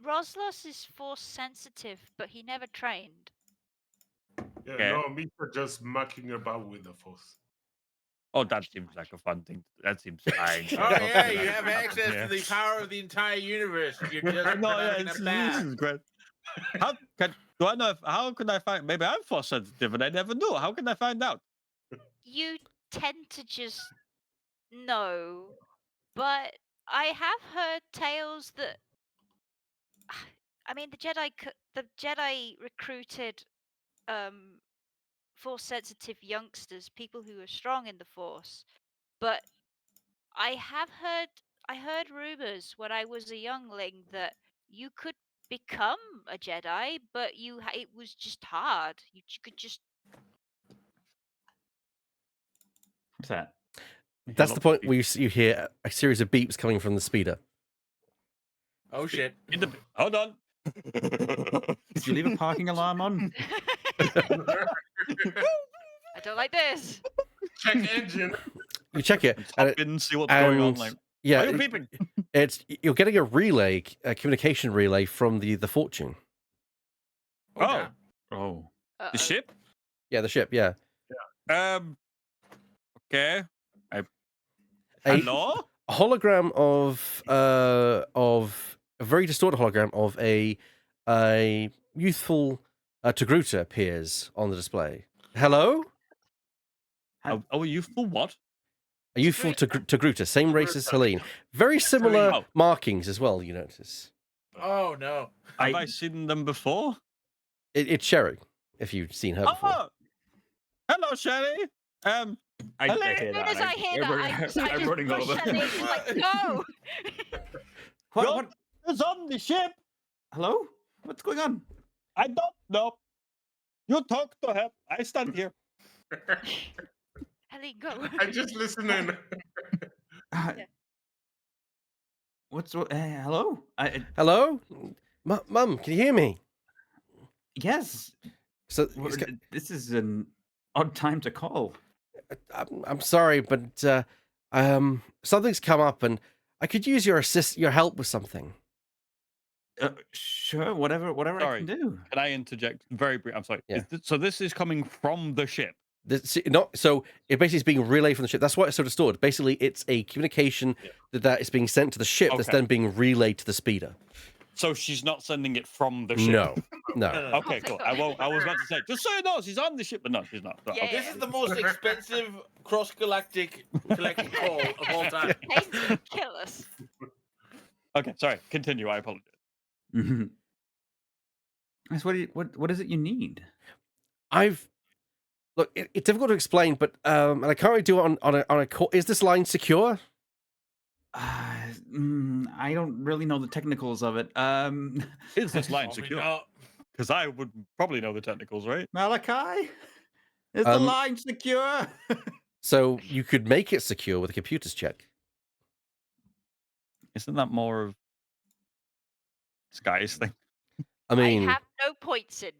Roslos is force sensitive, but he never trained. Yeah, Okay. no, me for just mucking about with the force. oh, that seems like a fun thing. That seems fine. Oh yeah, you have access to the power of the entire universe. You're just No, not yeah, in a this bad. is great. How can I find? Maybe I'm force sensitive and I never knew. How can I find out? You tend to just know, but I have heard tales that I mean the Jedi recruited force sensitive youngsters, people who are strong in the force. But I heard rumors when I was a youngling that you could become a Jedi, but it was just hard. You could just What's that? That's the point where you hear a series of beeps coming from the speeder. Oh shit. Hold on. Did you leave a parking alarm on? I don't like this. Check engine. You check it, Hop in and see what's going on. Like, yeah, are you peeping? You're getting a relay, a communication relay from the Fortune. Oh, damn. Oh. the ship. Yeah, the ship. Yeah. Okay. A Hello. hologram of a very distorted hologram of a youthful Togruta appears on the display. Hello. Oh, you for what? A youthful Togruta, same race as Helene. Very similar Oh. markings as well, you notice. Oh no. Have I seen them before? It's Sherry, if you've seen her before. Oh, hello, Sherry. I Hello? hear As soon that. as I hear that, I'm running push over. Shelley, she's like, "No!" What? Who's on the ship? Hello? What's going on? I don't know. You talk to him. I stand here. Helene, go. I'm just listening. Hello? Hello, Mum, can you hear me? Yes. So This is an odd time to call. I'm sorry, but something's come up, and I could use your help with something. Sure, whatever I can do. Can I interject very briefly? I'm sorry. Yeah. So this is coming from the ship. So it basically is being relayed from the ship. That's why it's so distorted. Basically, it's a communication that is being sent to the ship that's then being relayed to the speeder. So she's not sending it from the ship. No. Okay, cool. I was about to say, just so you know, she's on the ship, but no, she's not. So, Yeah. okay. This is the most expensive cross-galactic collective call of all time. Hayden's gonna kill us. Okay, sorry. Continue. I apologize. What is it you need? Look, it's difficult to explain, but and I can't really do it on a call. Is this line secure? I don't really know the technicals of it. Is this line Probably secure? not. Because I would probably know the technicals, right? Malachi, is the line secure? So you could make it secure with a computer's check. Isn't that more of Sky's thing? I mean, I have no points in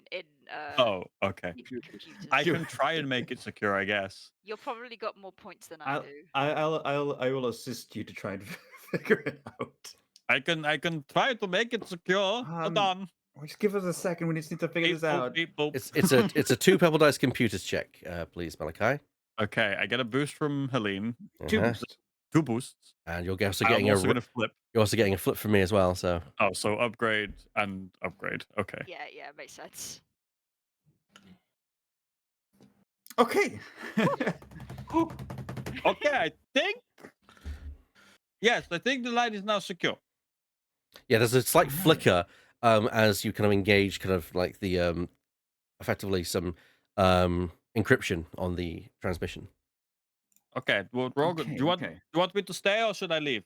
Oh, okay. in computers. I can try and make it secure, I guess. You've probably got more points than I do. I will assist you to try and figure it out. I can try to make it secure. Hold on. Just give us a second. We just need to figure this out. Beep, boop. it's a 2 pebble dice computers check, please, Malachi. Okay, I get a boost from Helene. Two Uh-huh. boosts. 2 boosts. And you're also I'm getting also gonna flip. you're also getting a flip from me as well. So Oh, so upgrade and upgrade. Okay. Yeah, makes sense. Okay. Okay, I think. Yes, I think the line is now secure. yeah, there's a slight Alright. flicker as you kind of engage, kind of like the effectively some encryption on the transmission. Okay. Well, Roger, do you want me to stay or should I leave?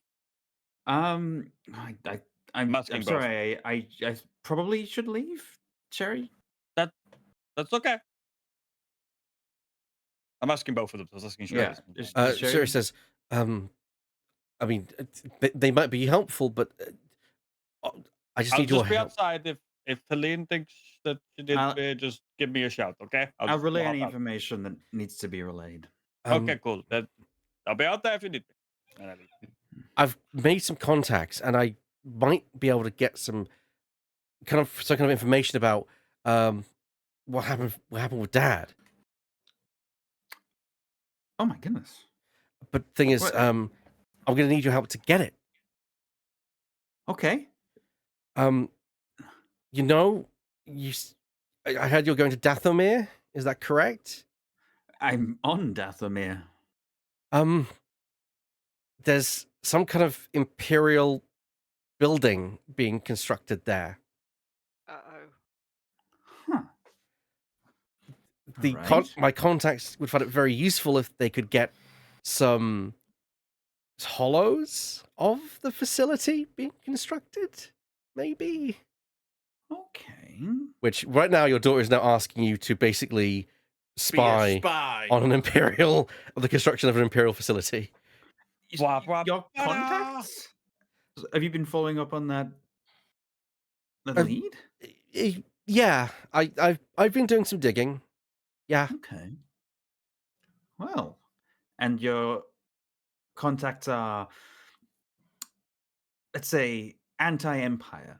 I'm asking both. sorry. I probably should leave, Cherry. That's okay. I'm asking both of them. I was asking Sherry. Yeah. Is Sherry says, I mean, they might be helpful, but I just I'll need your just be help. outside if Helene thinks that she did, just give me a shout, okay? I'll just relay go any out. information that needs to be relayed. Okay, cool. I'll be out there if you need me. And I leave. I've made some contacts, and I might be able to get some kind of information about what happened with Dad. Oh my goodness. But the thing is, What? I'm going to need your help to get it. Okay. You know, I heard you're going to Dathomir. Is that correct? I'm on Dathomir. There's some kind of imperial building being constructed there. Uh-oh. Huh. My contacts would find it very useful if they could get some hollows of the facility being constructed, maybe. Okay. Which right now your daughter is now asking you to basically spy on the construction of an imperial facility. Your contacts? Have you been following up on that lead? Yeah, I've been doing some digging. Yeah. Okay. Well, and your contacts are, let's say, anti-empire.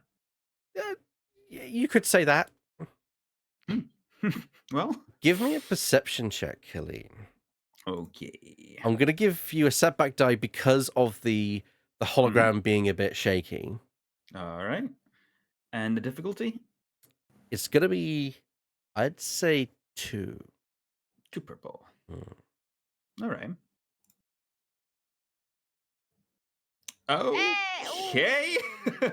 You could say that. Well, Give me a perception check, Helene. okay. I'm going to give you a setback die because of the hologram being a bit shaky. All right. And the difficulty? It's going to be, I'd say, 2. 2 purple. All right. Okay.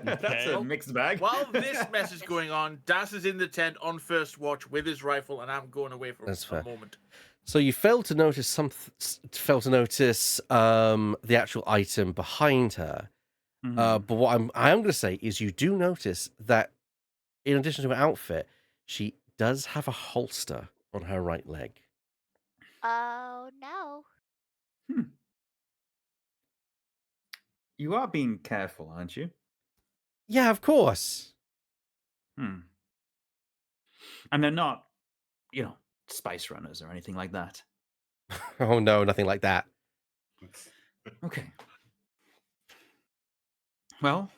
That's a mixed bag. While this mess is going on, Das is in the tent on first watch with his rifle, and I'm going away for a moment. So you failed to notice the actual item behind her. But what I am going to say is you do notice that in addition to her outfit, she does have a holster on her right leg. Oh no. You are being careful, aren't you? Yeah, of course. And they're not, spice runners or anything like that. Oh no, nothing like that. Okay. Well,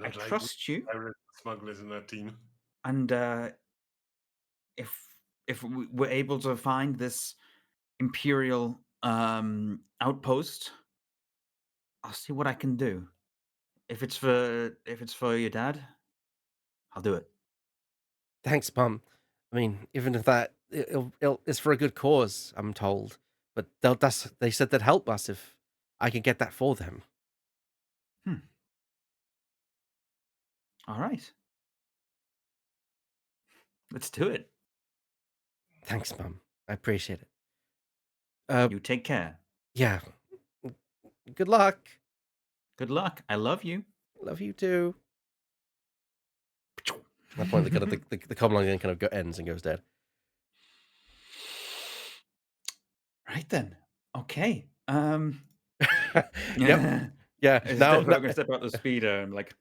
I trust you. Smugglers in our team. And if we're able to find this Imperial outpost, I'll see what I can do. If it's for your dad, I'll do it. Thanks, Mum. I mean, even if that it's for a good cause, I'm told. But they said they'd help us if I could get that for them. All right. Let's do it. Thanks, Mum. I appreciate it. You take care. Yeah. Good luck. Good luck. I love you. Love you too. At that point, the kind of the common line then kind of ends and goes dead. Right then. Okay. Yep. Yeah. Yeah. I'm Now, gonna step out the speeder. I'm like,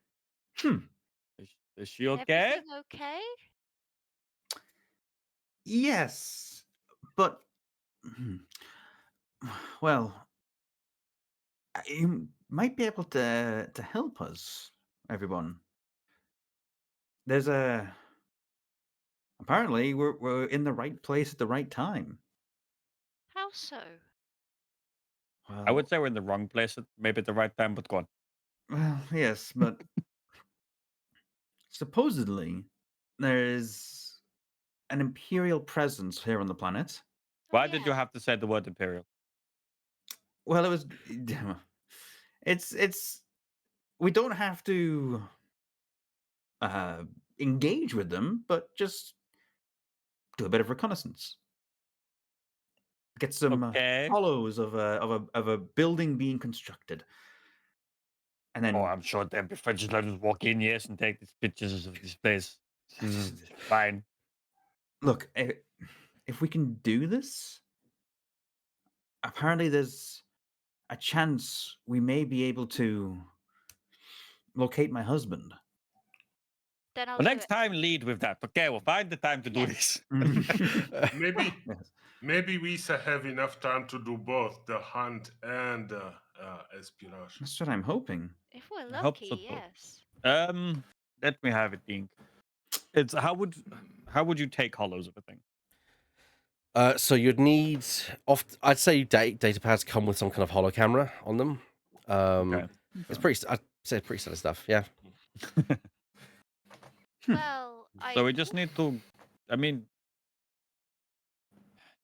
Is she okay? Everything okay? yes, but well, you might be able to help us, everyone. There's apparently we're in the right place at the right time. How so? Well, I would say we're in the wrong place at maybe at the right time, but go on. well, yes, but supposedly there is an imperial presence here on the planet. Oh, Why did you yeah. have to say the word imperial? Well, it was. It's. We don't have to engage with them, but just do a bit of reconnaissance. Get some Okay. follows of a building being constructed, and then Oh, I'm sure they'll be fine. Just let us walk in, yes, and take these pictures of this place. This is fine. look. If we can do this, apparently there's a chance we may be able to locate my husband. Then I'll Well, do next it. time, lead with that. Okay, we'll find the time to do Yes. this. Maybe Yes. maybe we shall have enough time to do both the hunt and espionage. That's what I'm hoping. If we're I hope so. lucky, yes. Let me have it think. It's how would you take hollows of a thing? So you'd need I'd say data pads come with some kind of holo camera on them. Okay. It's pretty. I'd say pretty standard stuff. Yeah. Well, So we just need to. I mean,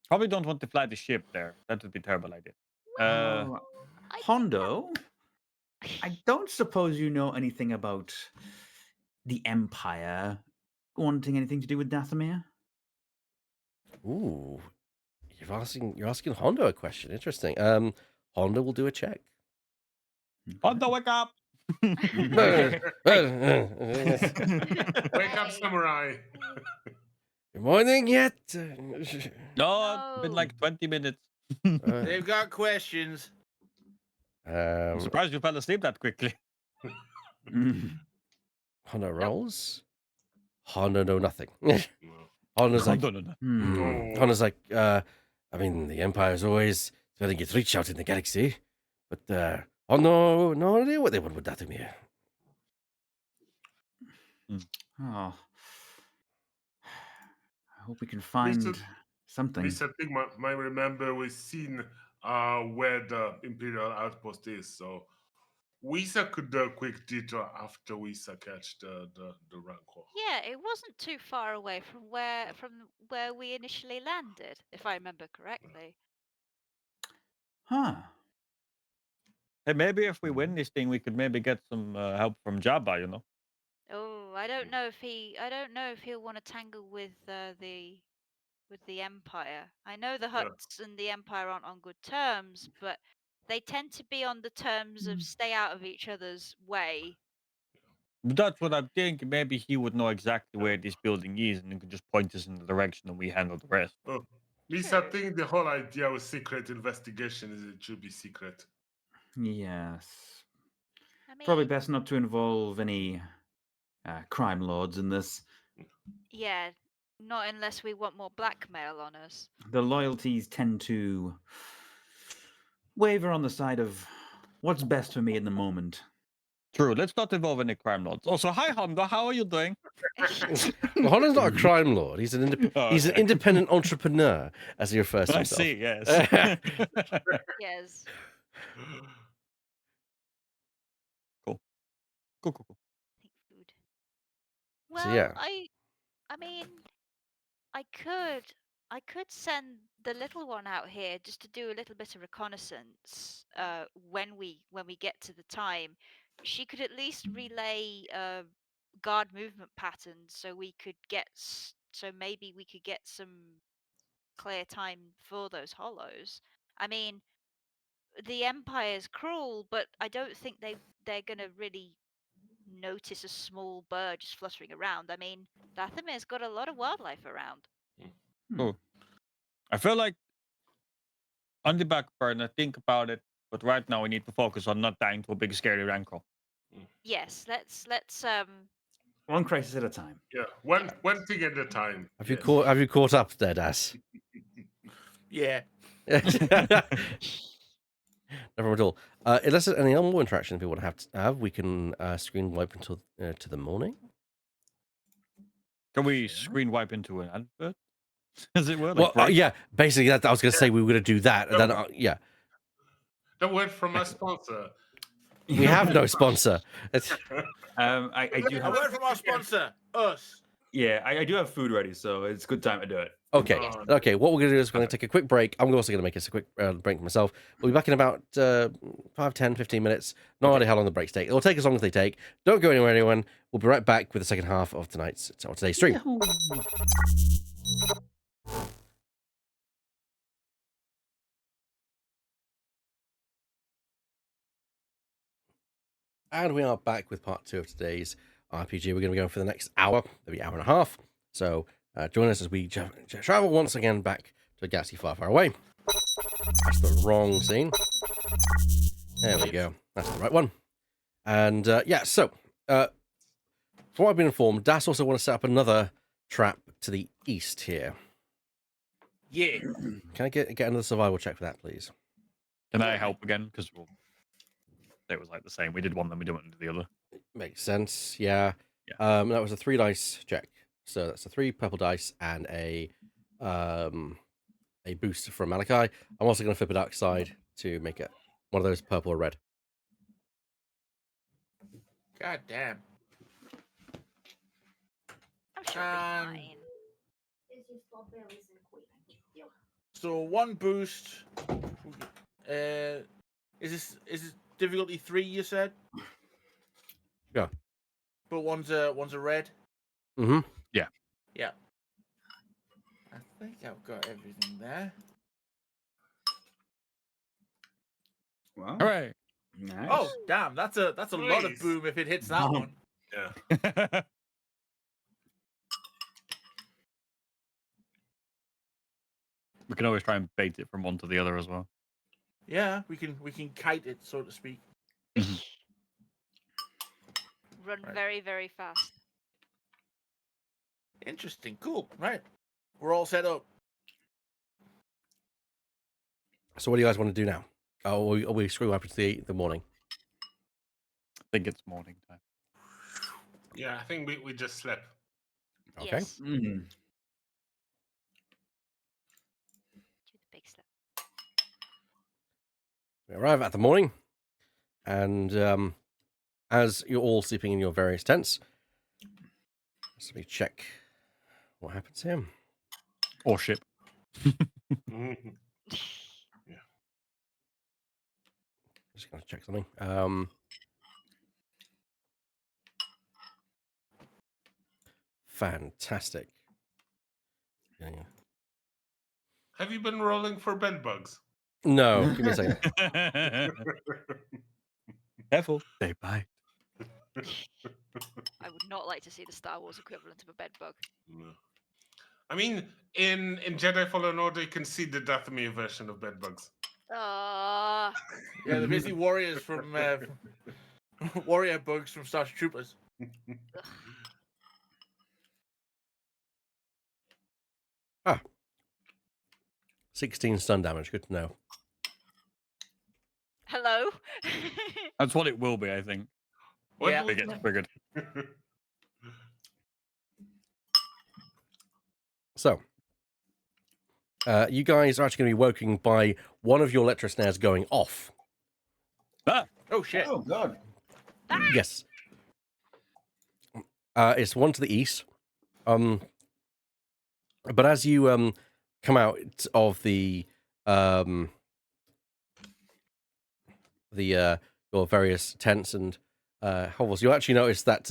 probably don't want to fly the ship there. That would be a terrible idea. Oh, I think Hondo, that- I don't suppose you know anything about the Empire wanting anything to do with Dathomir? Ooh, you're asking Hondo a question. Interesting. Hondo will do a check. Hondo, wake up! Good Wake up, Hey. samurai! morning yet? No, it's been No. like 20 minutes. They've got questions. I'm surprised you fell asleep that quickly. Hondo rolls. Hondo know nothing. No. Hondo's like, No. Oh. Hondo's like, I mean, the Empire's always trying to get reach out in the galaxy, but Hondo, no idea what they want with Dathomir. Oh. I hope we can find something. Mr. Pigman might remember we've seen where the Imperial outpost is, so we could do a quick detour after we catch the Rancor. Yeah, it wasn't too far away from where we initially landed, if I remember correctly. Huh. Hey, maybe if we win this thing, we could maybe get some help from Jabba, you know? Oh, I don't know if he'll want to tangle with the Empire. I know the Yeah. Hutts and the Empire aren't on good terms, but they tend to be on the terms of stay out of each other's way. That's what I'm thinking. Maybe he would know exactly where this building is and he could just point us in the direction and we handle the rest. Oh, Lisa, I True. think the whole idea with secret investigation is it should be secret. Yes. I mean, Probably best not to involve any crime lords in this. yeah, not unless we want more blackmail on us. The loyalties tend to waver on the side of what's best for me in the moment. True. Let's not involve any crime lords. Also, hi Honda, how are you doing? Well, Hondo's not a crime lord. He's an Oh, he's an okay. independent entrepreneur, as he refers to I himself. see. Yes. Yes. Cool. Think food. So, Well, yeah. I mean, I could send the little one out here just to do a little bit of reconnaissance. When we get to the time, she could at least relay guard movement patterns, so we could get so maybe we could get some clear time for those hollows. I mean, the Empire's cruel, but I don't think they're gonna really notice a small bird just fluttering around. I mean, Dathomir's got a lot of wildlife around. I feel like on the back burner, think about it, but right now we need to focus on not dying to a big scary Rancor. Yes, let's One crisis at a time. Yeah, one thing at a time. Have you caught up there, Das? Yeah. Never at all. Unless there's any more interaction people want to have, we can screen wipe until to the morning. Can we screen wipe into an advert? As it were? Well, yeah, basically, that I was going to say we were going to do that, and then yeah. The word from our sponsor. We have no sponsor. I do A have. word from our sponsor, us. Yeah, I do have food ready, so it's a good time to do it. Okay, Oh, okay. What we're going to do is we're going to take a quick break. I'm also going to make us a quick break myself. We'll be back in about 5, 10, 15 minutes. No idea how long the breaks take. It'll take as long as they take. Don't go anywhere, anyone. We'll be right back with the second half of today's stream. And we are back with part 2 of today's RPG. We're going to be going for the next hour, maybe hour and a half. So join us as we travel once again back to a galaxy far, far away. That's the wrong scene. There we go. That's the right one. And yeah, so from what I've been informed, Das also want to set up another trap to the east here. Yeah. Can I get another survival check for that, please? Can I help again? Because it was like the same. We did one, then we didn't do the other. Makes sense. Yeah. Yeah. That was a 3 dice check. So that's a 3 purple dice and a boost from Malachi. I'm also going to flip a dark side to make it one of those purple or red. God damn. I'm sure Um, it'll be fine. So 1 boost. Is this difficulty 3? You said. Yeah. But one's a red. Mm-hmm. Yeah. I think I've got everything there. Wow. All right. Nice. Oh damn! That's a lot of Nice. boom if it hits that Wow. one. Yeah. We can always try and bait it from one to the other as well. Yeah, we can kite it, so to speak. Run Right. very, very fast. Interesting. Cool. Right. We're all set up. So what do you guys want to do now? Oh, are we screw up to the morning? I think it's morning time. Yeah, I think we just slept. Okay. Yes. Mhm. Do the big step. We arrive at the morning, and as you're all sleeping in your various tents, let me check what happens here. Or ship. Mhm. Just gonna check something. Fantastic. Yeah. Have you been rolling for bed bugs? No, give me a second. Careful. They bite. I would not like to see the Star Wars equivalent of a bed bug. No. I mean, in Jedi Fallen Order, you can see the Dathomir version of bed bugs. Ah, Yeah, they're basically warriors from warrior bugs from Starship Troopers. 16 stun damage. Good to know. hello. That's what it will be, I think. What Yeah. do They get triggered. So, you guys are actually going to be woken by one of your electrosnares going off. Ah! Oh shit! Oh god. Yes. It's one to the east. But as you come out of the your various tents and hovels, you actually notice that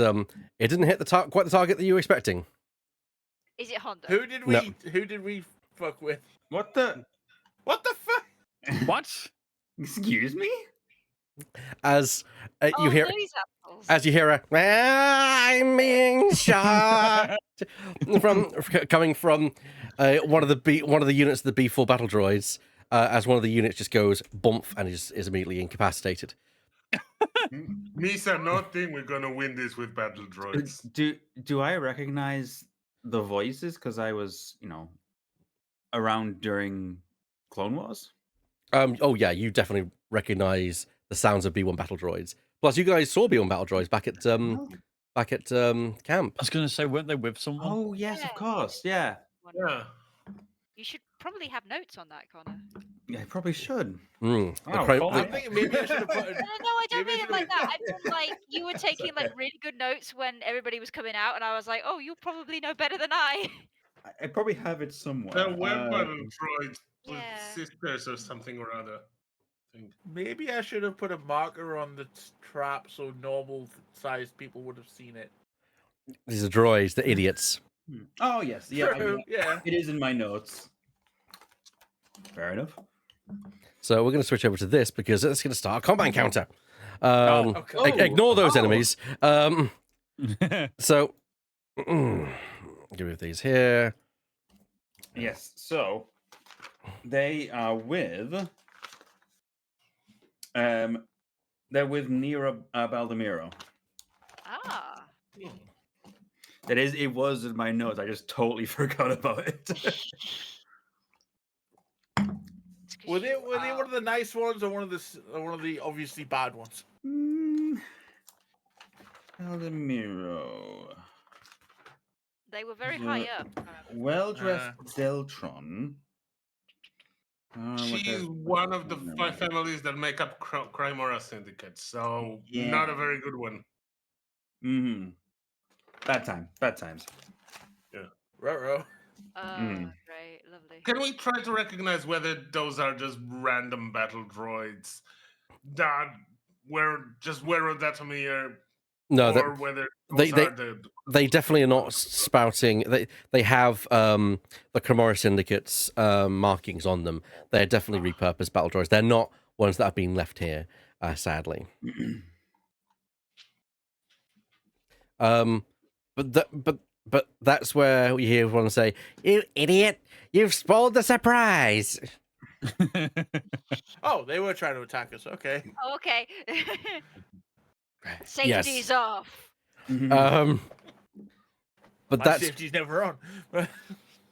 it didn't hit quite the target that you were expecting. Is it Honda? Who did we No. fuck with. What the? What the fuck? What? Excuse me? As you Oh, hear, those apples. as you hear a, I'm being shot coming from one of the units of the B4 battle droids. As one of the units just goes bump and is immediately incapacitated. Misa, no thing we're gonna win this with battle droids. Do I recognize the voices because I was, around during Clone Wars? Oh yeah, you definitely recognize the sounds of B1 battle droids. Plus, you guys saw B1 battle droids back at camp. I was going to say, weren't they with someone? Oh yes, Yeah. of course. Yeah. Yeah. You should probably have notes on that, Connor. Yeah, I probably should. The Wow, cro- follow the- I'm thinking maybe I should have put. No, I don't Maybe mean I it like should've- that. I meant like you were taking okay. like really good notes when everybody was coming out, and I was like, oh, you'll probably know better than I. I probably have it somewhere. There were battle droids with Yeah. sisters or something or other. I think. Maybe I should have put a marker on the trap so normal-sized people would have seen it. These are droids, the idiots. Oh yes, yeah. True, yeah. It is in my notes. Fair enough. So we're going to switch over to this because it's going to start a combat encounter. Okay. Ignore those Oh. enemies. So give me these here. Yes. So they are with they're with Nira Baldemiro. Ah. It was in my notes. I just totally forgot about it. It's 'cause Were they you one are- of the nice ones or one of the obviously bad ones? Baldemiro. They were very Yeah. high up. Well-dressed Deltron. She's one of the 5 families that make up Crymora Syndicate, so not a very good one. Mm-hmm. Bad times. Ruh-roh. Great, lovely. Can we try to recognize whether those are just random battle droids that were Datomir, No, or whether they- those are the they definitely are not spouting. They have the Cremora Syndicate's markings on them. They're definitely repurposed battle droids. They're not ones that have been left here, sadly. But that's where we hear everyone say, "You idiot! You've spoiled the surprise." Oh, they were trying to attack us. Okay. Oh, okay. Yes. Safety's off. Mhm. But My that's safety's never on.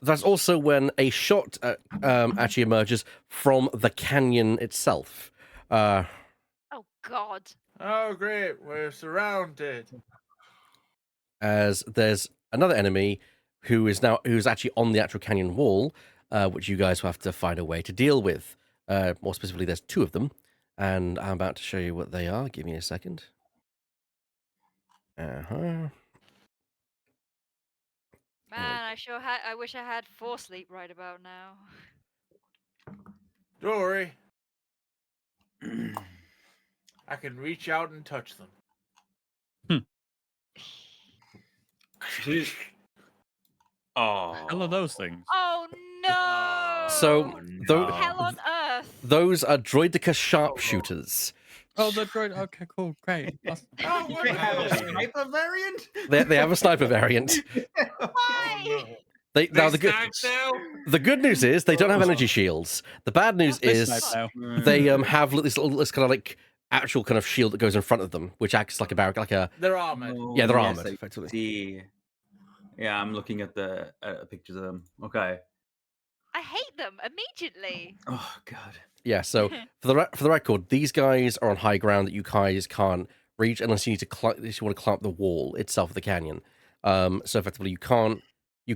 that's also when a shot actually emerges from the canyon itself. Oh God. Oh, great. We're surrounded. As there's another enemy who's actually on the actual canyon wall, which you guys will have to find a way to deal with. More specifically, there's 2 of them, and I'm about to show you what they are. Give me a second. Man, I wish I had Force Sleep right about now. Don't worry. I can reach out and touch them. Oh. Hell are those things? Oh no! So, no. Hell on earth! Those are Droidicus sharpshooters. Oh, the droid. Okay, cool, great. Awesome. Oh, what They have a the- sniper variant? They have a sniper variant. Why? Now They snack now? the good news is they don't have energy shields. The bad news They is snipe now. they have this kind of like actual kind of shield that goes in front of them, which acts like a barrack, like a They're armored. yeah, they're yes, armored I effectively. see. Yeah, I'm looking at the pictures of them. Okay. I hate them immediately. Oh God. Yeah, so for the record, these guys are on high ground that you guys can't reach unless you need to unless you want to climb up the wall itself of the canyon. So effectively, you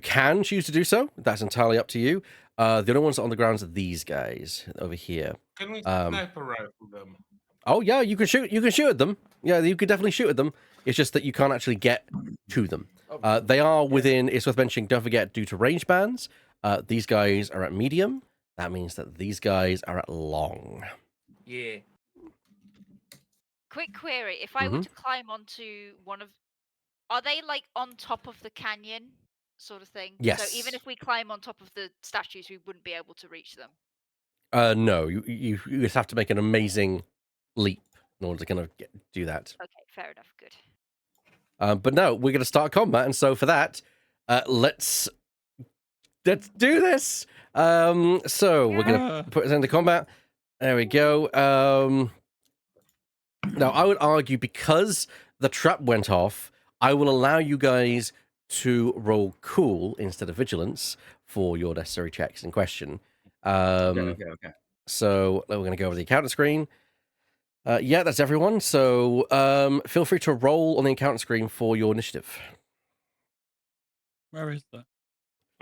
can choose to do so. That's entirely up to you. The only ones on the ground are these guys over here. Can we Um, sniper rifle them? Oh yeah, you can shoot. You can shoot at them. Yeah, you could definitely shoot at them. It's just that you can't actually get to them. They are within. It's worth mentioning. Don't forget, due to range bands, these guys are at medium. That means that these guys are at long. Yeah. Quick query: if I were to climb onto one of, are they like on top of the canyon? sort of thing. So Yes. even if we climb on top of the statues, we wouldn't be able to reach them. No, you just have to make an amazing leap in order to kind of do that. Okay, fair enough. Good. But no, we're going to start combat, and so for that, let's do this. So we're going to put it into combat. There we go. Now, I would argue because the trap went off, I will allow you guys to roll cool instead of vigilance for your necessary checks in question. Okay. So we're going to go over the encounter screen. Yeah, that's everyone. So feel free to roll on the encounter screen for your initiative. Where is that?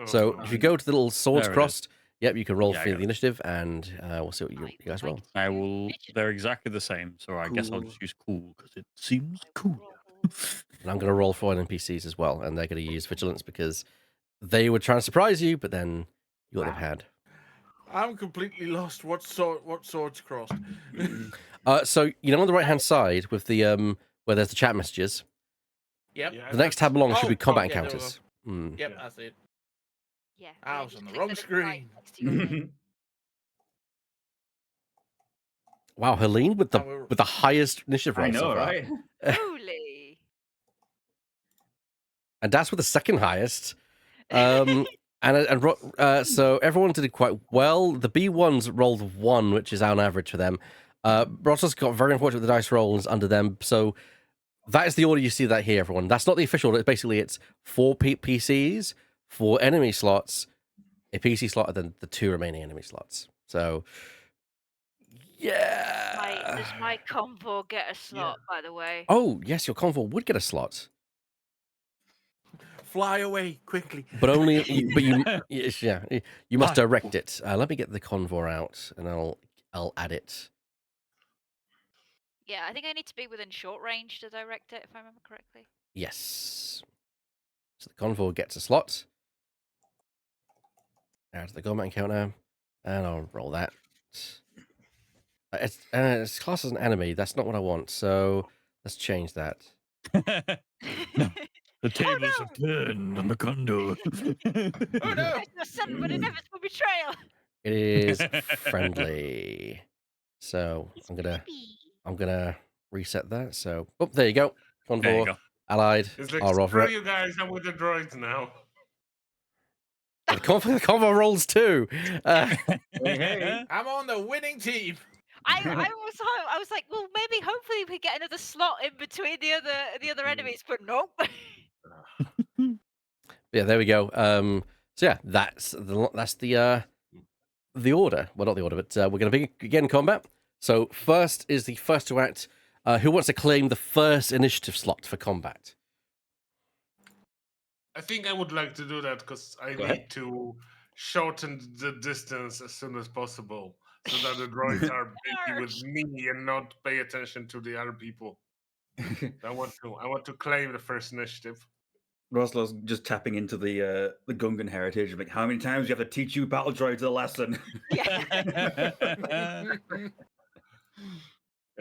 So if you go to the little swords There it is. crossed, yep, you can roll Yeah, I for got the it. initiative, and we'll see what you guys roll. I will. They're exactly the same, so I guess I'll Cool. just use cool because it seems cool. And I'm going to roll for NPCs as well, and they're going to use vigilance because they would try and surprise you, but then you wouldn't have had. I'm completely lost. What swords crossed? So you know on the right hand side with the where there's the chat messages, Yep. Yeah, the next tab along should be combat yeah, there we go. encounters. Mm. Yep, that's it. Yeah. I and was then on just the click wrong little light screen. next to your name. Wow, Helene with the highest initiative roll I know, so far. right? Holy. And that's with the second highest. So everyone did quite well. The B1s rolled 1, which is on average for them. Rotos got very unfortunate with the dice rolls under them. So that is the order you see that here, everyone. That's not the official order. Basically, it's 4 PCs, 4 enemy slots, a PC slot, and then the 2 remaining enemy slots. So, yeah. Does my convo get a slot, by the way? Oh, yes, your convo would get a slot. Fly away quickly. But only, you must direct it. Let me get the convor out, and I'll add it. Yeah, I think I need to be within short range to direct it, if I remember correctly. Yes. So the convor gets a slot. Add to the combat encounter, and I'll roll that. It's classed as an enemy. That's not what I want. So let's change that. No. The tables have turned on the condo. Oh no! There's no son but inevitable betrayal. It is friendly. So I'm gonna reset that. So there you go. There you Convor, go. allied. It's like, I'll roll for screw it. you guys, I'm with the droids now. The convor rolls too. Hey. I'm on the winning team. I was like, well, maybe hopefully we get another slot in between the other enemies, but nope. Yeah, there we go. So yeah, that's the order. Well, not the order, but we're going to begin combat. So first is the first to act. Who wants to claim the first initiative slot for combat? I think I would like to do that because I Go need ahead. to shorten the distance as soon as possible so that the droids are busy with me and not pay attention to the other people. I want to claim the first initiative. Roslow's just tapping into the Gungan heritage. Like, how many times do you have to teach you battle droids a lesson?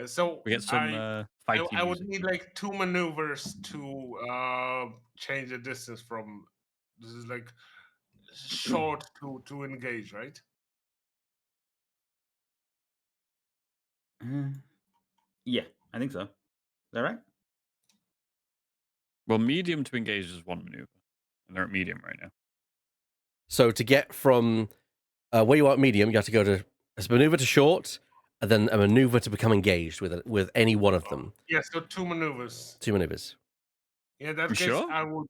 So We get some fighting I would music. need like 2 maneuvers to change the distance from. This is like short to engage, right? Yeah, I think so. Is that right? Well, medium to engage is 1 maneuver, and they're at medium right now. So to get from where you are at medium, you have to go to a maneuver to short, and then a maneuver to become engaged with any one of them. Yeah, so 2 maneuvers. 2 maneuvers. Yeah, that You case sure? I would.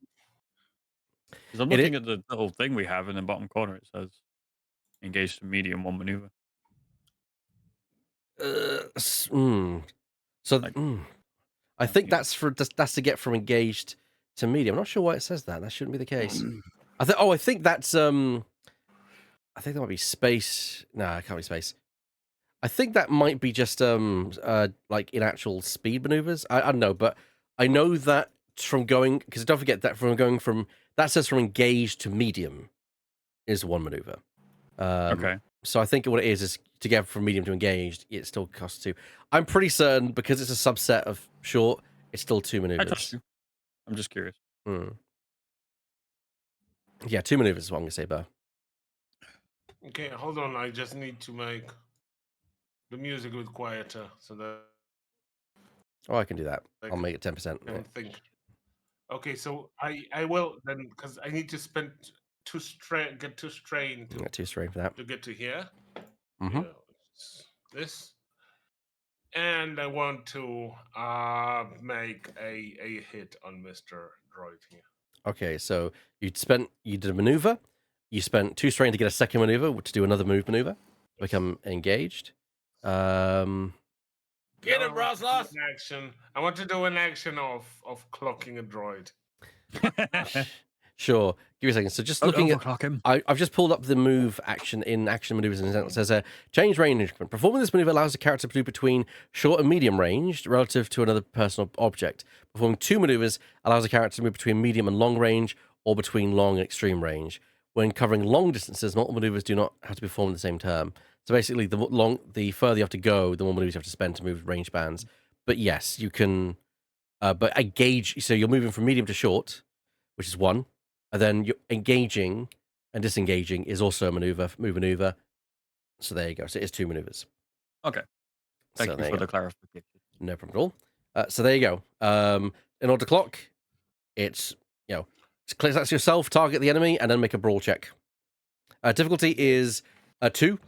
Because I'm looking at the whole thing we have in the bottom corner. It says engage to medium 1 maneuver. I think that's to get from engaged to medium. I'm not sure why it says that. That shouldn't be the case. I think that's I think that might be space. No, it can't be space. I think that might be just like in actual speed maneuvers. I don't know, but I know that from going, because don't forget that that says from engaged to medium is 1 maneuver. Okay. So I think what it is to get from medium to engaged, it still costs 2. I'm pretty certain because it's a subset of short, it's still 2 I trust maneuvers. you. I'm just curious. Yeah, 2 maneuvers is what I'm going to say, Bo. Okay, hold on. I just need to make the music a bit quieter so that Oh, I can do that. I I'll make it 10%. can Yeah. think. Okay, so I will then, because I need to spend get 2 strain Yeah, 2 strain for that. to get to here. Mm-hmm. Yeah, this. And I want to make a hit on Mr. Droid here. Okay, so you did a maneuver. You spent 2 strain to get a second maneuver to do another maneuver, become engaged. Get him, Now I want to do Roslas! an action. I want to do an action of clocking a droid. Sure. Give me a second. So just Don't looking at, overclock him. I've just pulled up the move action in action maneuvers, and it says change range increment. Performing this maneuver allows the character to move between short and medium range relative to another person or object. Performing 2 maneuvers allows the character to move between medium and long range or between long and extreme range. When covering long distances, multiple maneuvers do not have to be performed at the same term. So basically, the further you have to go, the more maneuvers you have to spend to move range bands. But yes, you can. But engage. So you're moving from medium to short, which is 1. And then you're engaging and disengaging is also a maneuver. So there you go. So it is 2 maneuvers. Okay. Thank So you there for you the go. clarification. No problem at all. So there you go. In order to clock, it's, click that's yourself, target the enemy, and then make a brawl check. Difficulty is 2.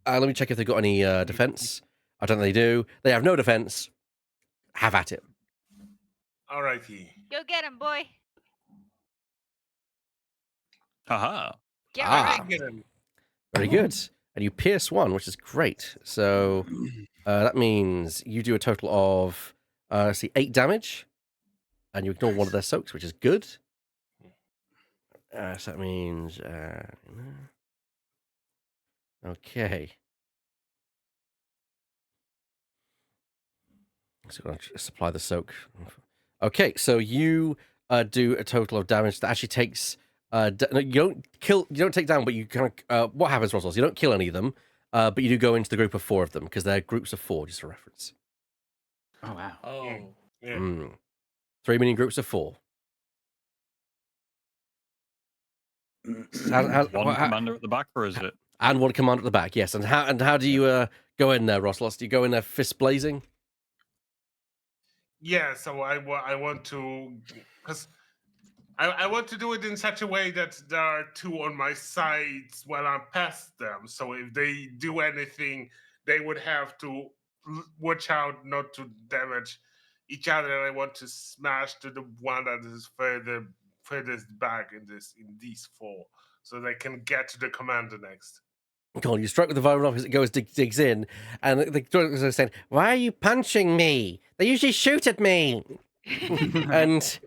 Let me check if they've got any defense. I don't think they do. They have no defense. Have at it. Alrighty. Go get him, boy. Haha. Get Ah. right. Get him. Very good. And you pierce 1, which is great. So that means you do a total of, 8 damage. And you ignore one of their soaks, which is good. So that means... okay. So I'm going to supply the soak. Okay, so you do a total of damage that actually takes... no, you don't take down, but you kind of... what happens, Roswell? You don't kill any of them, but you do go into the group of 4 of them, because they're groups of 4, just for reference. Oh wow. Oh. Yeah. 3 mini groups of 4. One commander at the back, or is it? And 1 commander at the back, yes. And how do you go in there, Roslos? Do you go in there fist blazing? Yeah, so I want to, because I want to do it in such a way that there are 2 on my sides while I'm past them. So if they do anything, they would have to watch out not to damage each other. And I want to smash to the one that is furthest back in these 4, so they can get to the commander next. Cool, you strike with the violin as it goes, digs in, and the droid is saying, "Why are you punching me? They usually shoot at me." And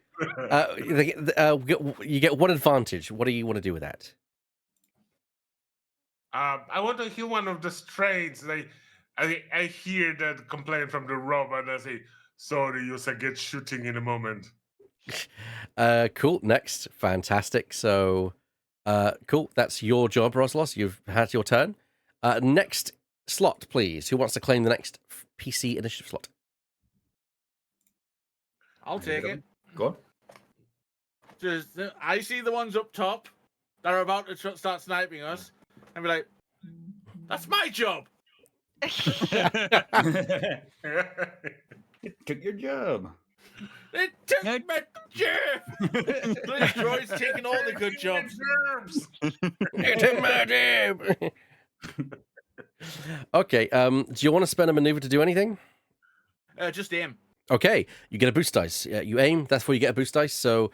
you get 1 advantage. What do you want to do with that? I want to hear one of the strains. I hear that complaint from the robot, and I say, "Sorry, you get shooting in a moment." Cool. Next, fantastic. So, cool. That's your job, Roslos. You've had your turn. Next slot, please. Who wants to claim the next PC initiative slot? I'll take it. Go on. Just, I see the ones up top that are about to start sniping us, and be like, "That's my job." It took your job. It took my job. This droid's taking all the good jobs. Okay. Do you want to spend a maneuver to do anything? Just aim. Okay, you get a boost dice. You aim, that's where you get a boost dice. So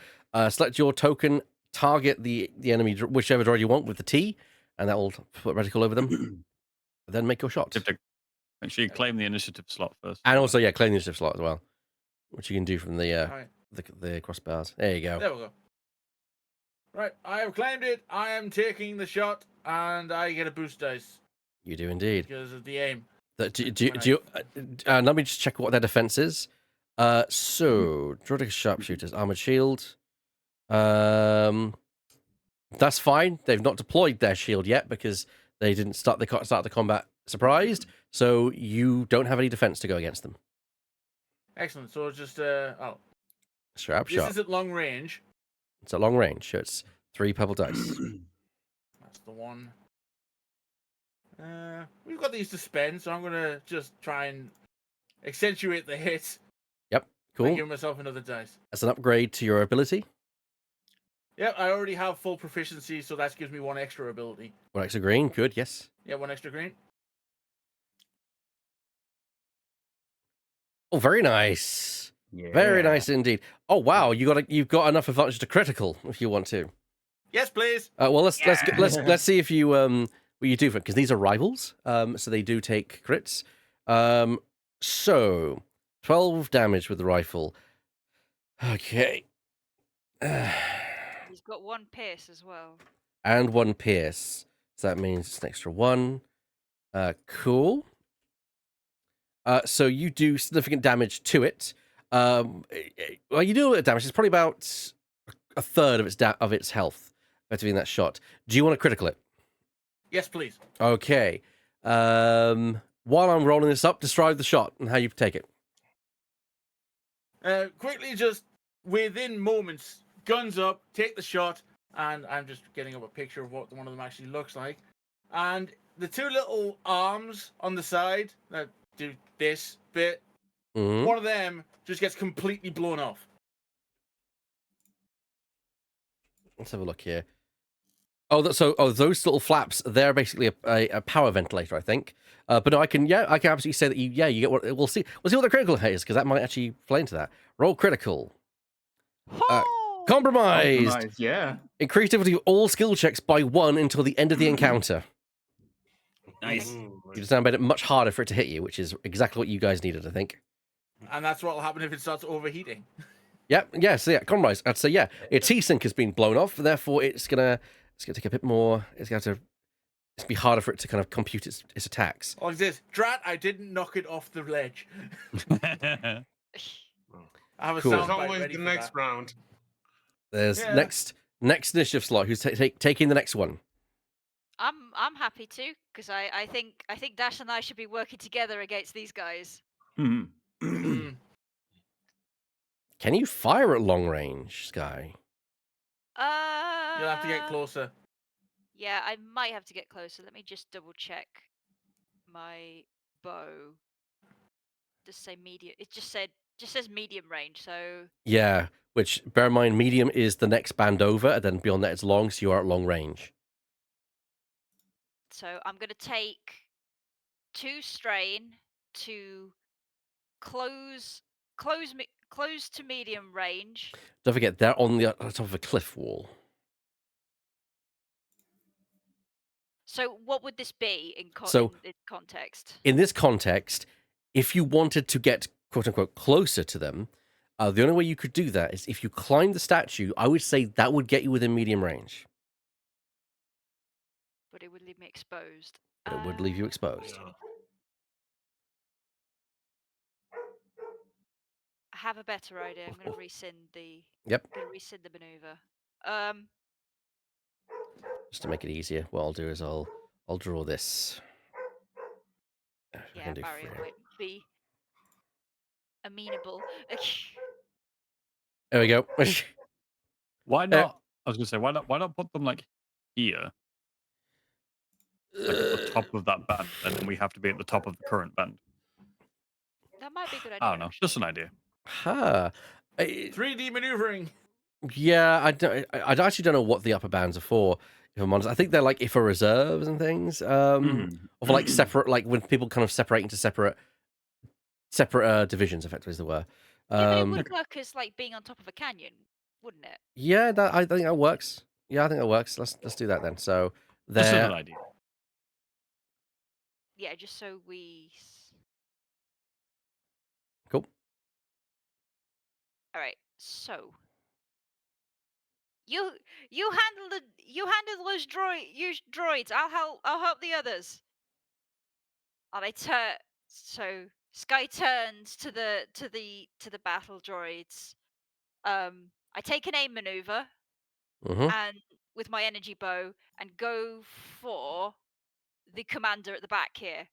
select your token, target the enemy, whichever droid you want with the T, and that will put reticle over them. Then make your shot. You have to make sure you claim the initiative slot first. And also, claim the initiative slot as well, which you can do from the Right. the crossbars. There you go. There we go. Right, I have claimed it. I am taking the shot, and I get a boost dice You do indeed. because of the aim. Do you, let me just check what their defense is. So droidic sharpshooters, armored shield. That's fine. They've not deployed their shield yet because they didn't start the combat surprised. So you don't have any defense to go against them. Excellent. So it's just Sharp this shot. is at long range. It's at long range. So it's 3 purple dice. That's the one. We've got these to spend, so I'm gonna just try and accentuate the hit. Yep, And cool. give myself another dice. That's an upgrade to your ability. Yep, I already have full proficiency, so that gives me 1 extra ability. 1 extra green, good, yes. Yeah, 1 extra green. Oh, very nice. Yeah. Very nice indeed. Oh wow, you've got enough advantage to critical if you want to. Yes, please. Well, let's see if you what you do for it, because these are rivals. So they do take crits. So 12 damage with the rifle. Okay. He's got 1 pierce as well. And 1 pierce. So that means it's an extra 1. Cool. So you do significant damage to it. Well, you do a bit of damage. It's probably about a third of its health, effectively in that shot. Do you want to critical it? Yes, please. Okay. While I'm rolling this up, describe the shot and how you take it. Quickly, just within moments, guns up, take the shot, and I'm just getting up a picture of what one of them actually looks like. And the 2 little arms on the side that do this bit, one of them just gets completely blown off. Let's have a look here. Those little flaps, they're basically a power ventilator, I think. But no, I can absolutely say that you get what we'll see what the critical is, because that might actually play into that. Roll critical. Compromised. Yeah. Increase difficulty of all skill checks by 1 until the end of the encounter. Nice. You just now made it much harder for it to hit you, which is exactly what you guys needed, I think. And that's what will happen if it starts overheating. So compromise. I'd say its heat sink has been blown off, therefore it's gonna take a bit more. It's gonna be harder for it to kind of compute its attacks. Like this, Drat, I didn't knock it off the ledge. I have a Cool. It's soundbite always ready the for next that. round. There's next initiative slot. Who's taking the next one? I'm happy to, because I think Dash and I should be working together against these guys. Mm. Can you fire at long range, Sky? You'll have to get closer. Yeah, I might have to get closer. Let me just double check my bow. Just say medium. It just says medium range. So Yeah. Which, bear in mind, medium is the next band over, and then beyond that it's long, so you are at long range. So I'm gonna take 2 strain to close to medium range. Don't forget, they're on the top of a cliff wall. So what would this be in context? In this context, if you wanted to get quote-unquote closer to them, the only way you could do that is if you climb the statue. I would say that would get you within medium range. But it would leave me exposed. But it would leave you exposed. Yeah. I have a better idea. I'm going to rescind the. Yep. I'm going to rescind the maneuver. Just to make it easier, what I'll do is I'll draw this. If I Yeah, can do barrier free. might be amenable. There we go. Why not? I was gonna say, why not put them like here, like at the top of that band, and then we have to be at the top of the current band. That might be a good idea. I don't know, just an idea. Huh. 3D maneuvering. Yeah, I actually don't know what the upper bands are for. If I'm honest, I think they're like for reserves and things. Or for like separate, like when people kind of separate into separate divisions, effectively, as they were. Yeah, but it would work as like being on top of a canyon, wouldn't it? Yeah, I think that works. Yeah, I think that works. Let's do that then. So Just an there. idea. Yeah, just so we. Cool. All right, so you handle those droids. I'll help the others. And I turn. So Sky turns to the battle droids. I take an aim maneuver and with my energy bow and go for the commander at the back here.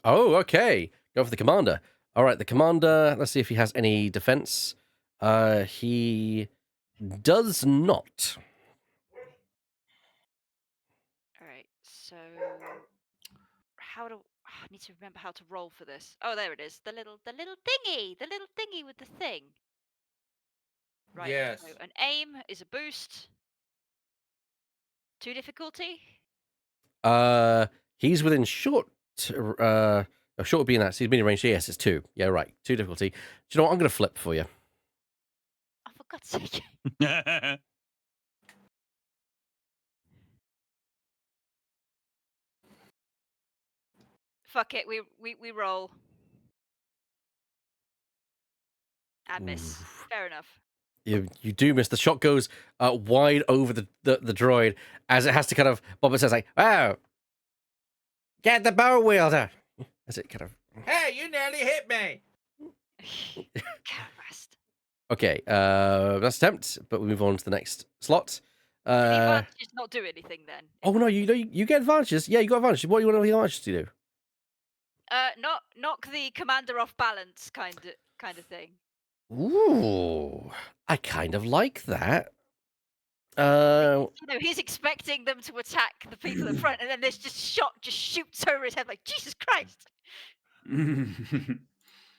Oh, okay. Go for the commander. All right, the commander. Let's see if he has any defense. He does not. how do I need to remember how to roll for this? Oh, there it is. The little thingy with the thing. Right. Yes. So an aim is a boost. 2 difficulty. He's within short. Short would be in that. So he's been in range. Yes, it's 2. Yeah, right. 2 difficulty. Do you know what? I'm going to flip for you. Oh, for God's sake. Fuck it. We roll. And miss. Ooh. Fair enough. You do miss. The shot goes wide over the droid as it has to kind of. Boba says like, "Oh, get the bow wielder." As it kind of. Hey, you nearly hit me. Christ. Okay, that's attempt, but we move on to the next slot. Do the advantages not do anything then? Oh no, you get advantages. Yeah, you got advantages. What do you want the advantages to do? Knock the commander off balance, kind of thing. Ooh, I kind of like that. He's expecting them to attack the people in front, and then there's just shoots over his head like Jesus Christ.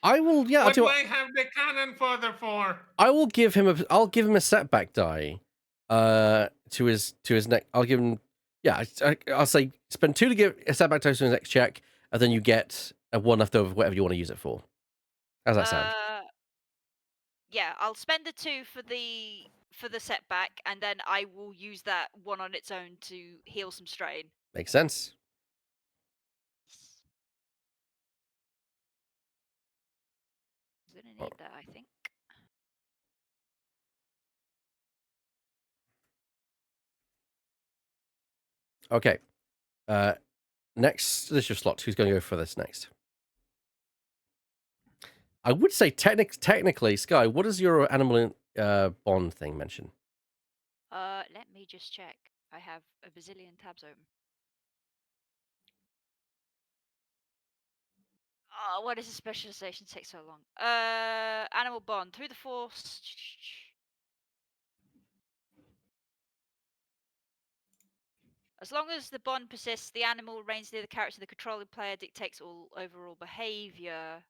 I will. Yeah, What do I have the cannon fodder for? I will give him a. I'll give him a setback die. To his neck. I'll give him. Yeah, I'll say spend 2 to give a setback die to his next check, and then you get a 1 left over, whatever you want to use it for. How's that sound? Yeah, I'll spend the 2 for the setback, and then I will use that 1 on its own to heal some strain. Makes sense. I'm gonna need that, I think. Okay. Next initiative slot. Who's going to go for this next? I would say technically, Sky. What does your animal bond thing mention? Let me just check. I have a bazillion tabs open. Oh, why does the specialization take so long? Animal bond through the force. As long as the bond persists, the animal remains near the character. The controlling player dictates all overall behavior.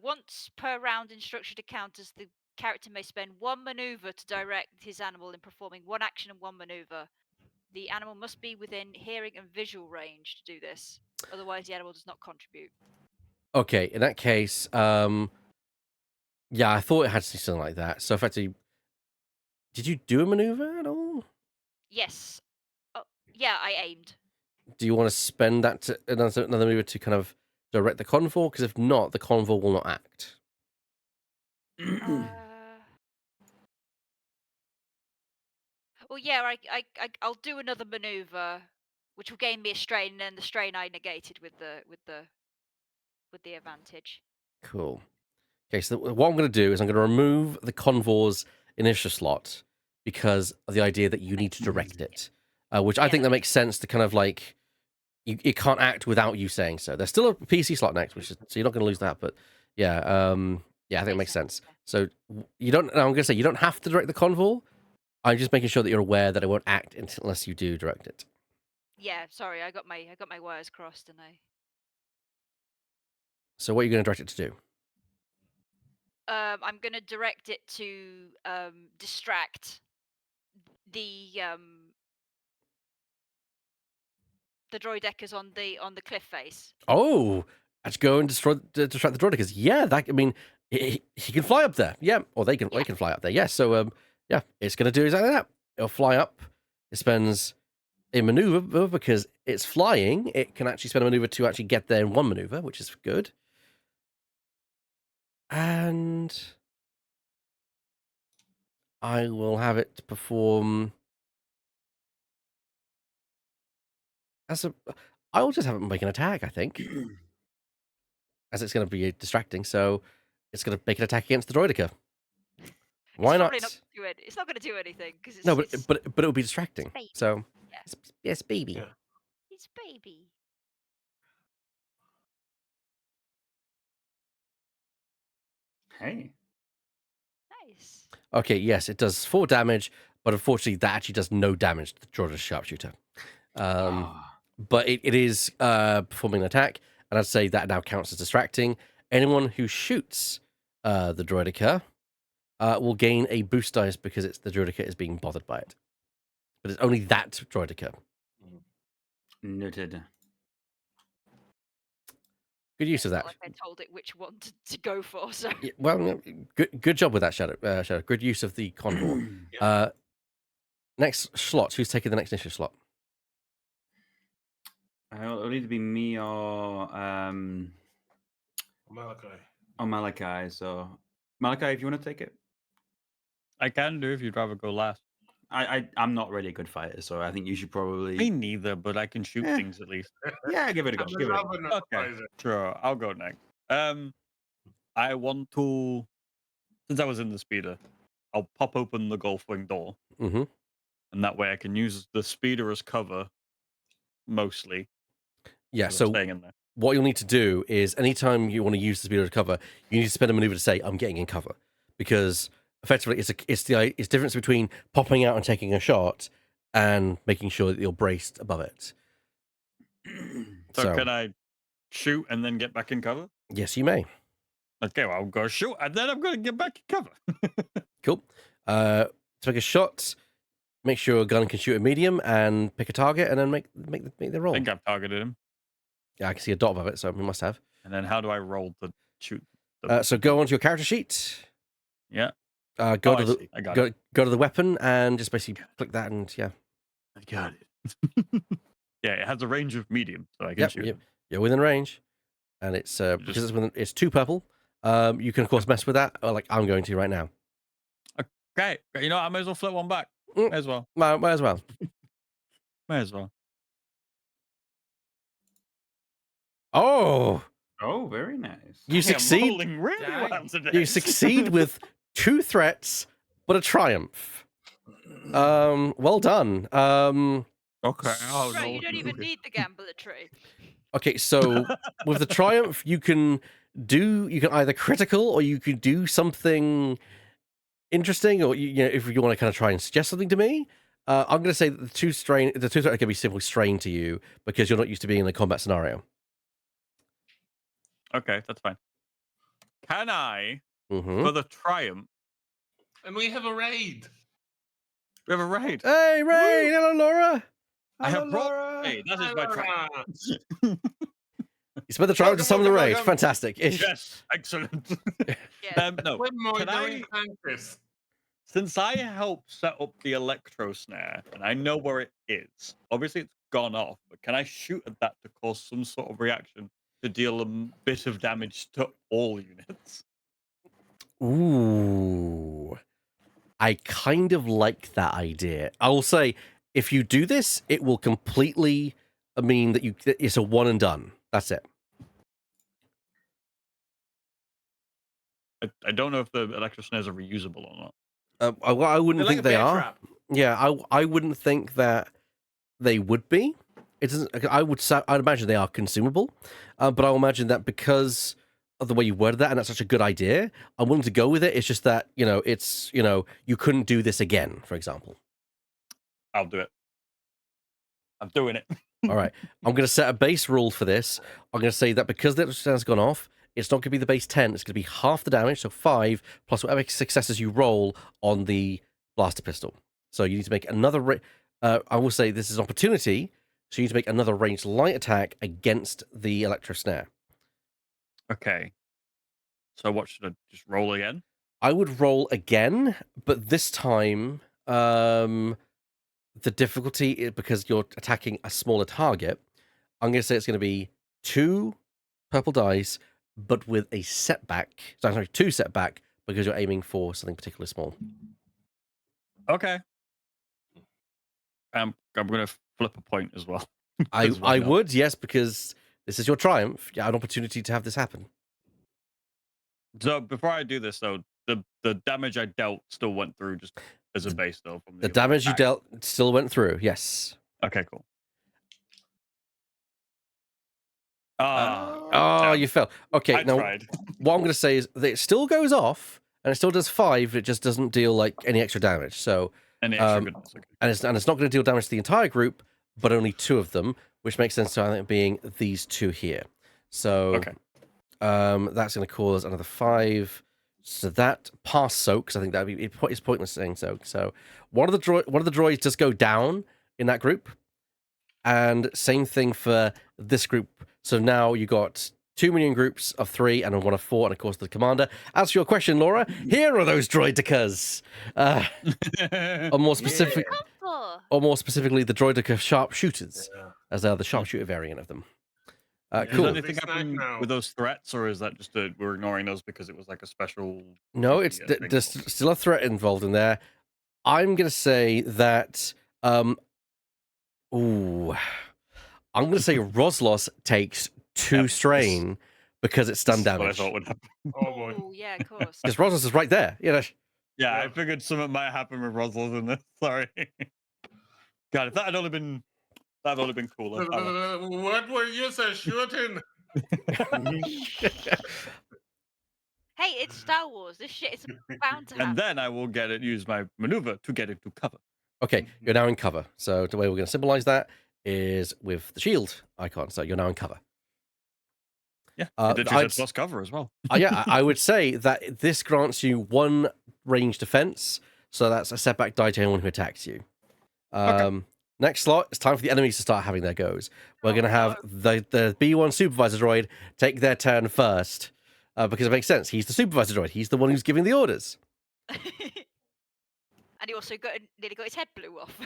Once per round in structured encounters, the character may spend 1 maneuver to direct his animal in performing 1 action and 1 maneuver. The animal must be within hearing and visual range to do this. Otherwise, the animal does not contribute. Okay, in that case, yeah, I thought it had to do something like that. So, effectively, did you do a maneuver at all? Yes. Oh, yeah, I aimed. Do you want to spend that to another maneuver to kind of direct the convor? Because if not, the convor will not act. Well, yeah, I'll do another maneuver, which will gain me a strain, and then the strain I negated with the advantage. Cool. Okay, so what I'm going to do is I'm going to remove the convor's initiative slot because of the idea that you need to direct it, which I think that makes sense to kind of like it can't act without you saying so. There's still a PC slot next, which is so you're not going to lose that, but yeah, I think it makes sense. So you don't. I'm going to say you don't have to direct the convor. I'm just making sure that you're aware that it won't act unless you do direct it. Yeah, sorry, I got my wires crossed, and I. So what are you going to direct it to do? I'm going to direct it to distract the droidekas on the cliff face. Oh, let's go and distract the droidekas. Yeah, that. I mean, he can fly up there. Yeah, or they can fly up there. Yeah. So yeah, it's going to do exactly that. It'll fly up. It spends a maneuver because it's flying. It can actually spend a maneuver to actually get there in 1 maneuver, which is good. And I will have it perform as a. I will just have it make an attack, I think, as it's going to be distracting. So it's going to make an attack against the droideka. Why not? It's not going to do anything because it's No, but it will be distracting. Baby. So Yeah. Yes, baby. Yeah. It's baby. Hey. Nice. Okay, yes, it does 4 damage, but unfortunately, that actually does no damage to the droid sharpshooter. but it is performing an attack, and I'd say that now counts as distracting. Anyone who shoots the droidica will gain a boost dice because the droidica is being bothered by it. But it's only that droidica. Noted. Good use of It's not that. like I told it which one to go for. So Yeah, well, good job with that, Shadow. Shadow. Good use of the Condor. Next slot. Who's taking the next initiative slot? It'll either be me or Malachi. So Malachi, if you want to take it. I can do if you'd rather go last. I'm not really a good fighter, so I think you should probably. Me neither, but I can shoot Eh. things at least. Yeah, give it a go. Give it a go. Okay, sure. I'll go next. I want to, since I was in the speeder, I'll pop open the Gulf Wing door, Mm-hmm. and that way I can use the speeder as cover, mostly. Yeah. 'cause I'm So staying in there. what you'll need to do is anytime you want to use the speeder to cover, you need to spend a maneuver to say, I'm getting in cover. Because effectively it's the difference between popping out and taking a shot and making sure that you're braced above it. So can I shoot and then get back in cover? Yes, you may. Okay, well, I'll go shoot and then I'm going to get back in cover. Cool. Take a shot, make sure a gun can shoot a medium, and pick a target, and then make the roll. I think I've targeted him. Yeah, I can see a dot above it, so we must have. And then how do I roll to shoot? So go onto your character sheet. Yeah. Go Oh, to I the see. I got it. go to the weapon and just basically click that, and yeah. I got it. Yeah, it has a range of medium, so I can shoot. Yep. You're within range, and it's because it's 2 purple. You can of course mess with that, or like I'm going to right now. Okay, you know what? I may as well flip one back. Mm. May as well. Might as well. May as well. Oh, very nice. you I am succeed. rolling really well Dang. today. You succeed with 2 threats, but a triumph. Well done. Okay. Oh, right, no. you don't even need the gambler tree. Okay, so with the triumph, you can either critical or you could do something interesting, or you know, if you want to kind of try and suggest something to me. I'm going to say that the 2 threat can be simply strain to you because you're not used to being in a combat scenario. Okay, that's fine. Can I, Mm-hmm. for the triumph, And we have a raid. we have a raid? Hey, Ray! Hello, Laura. I have brought Laura. raid. That is my triumph. You spent the triumph to summon the raid. Welcome. Fantastic. Yes, excellent. Yeah. No, We're more can I- doing Rancors. since I helped set up the electro snare and I know where it is, obviously it's gone off, but can I shoot at that to cause some sort of reaction to deal a bit of damage to all units? Ooh. I kind of like that idea. I will say, if you do this, it will completely mean that it's a one and done. That's it. I don't know if the electro snares are reusable or not. I wouldn't They're think like they a bear are. trap. Yeah, I wouldn't think that they would be. It doesn't. I'd imagine they are consumable, but I'll imagine that because of the way you worded that, and that's such a good idea, I'm willing to go with it. It's just that you couldn't do this again, for example. I'll do it. I'm doing it. All right, I'm going to set a base rule for this. I'm going to say that because the has gone off, it's not going to be the base 10. It's going to be half the damage, so 5 plus whatever successes you roll on the blaster pistol. So you need to make another. I will say this is an opportunity. So you need to make another ranged light attack against the electro snare. Okay. So what should I just roll again? I would roll again, but this time the difficulty is because you're attacking a smaller target. I'm going to say it's going to be 2 purple dice, but with a setback. Sorry, 2 setback because you're aiming for something particularly small. Okay. I'm going to flip a point as well. I Because why not? would, yes, because this is your triumph. Yeah, an opportunity to have this happen. So before I do this, though, the damage I dealt still went through just as a base, though. From The damage you attack. dealt still went through, yes. Okay, cool. Ah, Oh, damn. you fell. Okay, I now tried. what I'm going to say is that it still goes off, and it still does 5. It just doesn't deal like any extra damage. So, Any extra goodness. Okay. and it's not going to deal damage to the entire group, but only 2 of them, which makes sense to I think being these two here. So Okay. that's going to cause another 5. So that pass soak, because I think that would be it's pointless saying soak. So one of the droids just go down in that group, and same thing for this group. So now you got 2 minion groups of 3 and one of 4, and of course the commander. As for your question, Laura, here are those droidicas. Or more specific, Helpful. or more specifically, the droidica sharpshooters, Yeah. as they are the sharpshooter variant of them. Yeah. Does Cool. anything Big snack happen now. with those threats, or is that just we're ignoring those because it was like a special? No, it's thing? there's still a threat involved in there. I'm gonna say that. Ooh, I'm gonna say Roslos takes 2 Yep, strain because it's This stun is what I damage. thought would happen. Oh boy. Oh, yeah, of course. Because Roslos is right there. You know. Yeah, I Yeah. figured something might happen with Roswell's in this. Sorry. God, if that had only been cooler. Oh, well. What were you shooting? Hey, it's Star Wars. This shit is bound to happen. And then I will use my maneuver to get into cover. Okay, you're now in cover. So the way we're going to symbolize that is with the shield icon. So you're now in cover. Yeah, I'd- it said plus cover as well. Yeah, I would say that this grants you 1 range defense. So that's a setback die to anyone who attacks you. Next slot, it's time for the enemies to start having their goes. We're going to have the B1 supervisor droid take their turn first. Because it makes sense. He's the supervisor droid. He's the one who's giving the orders. And he also nearly got his head blew off.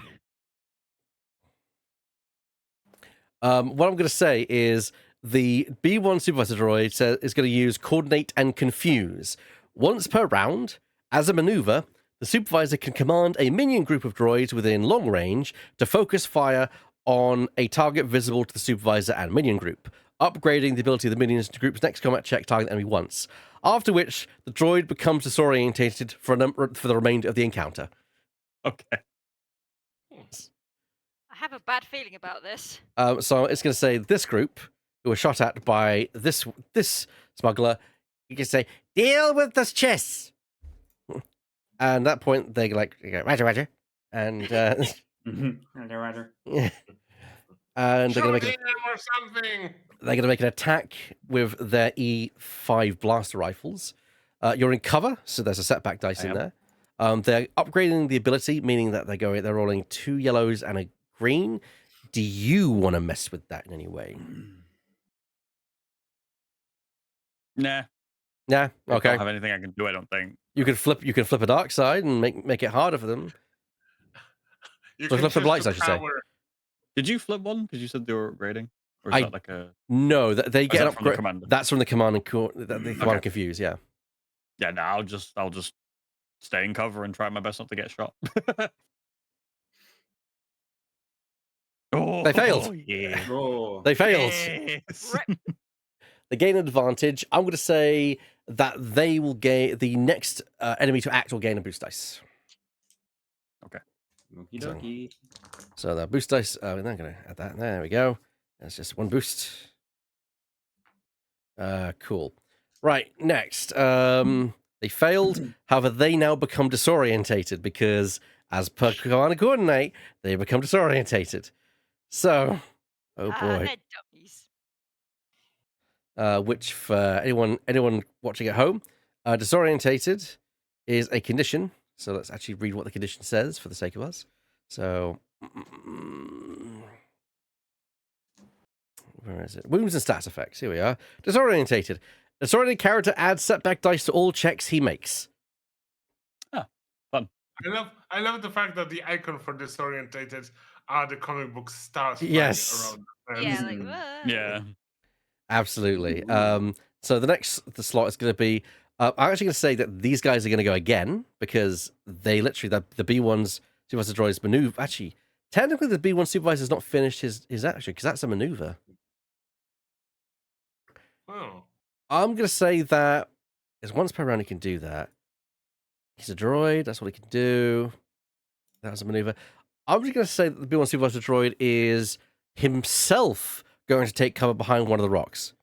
What I'm going to say is the B1 supervisor droid is going to use coordinate and confuse. Once per round, as a maneuver, the supervisor can command a minion group of droids within long range to focus fire on a target visible to the supervisor and minion group, upgrading the ability of the minions to group's next combat check target the enemy once, after which the droid becomes disorientated for the remainder of the encounter. Okay. I have a bad feeling about this. So it's going to say this group who were shot at by this smuggler, you can say, deal with this chess. And at that point, they go, Roger. And, Roger. yeah. And they're going to make Shooting them or something. They're going to make an attack with their E5 blaster rifles. You're in cover, so there's a setback dice in there. They're upgrading the ability, meaning that they're rolling 2 yellows and a green. Do you want to mess with that in any way? Nah. Nah. I Okay. don't have anything I can do. I don't think. You can flip a dark side and make it harder for them. You So can flip the choose lights, to I should say. power- Did you flip one? Because you said they were upgrading, or is that like a? No, they get that an from the upgrade. commander? That's from the command and the command and confuse. Yeah. Yeah, no, I'll just stay in cover and try my best not to get shot. Oh, They failed. Yeah. Oh. They failed. Yes. Rip. They gain an advantage. I'm going to say that they will gain the next enemy to act will gain a boost dice. Okie dokie. So the boost dice, we're not going to add that. There we go. That's just 1 boost. Cool. Right, next. They failed. However, they now become disorientated because, as per command and coordinate, they become disorientated. So, oh boy. They're dummies. Which for anyone watching at home, disorientated is a condition. So let's actually read what the condition says for the sake of us. So, where is it? Wounds and stats effects. Here we are. Disorientated. Disorientated character adds setback dice to all checks he makes. I love the fact that the icon for disorientated are the comic book stars flying Yes. around. Yeah, like, Mm. what? Yeah. Absolutely. Ooh. So the slot is going to be. I'm actually going to say that these guys are going to go again because they literally the B1's supervisor droids maneuver. Actually, technically, the B1 supervisor has not finished his action because that's a maneuver. Oh. I'm going to say that is once per round he can do that. He's a droid. That's what he can do. That was a maneuver. I'm just going to say that the B1 supervisor droid is himself going to take cover behind one of the rocks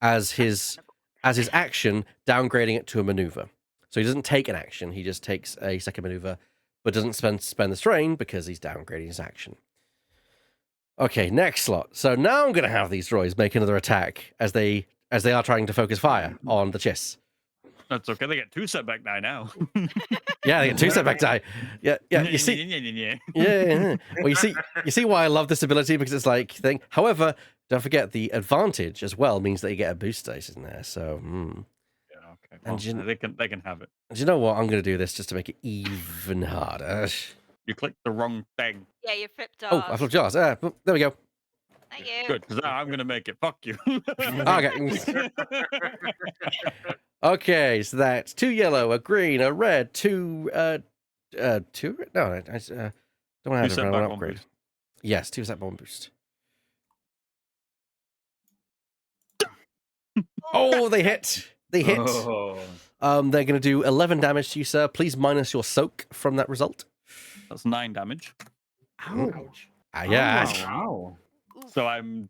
as his action, downgrading it to a maneuver. So he doesn't take an action. He just takes a second maneuver, but doesn't spend the strain because he's downgrading his action. Okay, next slot. So now I'm going to have these droids make another attack as they are trying to focus fire on the chiss. That's okay. They get 2 setback die now. Yeah, they get 2 setback die. Yeah. You see, yeah. Well, you see why I love this ability, because it's like thing. However, don't forget the advantage as well means that you get a boost dice in there. So, Yeah, okay. Well, And they can have it. do you know what? I'm going to do this just to make it even harder. You clicked the wrong thing. Yeah, you flipped Oh, off. I flipped yours. There we go. Thank you. Good, because I'm going to make it. Fuck you. Okay. Okay, so that's 2 yellow, a green, a red, 2 2. No, I don't want to have to run setback, an 1 upgrade. boost. Yes, 2 setback, 1 boost. Oh, they hit. They hit. Oh. They're going to do 11 damage to you, sir. Please minus your soak from that result. That's 9 damage. Ouch. Yeah. Wow. So I'm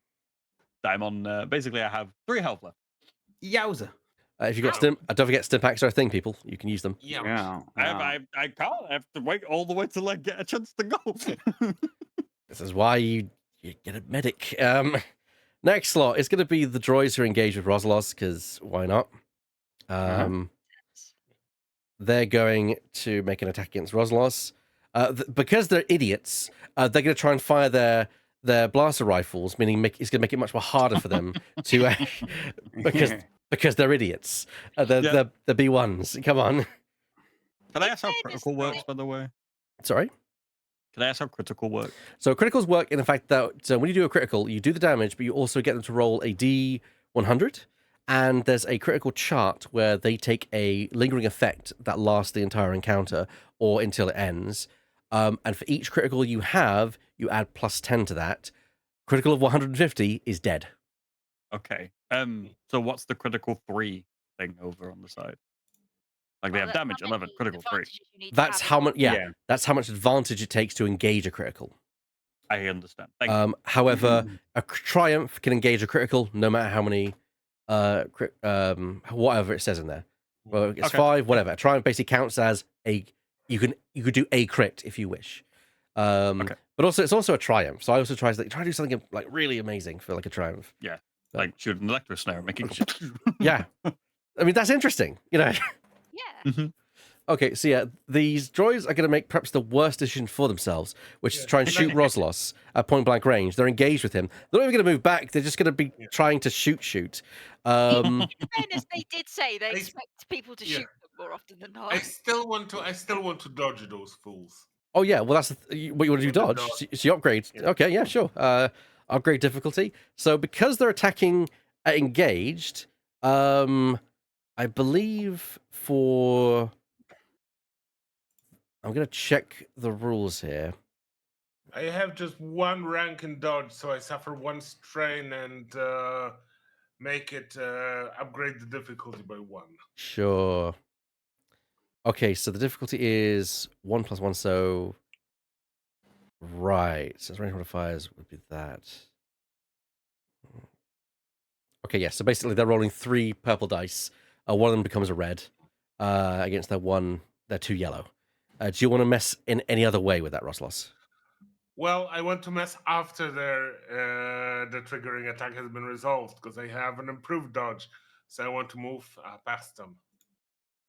on. Basically, I have 3 health left. Yowza. If you've got stim, don't forget stim packs are a thing, people. You can use them. Yeah. Yeah. I can't. I have to wait all the way till I get a chance to go. This is why you get a medic. Next slot is going to be the droids who are engaged with Rosalos, because why not? They're going to make an attack against Rosalos. Because they're idiots, they're going to try and fire their blaster rifles, meaning it's going to make it much more harder for them to because they're idiots. They're B1s. Come on. Can I ask how critical works, by the way? Sorry? Can I ask how critical works? So criticals work in the fact that when you do a critical, you do the damage, but you also get them to roll a D100, and there's a critical chart where they take a lingering effect that lasts the entire encounter or until it ends. And for each critical you have, you add +10 to that. Critical of 150 is dead. Okay. So what's the critical 3 thing over on the side? Like they have damage 11, critical 3. That's how much. Yeah, that's how much advantage it takes to engage a critical. I understand. Thank you. However, a triumph can engage a critical no matter how many, whatever it says in there. Well, it's 5, whatever. A triumph basically counts as you could do a crit if you wish. But also it's also a triumph. So I also try to do something like really amazing for like a triumph. Yeah, like shoot an electro snare, make it go. Yeah, I mean that's interesting. Yeah. Okay, so yeah, these droids are going to make perhaps the worst decision for themselves, which is to try and shoot Rosalos at point blank range. They're engaged with him. They're not even going to move back. They're just going to be trying to shoot. In fairness, they did say they expect people to shoot them more often than not. I still want to dodge those fools. Oh yeah, well that's what you want to do. Dodge. So you upgrade. Yeah. Okay, yeah, sure. Upgrade difficulty. So because they're attacking engaged, I believe for. I'm going to check the rules here. I have just 1 rank in dodge, so I suffer 1 strain and make it upgrade the difficulty by 1. Sure. Okay, so the difficulty is 1 + 1, so... Right, so range modifiers would be that. Okay, yeah, so basically they're rolling 3 purple dice. One of them becomes a red against their 2 yellow. Do you want to mess in any other way with that, Rosalos? Well, I want to mess after the triggering attack has been resolved, because I have an improved dodge, so I want to move past them.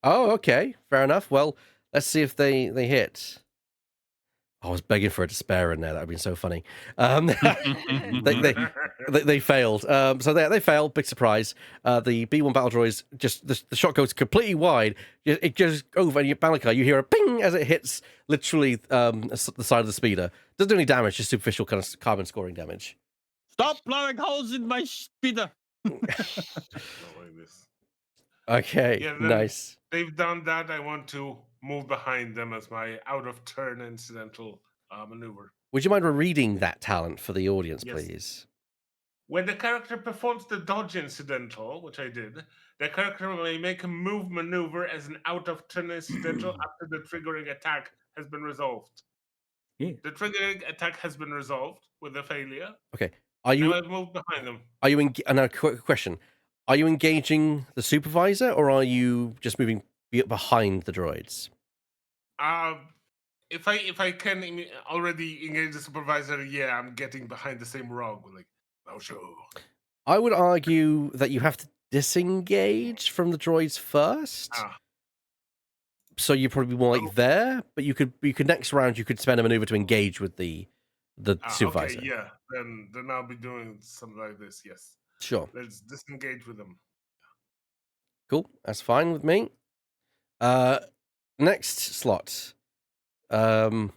Oh, okay, fair enough. Well, let's see if they hit. I was begging for a despair in there. That would be so funny. They failed. So they failed. Big surprise. The B1 battle droids just the shot goes completely wide. It just over and your Balaka. You hear a ping as it hits literally the side of the speeder. Doesn't do any damage. Just superficial kind of carbon scoring damage. Stop blowing holes in my speeder. Okay, yeah, nice. They've done that. I want to move behind them as my out of turn incidental maneuver. Would you mind reading that talent for the audience, please? When the character performs the dodge incidental, which I did, the character may make a move maneuver as an out of turn incidental after the triggering attack has been resolved. Yeah. The triggering attack has been resolved with a failure. Okay. Are you? Now I've moved behind them. Are you? And a quick question: are you engaging the supervisor, or are you just moving behind the droids? if I can already engage the supervisor, yeah, I'm getting behind the same rock. Like, oh sure. I would argue that you have to disengage from the droids first. Ah, So you're probably more like Oh. there, but you could next round you could spend a maneuver to engage with the supervisor. okay, yeah. Then I'll be doing something like this. Yes. Sure. Let's disengage with them. Cool. That's fine with me. Next slot. Well,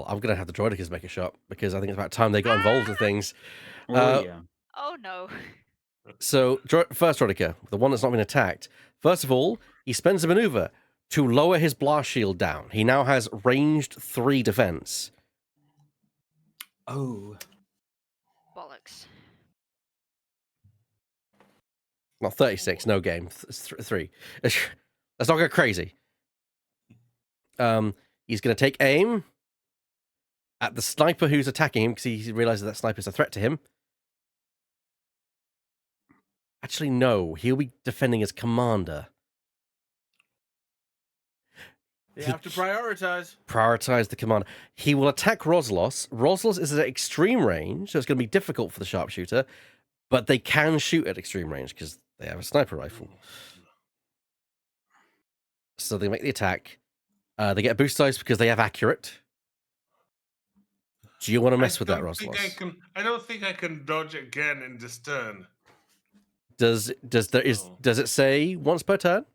I'm gonna have the droidicas make a shot because I think it's about time they got involved with things. Oh yeah. Oh no. So first droidica, the one that's not been attacked. First of all, he spends a maneuver to lower his blast shield down. He now has ranged 3 defense. Oh. Bollocks. Not 36, no game. 3. Let's not go crazy. He's going to take aim at the sniper who's attacking him because he realizes that sniper's a threat to him. Actually, no. He'll be defending his commander. You have to prioritize. Prioritize the commander. He will attack Roslos. Roslos is at extreme range, so it's going to be difficult for the sharpshooter, but they can shoot at extreme range because they have a sniper rifle. So they make the attack. They get a boost dice because they have accurate. Do you want to mess with that, Roslos? I don't think I can dodge again in this turn. Does it say once per turn?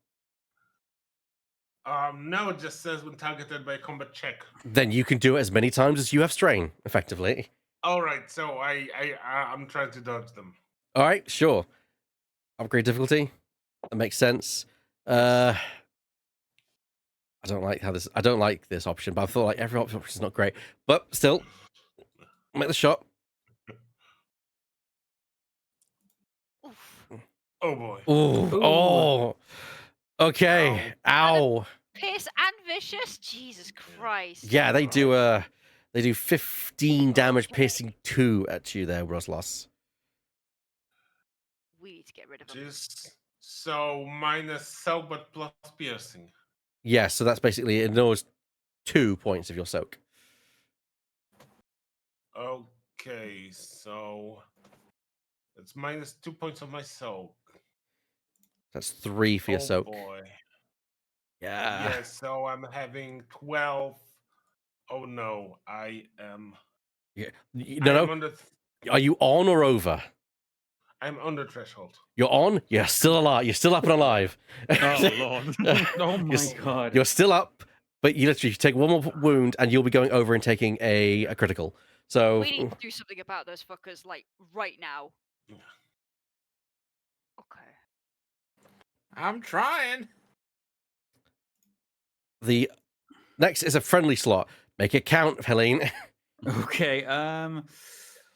No, it just says when targeted by a combat check. Then you can do it as many times as you have strain, effectively. All right, so I'm trying to dodge them. All right, sure. Upgrade difficulty. That makes sense. I don't like this option, but I thought like every option is not great. But still, make the shot. Oof. Oh boy. Ooh. Oh. Okay. Ow. Pierce and vicious. Jesus Christ. Yeah, they do 15 damage, piercing 2 at you there, Roslos. We need to get rid of him. Just so minus soak, but plus piercing. Yeah, so that's basically it knows 2 points of your soak. Okay, so it's minus 2 points of my soak. That's 3 for your soak. Boy. Yeah. Yeah, so I'm having 12. Oh no, I am. Yeah. No. Under Are you on or over? I'm under threshold. You're on? You're still alive. You're still up and alive. Oh, Lord. Oh my god. You're still up, but you literally take one more wound and you'll be going over and taking a critical. So We need to do something about those fuckers, like, right now. Okay. I'm trying. the next is a friendly slot. Make it count, Helene. Okay.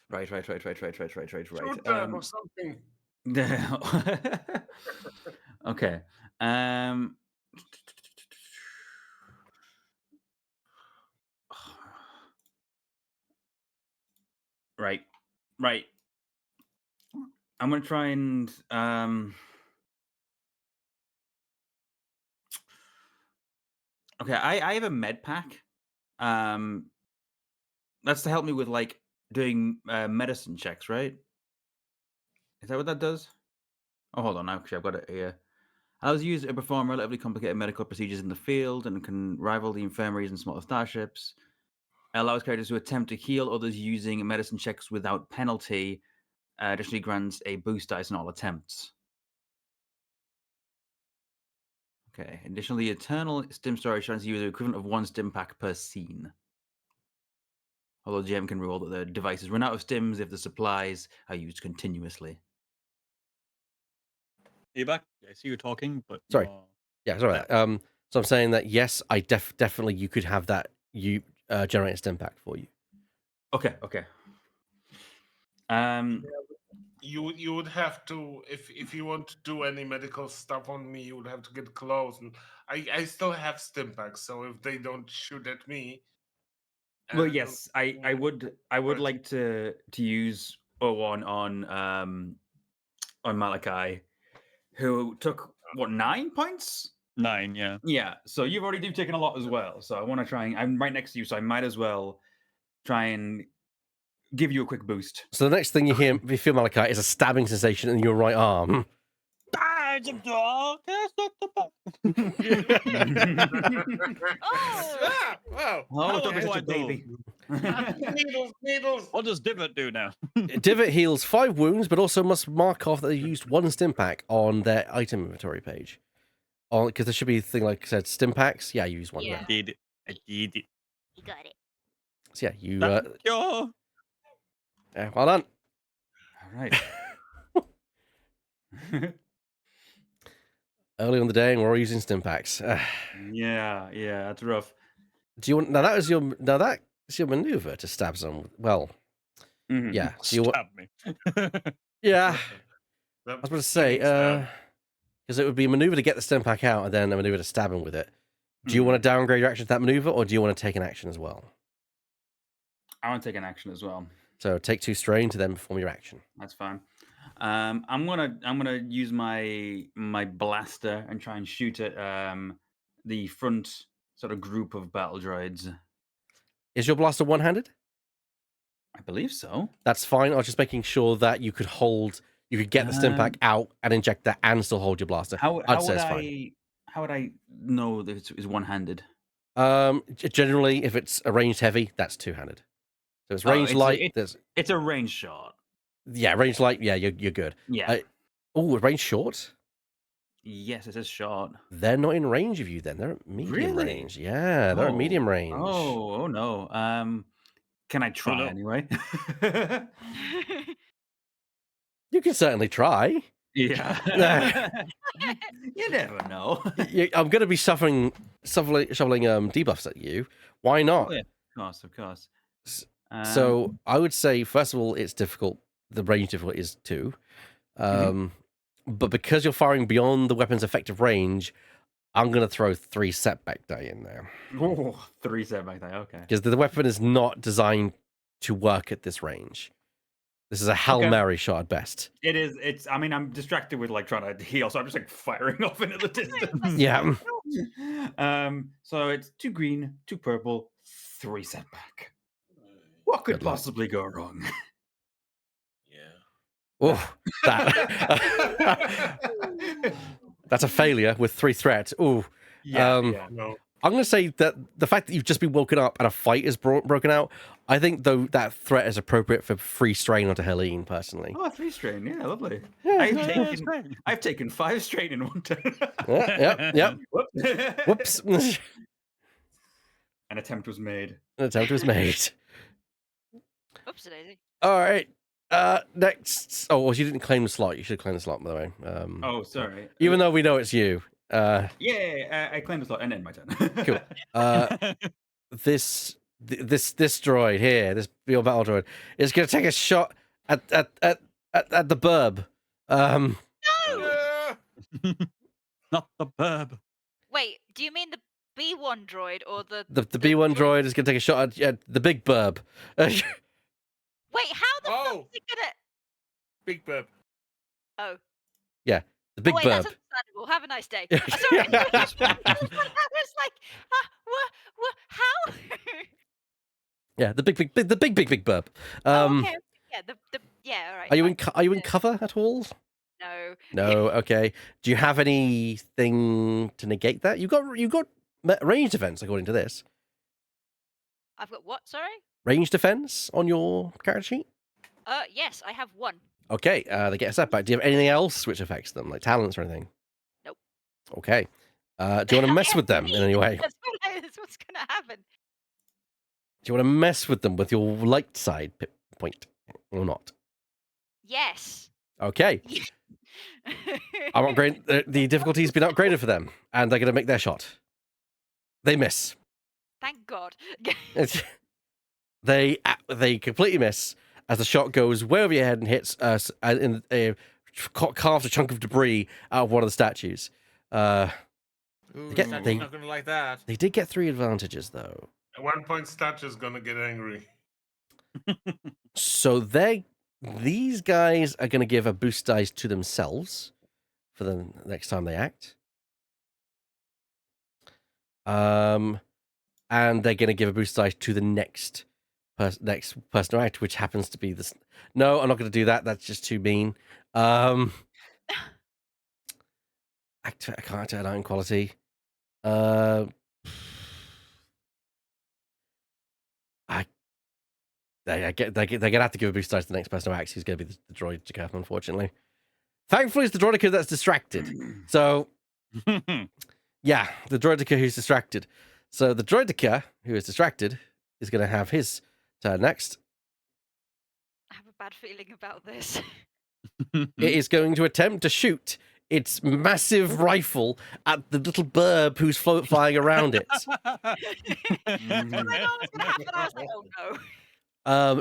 Right. Shoot them or something. Okay. Right. I'm gonna try and okay, I have a med pack. That's to help me with like doing medicine checks, right? Is that what that does? Oh, hold on. Actually, I've got it here. Allows users to perform relatively complicated medical procedures in the field and can rival the infirmaries and smaller starships. Allows characters to attempt to heal others using medicine checks without penalty. Additionally, grants a boost dice in all attempts. Okay. Additionally, eternal stim storage grants you the equivalent of 1 stim pack per scene. Although GM can rule that the devices run out of stims if the supplies are used continuously. Are you back? I see you talking, but Sorry. you're- Yeah, sorry. So I'm saying that yes, I definitely you could have that generate a stim pack for you. Okay. You would have to if you want to do any medical stuff on me, you would have to get close, and I still have stim packs, so if they don't shoot at me. Well, yes, I would like to use O1 on Malachi, who took what 9 points 9, yeah. Yeah, so you've already taken a lot as well. So I want to try and I'm right next to you, so I might as well try and give you a quick boost. So the next thing you feel, Malachi, is a stabbing sensation in your right arm. Badge of dog, that's not the Oh, Ah, wow. Oh, don't be do such I a baby. Needles. What does Divot do now? Divot heals 5 wounds, but also must mark off that they used 1 stim pack on their item inventory page. Because there should be a thing like I said, stim packs. Yeah, you use 1. Yeah. Yeah. I did it. you got it. So yeah, you. Thank you. Yeah, well done. All right. Early on the day, and we're all using stim packs. yeah, that's rough. Do you want now? That's your maneuver to stab someone. Well, Mhm. yeah. Do you want? Stab me. Yeah. I That was going to say, stab. because it would be a maneuver to get the stim pack out, and then a maneuver to stab him with it. Do you want to downgrade your action to that maneuver, or do you want to take an action as well? I want to take an action as well. So take 2 strain to then perform your action. That's fine. I'm gonna use my blaster and try and shoot at the front sort of group of battle droids. Is your blaster one-handed? I believe so. That's fine. I was just making sure that you could get the stim pack out and inject that and still hold your blaster. How I'd would say it's fine. how would I know that it's one-handed? Generally, if it's a ranged heavy, that's 2-handed. So it's Oh, range it's a- light. it- There's It's a range shot. range light. Yeah, you're good. Yeah. Oh, range short. Yes, it is short. They're not in range of you. Then they're at medium Really? range. Yeah, they're at medium range. Oh no. Can I try no. anyway? You can certainly try. Yeah. You never know. I'm going to be shoveling debuffs at you. Why not? Oh, yeah. Of course. So I would say, first of all, it's difficult. The range difficulty is 2. But because you're firing beyond the weapon's effective range, I'm going to throw 3 setback die in there. 3 setback die. Okay. Because the weapon is not designed to work at this range. This is a Hail Mary shot at best. It is. It's. I mean, I'm distracted with like trying to heal, so I'm just like firing off into the distance. Yeah. So it's 2 green, 2 purple, 3 setback. What could Good luck. possibly go wrong? Yeah. Oh, that. That's a failure with 3 threats. Oh, Yeah. No. I'm going to say that the fact that you've just been woken up and a fight is broken out, I think though that threat is appropriate for free strain onto Helene personally. Oh, 3 strain. Yeah, lovely. Yeah, I've taken 5 strain in one turn. Yep. Whoops. Whoops. An attempt was made. An attempt was made. Oopsie daisy. All right. Next. Oh, well, you didn't claim the slot. You should claim the slot, by the way. Oh, sorry. Even though we know it's you. Yeah, I claimed the slot and end my turn. Cool. This droid here, this Beyond Battle droid, is going to take a shot at the burb. No! Not the burb. Wait, do you mean the B1 droid or the B1 droid is going to take a shot at the big burb. Wait, how the fuck Oh. is it gonna? Big burp. Oh. The big Wait, burb. that's understandable. Have a nice day. Sorry. I was like, what? How? Yeah, the big burb. Oh, okay. Yeah, yeah. All right. Are you fine. are you in cover at all? No. No. Okay. Do you have anything to negate that? You got range defense according to this. I've got what? Sorry. Range defense on your character sheet. Yes, I have 1. Okay. They get a setback. Do you have anything else which affects them, like talents or anything? Nope. Okay. Do you want to mess with them in any way? That's what's gonna happen. Do you want to mess with them with your light side point or not? Yes. Okay. I'm upgrading. The difficulty's been upgraded for them, and they're going to make their shot. They miss. Thank God. They completely miss as the shot goes way over your head and hits carves a chunk of debris out of one of the statues. Ooh, Get- Statue's they- not gonna like that. They did get 3 advantages though. At one point, Statue's gonna get angry. So these guys are going to give a boost dice to themselves for the next time they act. and they're going to give a boost dice to the next person to act, which happens to be this. No, I'm not going to do that. That's just too mean. I can't activate iron quality. They're gonna have to give a boost dice to the next person who acts, who's gonna be the droideka, unfortunately. Thankfully, it's the droideka that's distracted. So, yeah, the droideka who's distracted. So the droideka who is distracted is gonna have his turn next. I have a bad feeling about this. It is going to attempt to shoot its massive rifle at the little burb who's flying around it. I know what's gonna happen. I was like, oh no.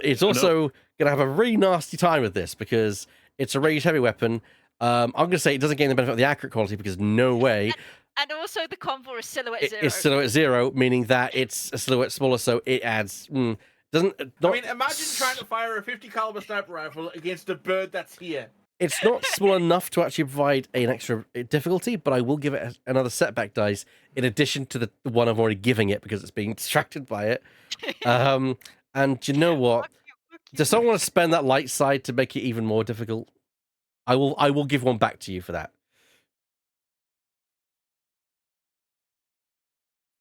It's also going to have a really nasty time with this because it's a ranged heavy weapon. I'm going to say it doesn't gain the benefit of the accurate quality because no way. And also the convoy is silhouette 0. It's silhouette 0, meaning that it's a silhouette smaller, so it adds. Doesn't. I mean, imagine trying to fire a 50 caliber sniper rifle against a bird that's here. It's not small enough to actually provide an extra difficulty, but I will give it another setback dice in addition to the one I'm already giving it because it's being distracted by it. And you know what? Does someone want to spend that light side to make it even more difficult? I will give one back to you for that.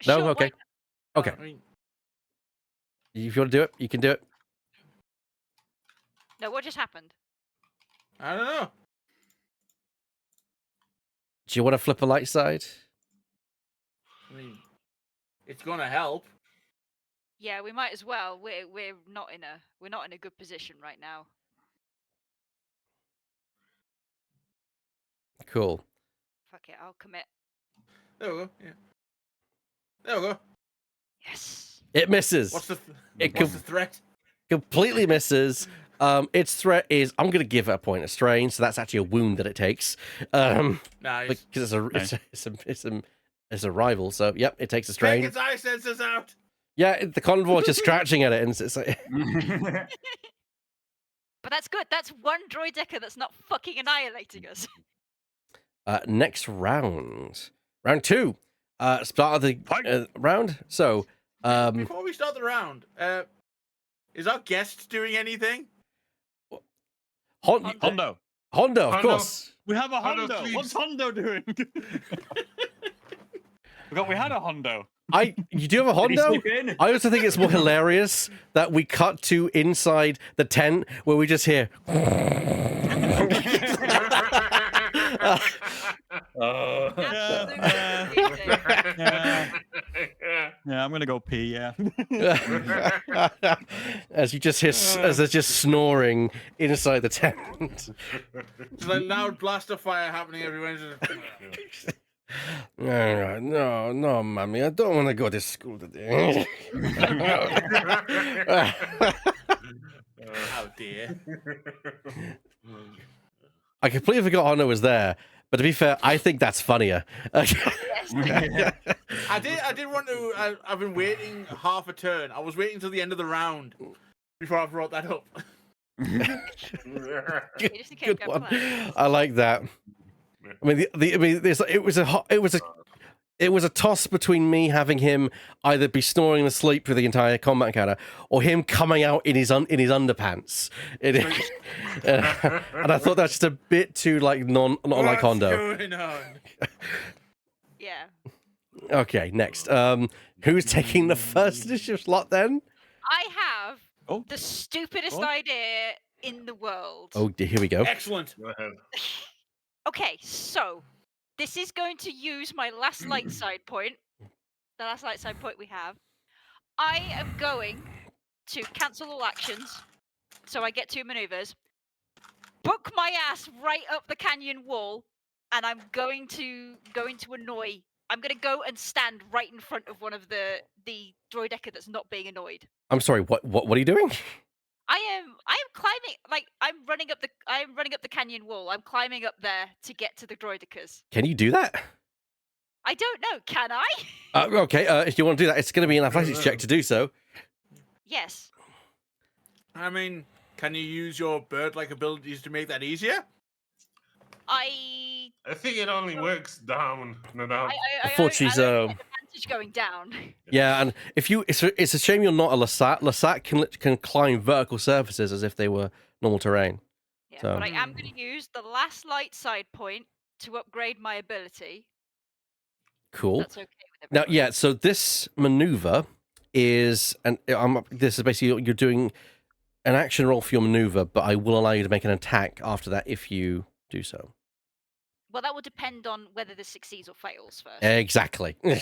No? Sure, Okay. Okay. I mean, If you want to do it, you can do it. No, what just happened? I don't know. Do you want to flip a light side? I mean, it's gonna help. Yeah, we might as well. We're not in a good position right now. Cool. Fuck it, I'll commit. There we go. Yeah. There we go. Yes. It misses. What's the It threat? completely misses. Its threat is I'm going to give it a point of strain, so that's actually a wound that it takes. Nice. Because it's a rival. So yep, it takes a strain. Take its eye sensors out. Yeah, the convoy is just scratching at it, and it's like. But that's good. That's one droideka that's not fucking annihilating us. Next round, round 2. Start of the round. So, Before we start the round, is our guest doing anything? Hondo, of Hondo. course. We have a Hondo, Hondo. please. What's Hondo doing? We had a Hondo. You do have a Hondo? Sneak in? I also think it's more hilarious that we cut to inside the tent where we just hear. Yeah, I'm gonna go pee. Yeah. As you just hear, as there's just snoring inside the tent. There's a loud blast of fire happening everywhere. No, mommy, I don't want to go to school today. Oh dear. I completely forgot Honor was there, but to be fair, I think that's funnier. I did want to. I've been waiting half a turn. I was waiting till the end of the round before I brought that up. Good one. I like that. I mean, it was a toss between me having him either be snoring asleep for the entire combat encounter or him coming out in his underpants. And I thought that's just a bit too like not like Hondo. What's going on? Yeah. Okay, next. Who's taking the first initiative slot then? I have Oh. the stupidest Oh. idea in the world. Oh, here we go. Excellent. Go ahead. Okay, so this is going to use my last light side point. The last light side point we have. I am going to cancel all actions, so I get 2 maneuvers. Book my ass right up the canyon wall, and I'm going to annoy. I'm going to go and stand right in front of one of the droideka that's not being annoyed. I'm sorry. What are you doing? I am climbing, like I'm running up the canyon wall. I'm climbing up there to get to the droidekas. Can you do that? I don't know, can I? Okay. If you want to do that, it's going to be an athletics check to do so. Yes. I mean, can you use your bird-like abilities to make that easier? I I think it only works down, not up. I thought she's, I only get advantage going down. Yeah, and if you, it's a shame you're not a Lasat. Lasat can climb vertical surfaces as if they were normal terrain. Yeah, So- but I am going to use the last light side point to upgrade my ability. Cool. That's okay with Now, everybody. yeah. So this maneuver is, and this is basically you're doing an action roll for your maneuver, but I will allow you to make an attack after that if you do so. Well, that will depend on whether this succeeds or fails first. Exactly. Yeah.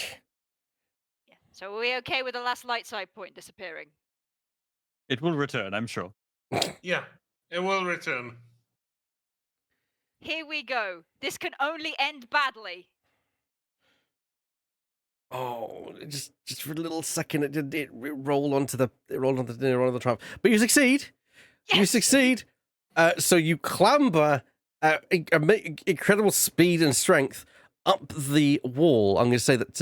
So are we okay with the last light side point disappearing? It will return, I'm sure. Yeah, it will return. Here we go. This can only end badly. Oh, just for a little second, it rolled onto the trap, but you succeed. Yes! You succeed. So you clamber at incredible speed and strength up the wall. I'm going to say that.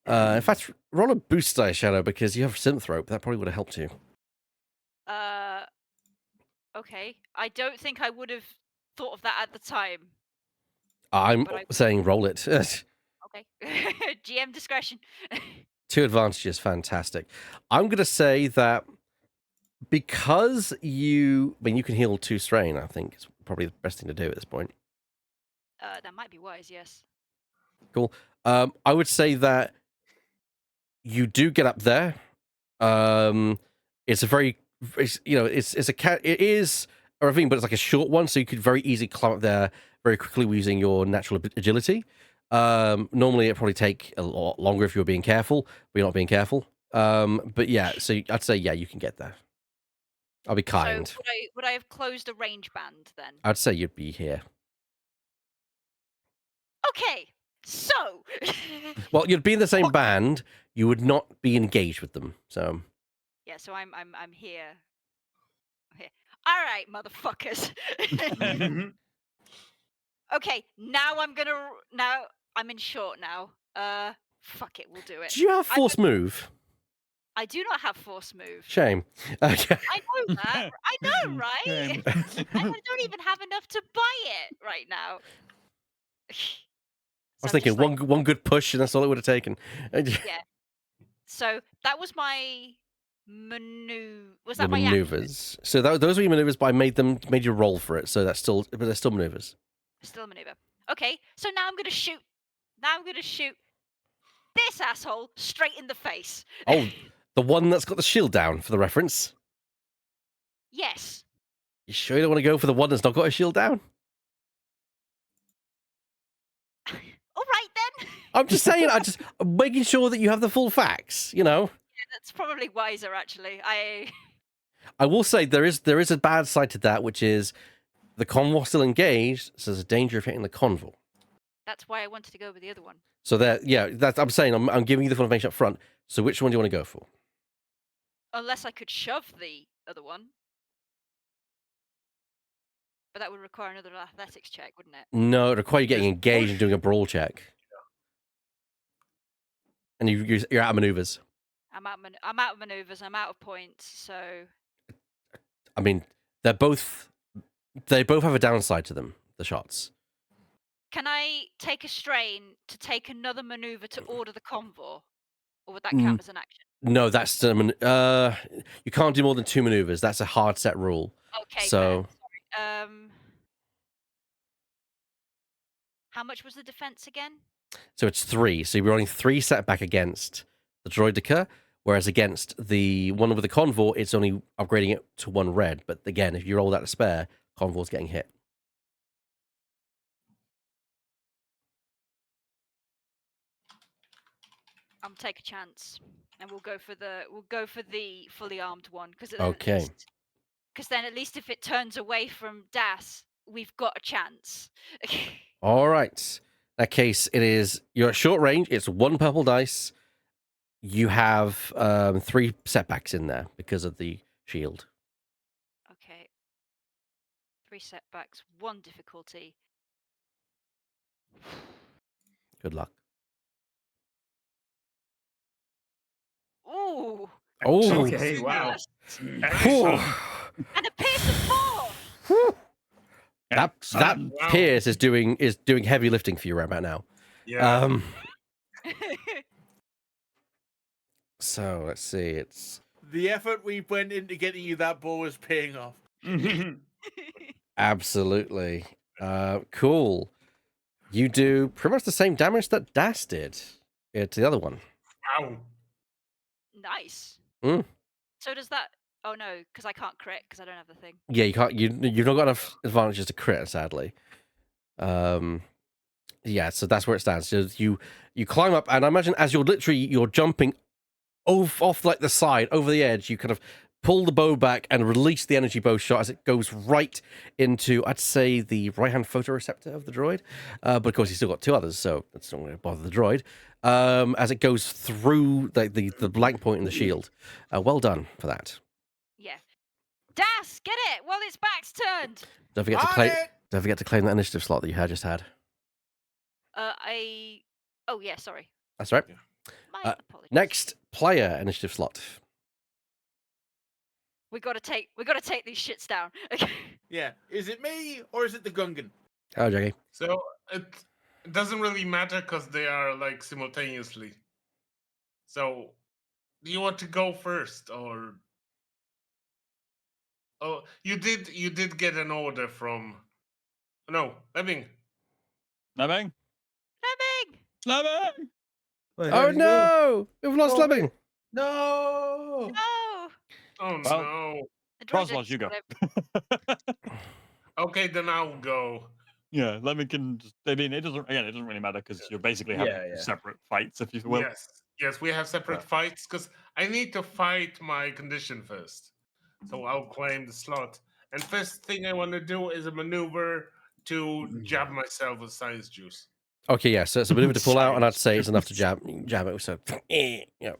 In fact, roll a boost die, Shadow, because you have synth rope. That probably would have helped you. Okay. I don't think I would have thought of that at the time. I'm But I- saying roll it. Okay. GM discretion. 2 advantages, fantastic. I'm going to say that because you can heal 2 strain. I think it's probably the best thing to do at this point. That might be wise, yes. Cool. I would say that you do get up there. It's a very, it is a ravine, but it's like a short one, so you could very easily climb up there very quickly using your natural agility. Normally it'd probably take a lot longer if you were being careful, but you're not being careful. But yeah, so I'd say yeah, you can get there. I'll be kind. So would I have closed a range band then? I'd say you'd be here. Okay. So. Well, you'd be in the same band. You would not be engaged with them. So. Yeah. So I'm here. Okay. All right, motherfuckers. Okay. Now I'm in short now. Fuck it. We'll do it. Do you have force move? I do not have force move. Shame. Okay. I know that. I know, right? I don't even have enough to buy it right now. I was thinking one good push and that's all it would have taken. Yeah. So that was my maneuver. Was that The my action? maneuvers. So those were your maneuvers, but I made you roll for it. So but they're still maneuvers. Still a maneuver. Okay. So now I'm gonna shoot. This asshole straight in the face. Oh, the one that's got the shield down for the reference. Yes. You sure you don't want to go for the one that's not got a shield down? All right then. I'm just saying. I'm making sure that you have the full facts. You know. Yeah, that's probably wiser actually. I will say there is a bad side to that, which is the convoy still engaged, so there's a danger of hitting the convoy. That's why I wanted to go with the other one. So I'm saying I'm giving you the full information up front. So which one do you want to go for? Unless I could shove the other one. But that would require another athletics check, wouldn't it? No, it requires you getting Just engaged and push. doing a brawl check. And you're out of maneuvers. I'm out of maneuvers. I'm out of points. So I mean, they both have a downside to them. The shots. can I take a strain to take another maneuver to order the convoy, or would that count as an action? No, that's you can't do more than 2 maneuvers. That's a hard set rule. Okay. So fair. Sorry. How much was the defense again? so it's 3. So you're rolling 3 setback against the droidica, whereas against the one with the convoy, it's only upgrading it to 1 red. But again, if you roll that to spare, convoy's getting hit. I'll take a chance, and we'll go for the fully armed one because Okay. Because then at least if it turns away from Das, we've got a chance. All right. In that case, you're at short range. It's 1 purple dice. You have 3 setbacks in there because of the shield. Okay. 3 setbacks, 1 difficulty. Good luck. Ooh, Oh, Okay, wow. Whew. and a pierce of 4. Whew. That Excellent. Wow. Pierce is doing heavy lifting for you right about now. Yeah. So let's see. It's The effort we went into getting you that bow is paying off. absolutely cool. You do pretty much the same damage that Das did to the other one. Ow. Nice. Mm. So does that? Oh no, because I can't crit because I don't have the thing. Yeah, you can't. You've not got enough advantages to crit, sadly. Yeah, so that's where it stands. So you climb up, and I imagine as you're jumping off like the side over the edge, you kind of pull the bow back and release the energy bow shot as it goes right into, I'd say, the right hand photoreceptor of the droid. But of course, he's still got two others, so that's not going to bother the droid. As it goes through the blank point in the shield. Well done for that. Yeah. Das, get it! Well, its back's turned. Don't forget to claim. Don't forget to claim that initiative slot that you had just had. Oh yeah, sorry. That's right. My apologies. Next player initiative slot. We gotta take these shits down. Okay. Yeah. Is it me or is it the Gungan? Oh, Jackie. So it doesn't really matter because they are like simultaneously. So, do you want to go first, or? Oh, you did get an order from. No, Lemming. Lemming? Lemming! Lemming! Wait, Oh where'd he go? no! We've lost Oh, Lemming. wait. No. No. Oh Well, no. The droid Roslos, you go. Okay, then I'll go. Yeah, Lemming can. I mean, it doesn't really matter because you're basically having Yeah. separate fights, if you will. Yes, we have separate fights because I need to fight my condition first. So I'll claim the slot. And first thing I want to do is a maneuver to jab myself with science juice. Okay, yeah, so it's a maneuver to pull out, and I'd say it's enough to jab it. So, yeah.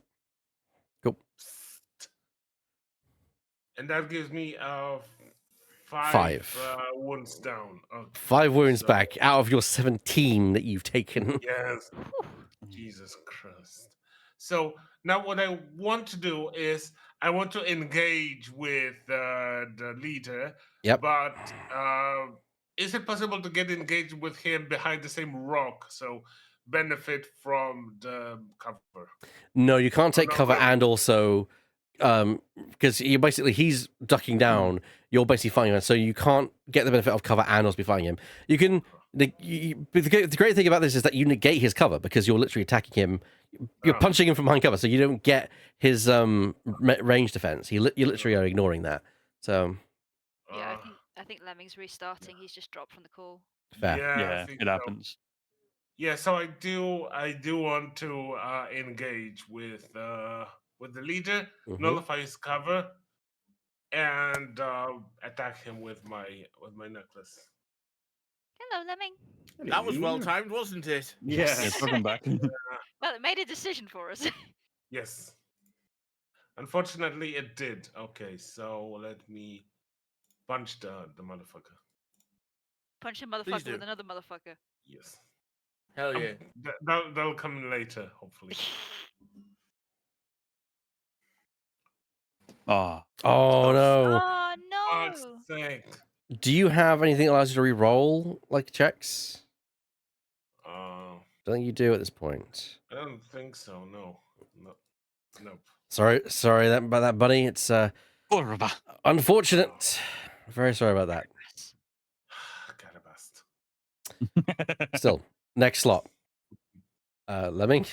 Cool. And that gives me five, Five. wounds down. Okay, 5 wounds so- back out of your 17 that you've taken. Yes. Jesus Christ. So now what I want to do is I want to engage with the leader. Yep. But is it possible to get engaged with him behind the same rock? So benefit from the cover. No, you can't take no, cover no. and also because he's ducking down, you're basically fighting him, so you can't get the benefit of cover and also be fighting him. You can but the great thing about this is that you negate his cover because you're literally attacking him. You're punching him from behind cover, so you don't get his range defense. You literally are ignoring that. So Yeah, I think Lemming's restarting. He's just dropped from the call. fair. Yeah, I Yeah, think it so. happens. Yeah, so I do want to engage with the leader, Mhm. nullify his cover, and attack him with my necklace. Hello, Lemming. That was well timed, wasn't it? Yeah, Yeah. it's welcome back. Well, it made a decision for us. Yes. Unfortunately, it did. Okay, so let me punch the motherfucker. Punch a Please motherfucker do. with another motherfucker. Yes. Hell yeah. That'll come in later, hopefully. Oh, Oh no! Oh Fuck's no! sake. Do you have anything that allows you to re-roll like checks? Uh, Don't think you do at this point. I don't think so. No. Nope. Sorry about that, buddy. It's horrible. unfortunate. Very sorry about that. Carabast. Still, next slot. Lemming.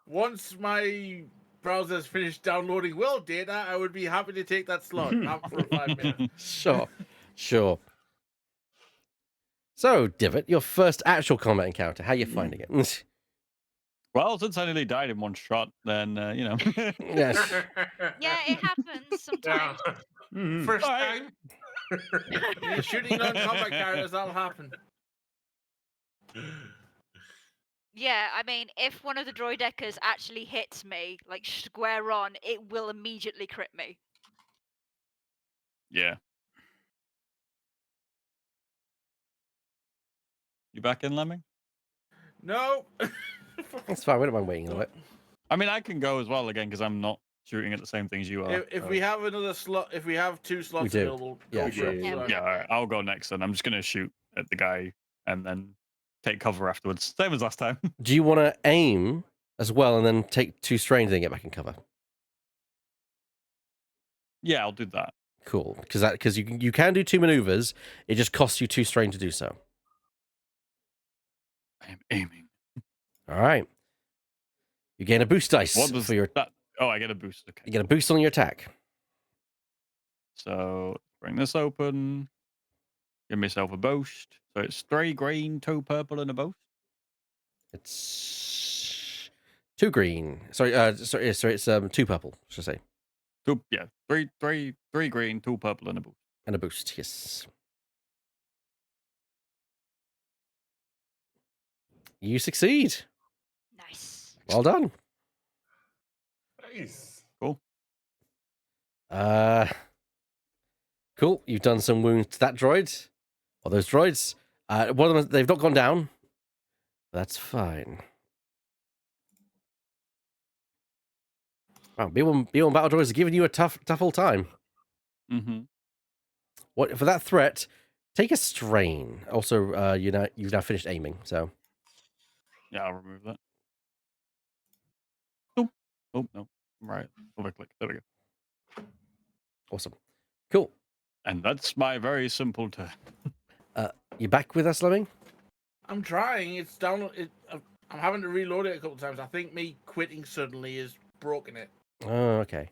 Once my browser's finished downloading world data, I would be happy to take that slot. Not for 5 minutes. Sure. So, Divot, your first actual combat encounter. How you finding it? Well, since I nearly died in one shot, then Yes. Yeah, it happens sometimes. First Alright. time. You're shooting non-combat characters, that'll happen. Yeah, I mean, if one of the droideckers actually hits me, like square on, it will immediately crit me. Yeah. You back in, Lemming? No. That's fine. We don't mind waiting a little bit. I mean, I can go as well again because I'm not shooting at the same things you are. If we have another slot, if we have 2 slots do. available, Yeah, go for sure. it. Yeah. Yeah, all right, I'll go next then. I'm just going to shoot at the guy and then take cover afterwards. Same as last time. Do you want to aim as well, and then take 2 strain, then get back in cover. Yeah, I'll do that. Cool, because you can do 2 maneuvers. It just costs you 2 strain to do so. I am aiming. All right. You gain a boost dice What was for your. that? Oh, I get a boost. Okay. You get a boost on your attack. So bring this open. Give myself a boost. So it's 3 green, 2 purple, and a boost. It's 2 green. Sorry, it's 2 purple. Should I say? 2, yeah, 3 green, 2 purple, and a boost. And a boost. Yes. You succeed. Nice. Well done. Nice. Cool. Cool. You've done some wounds to that droid, or those droids. One of them, they've not gone down. That's fine. Wow, B1 battle droids are giving you a tough old time. Mm-hmm. What for that threat? Take a strain. Also, you've now finished aiming, so Yeah, I'll remove that. Oh, oh no. Right. Over click. There we go. awesome. Cool. And that's my very simple turn. You back with us, Lemming? I'm trying. It's down. I'm having to reload it a couple times. I think me quitting suddenly has broken it. Oh, okay.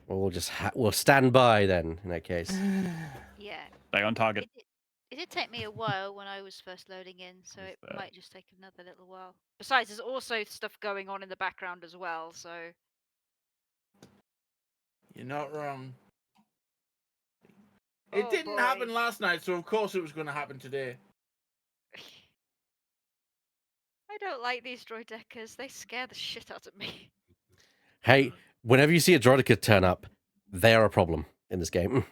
Well, we'll stand by then. In that case, Yeah. Stay on target. It did take me a while when I was first loading in, so Is it there- might just take another little while. Besides, there's also stuff going on in the background as well, so You're not wrong. Oh, It didn't boy. happen last night, so of course it was going to happen today. I don't like these droidekas. They scare the shit out of me. hey, whenever you see a droideka turn up, they are a problem in this game.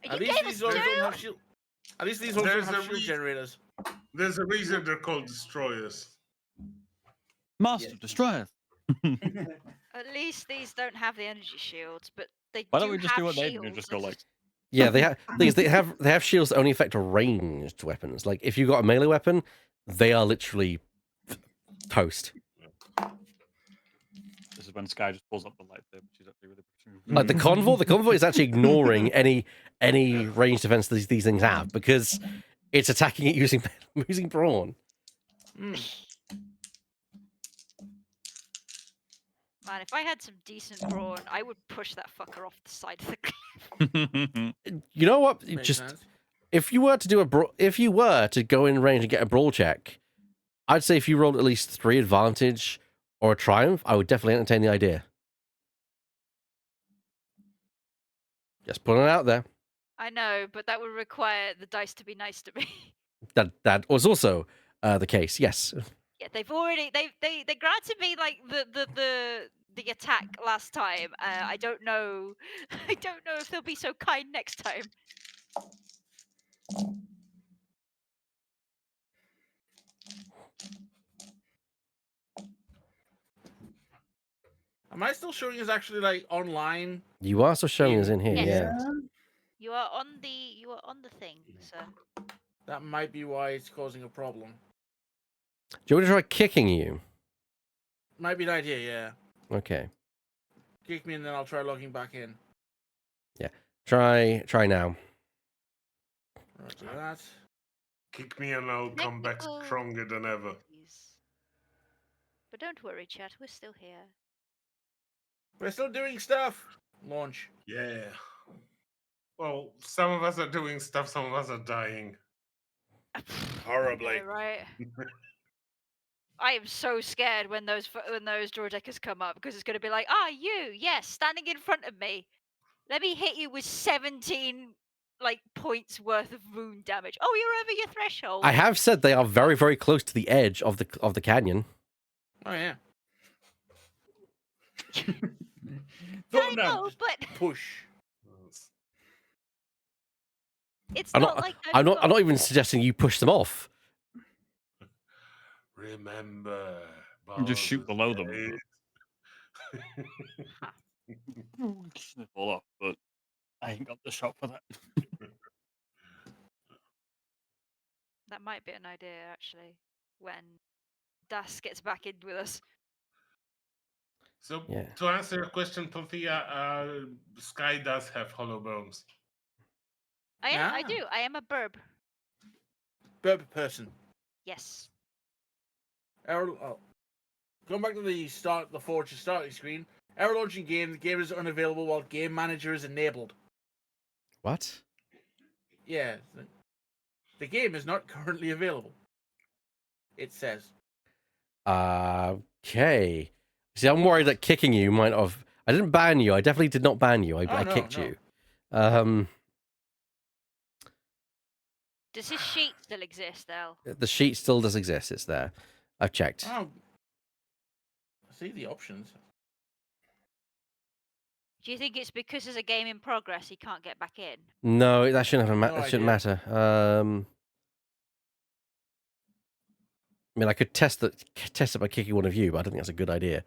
At You least gave these us ones don't two? have shield. At least these ones don't There's have a shield reason- generators. There's a reason they're called destroyers. Master Destroyer. At least these don't have the energy shields, but they Why do don't we just have do what they shields. do? Just go like. Yeah, they have shields that only affect ranged weapons. Like if you've got a melee weapon, they are literally toast. This is when Sky just pulls up the lightsaber. She's actually really pushing. Like the convoy is actually ignoring any range defense these things have because it's attacking it using brawn. Mm. Man, if I had some decent brawn, I would push that fucker off the side of the cliff. You know what? Makes Just sense. if you were to go in range and get a brawl check, I'd say if you rolled at least 3 advantage or a triumph, I would definitely entertain the idea. Just putting it out there. I know, but that would require the dice to be nice to me. That was also the case. Yes. Yeah, they've already they granted me like the attack last time. I don't know I don't know if they'll be so kind next time. Am I still showing us actually like online? You are still showing us in here. Yes. Yeah. You are on the thing, sir. That might be why it's causing a problem. Do you want me to try kicking you? Might be an idea, yeah. Okay. Kick me and then I'll try logging back in. Try now. Roger that. Kick me and I'll come back Technical stronger than ever. difficulties. But don't worry, chat. We're still here. We're still doing stuff. Launch. Yeah. Well, some of us are doing stuff, some of us are dying. Horribly. Yeah, right. I am so scared when those droidekas come up because it's going to be like, you, yes, standing in front of me. Let me hit you with 17 like points worth of wound damage. Oh, you're over your threshold. I have said they are very, very close to the edge of the canyon. Oh yeah. I know, but Push. it's I'm not not. like I'm not even suggesting you push them off. Remember. You just shoot below them. Baldur's Fall off, but I ain't got the shot for that. That might be an idea actually when Das gets back in with us. So Yeah. to answer your question, Tortilla, Sky does have hollow bones. I am. I Ah. do. I am a burb. Burp person. Yes. Going back to the Forge starting screen. Error launching game. The game is unavailable while game manager is enabled. What? Yeah. The game is not currently available. It says. Okay. See, I'm worried that kicking you might have. I didn't ban you. I definitely did not ban you. I No, kicked no. you. Does his sheet still exist, Al? The sheet still does exist. It's there. I've checked. Oh. See the options. Do you think it's because there's a game in progress he can't get back in? No, that shouldn't have No that shouldn't idea. matter. I mean, I could test it by kicking one of you, but I don't think that's a good idea.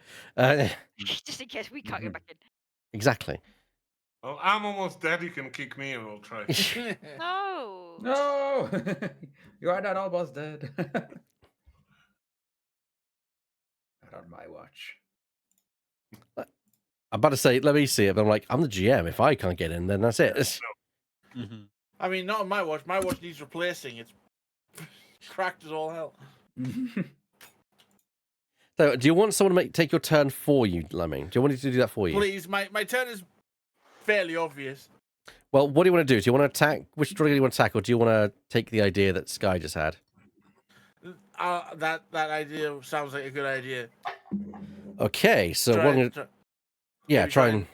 Just in case we can't get back in. Exactly. Well, I'm almost dead. You can kick me and we'll try. No. No, you are not almost dead. Not on my watch. I'm about to say, let me see it, but I'm like, I'm the GM. If I can't get in, then that's it. Mhm. I mean, not on my watch. My watch needs replacing. It's cracked as all hell. So, do you want someone to take your turn for you, Lemming? Do you want me to do that for you? Please, my turn is fairly obvious. Well, what do you want to do? Do you want to attack? Which dragon do you want to attack, or do you want to take the idea that Sky just had? That idea sounds like a good idea. Okay, so what I'm gonna, yeah, maybe try and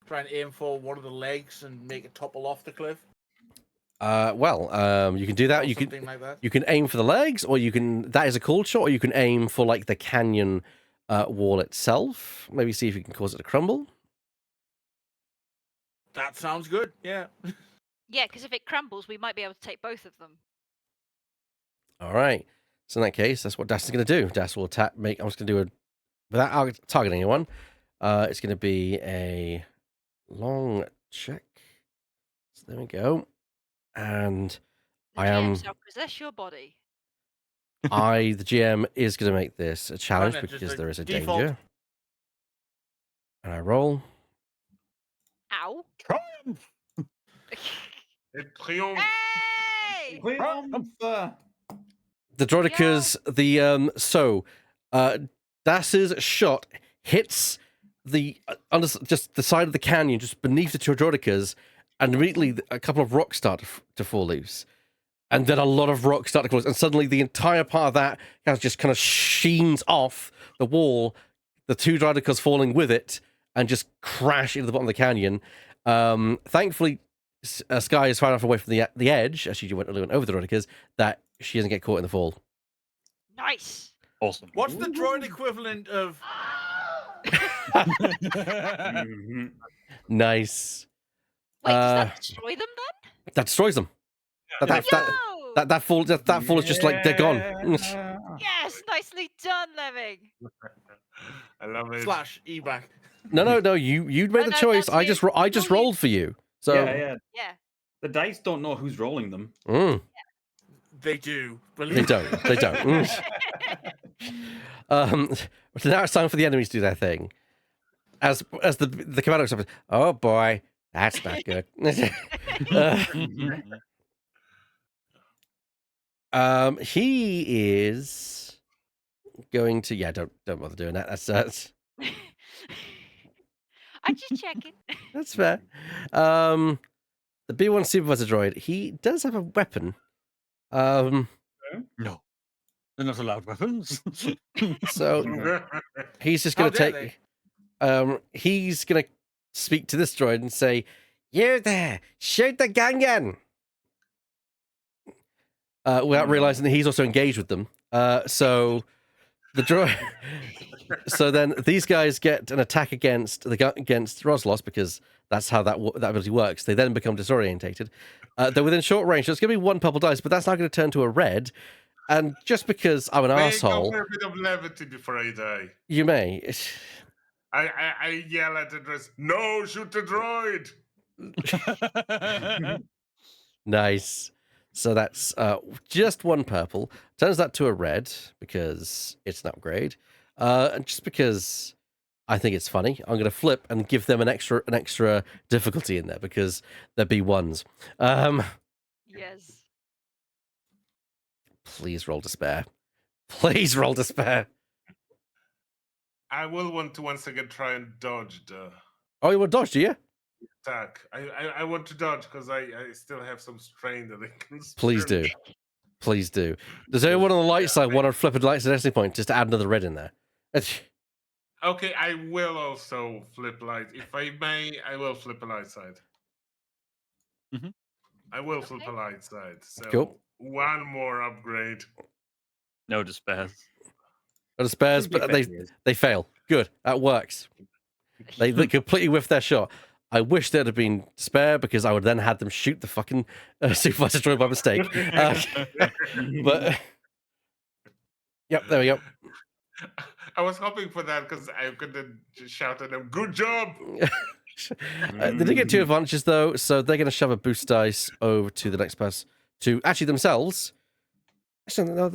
try and aim for one of the legs and make it topple off the cliff. you can do that. Or You something can like that. you can aim for the legs, or you can. That is a cool shot, or you can aim for like the canyon wall itself. Maybe see if you can cause it to crumble. That sounds good. Yeah. Yeah, because if it crumbles, we might be able to take both of them. All right. So in that case, that's what Das is going to do. Das will attack. I'm just going to do a without targeting anyone. It's going to be a long check. So there we go. And The I GM am. shall possess your body. The GM, is going to make this a challenge then, just because a there is a default. danger. And I roll. Ow. Triumph! It triumph. Hey! The Droidicas, Das's shot hits the under just the side of the canyon, just beneath the two Droidicas, and immediately a couple of rocks start to fall loose, and then a lot of rocks start to close, and suddenly the entire part of that just kind of sheens off the wall, the two Droidicas falling with it, and just crash into the bottom of the canyon. Thankfully, Sky is far enough away from the edge, as she went over the Droidicas, that she doesn't get caught in the fall. Nice. Awesome. What's the droid equivalent of? Nice. Wait, does that destroy them then? That destroys them. Yo! That fall is just like they're gone. Yes, nicely done, Lemming. I love it. Slash evac. No. You made the no, choice. that's I just rolling. rolled for you. So Yeah. Yeah. The dice don't know who's rolling them. They do. They don't. They don't. So now it's time for the enemies to do their thing. As the commander looks up, oh boy, that's not good. He is going to don't bother doing that. That's I'm just checking. that's fair. The B1 supervisor droid, he does have a weapon. No. They're not allowed weapons. So he's just How going to dare take. He's going to speak to this droid and say, "You there, shoot the gun!" Without realizing that he's also engaged with them. So the droid. So then these guys get an attack against Roslos, because that's how that ability works. They then become disorientated. They're within short range, so it's going to be one purple dice, but that's not going to turn to a red. And just because I'm an asshole, a bit of levity before I die. you may. I yell at the dress. No, shoot the droid. Nice. So that's just one purple. Turns that to a red because it's an upgrade. And just because I think it's funny. I'm going to flip and give them an extra difficulty in there because they're B1s. Yes. Please roll despair. Please roll despair. I will want to once again try and dodge the Oh, you want to dodge, do you? attack. I want to dodge because I still have some strain that I can. Please spare. do. Please do. Does anyone on the light side want to flip a light destiny point just to add another red in there? Okay, I will also flip light. If I may, I will flip a light side. Mhm. I will flip Okay. a light side. So Cool. one more upgrade. No despairs. No despairs, Shouldn't be but failures. they fail. Good. That works. They completely whiff their shot. I wish there'd have been despair because I would then had them shoot the fucking supervisor droid by mistake. But yep, there we go. I was hoping for that because I could then just shout at them, "Good job!" They did get 2 advantages though, so they're going to shove a boost dice over to the next person to actually themselves. Actually, no,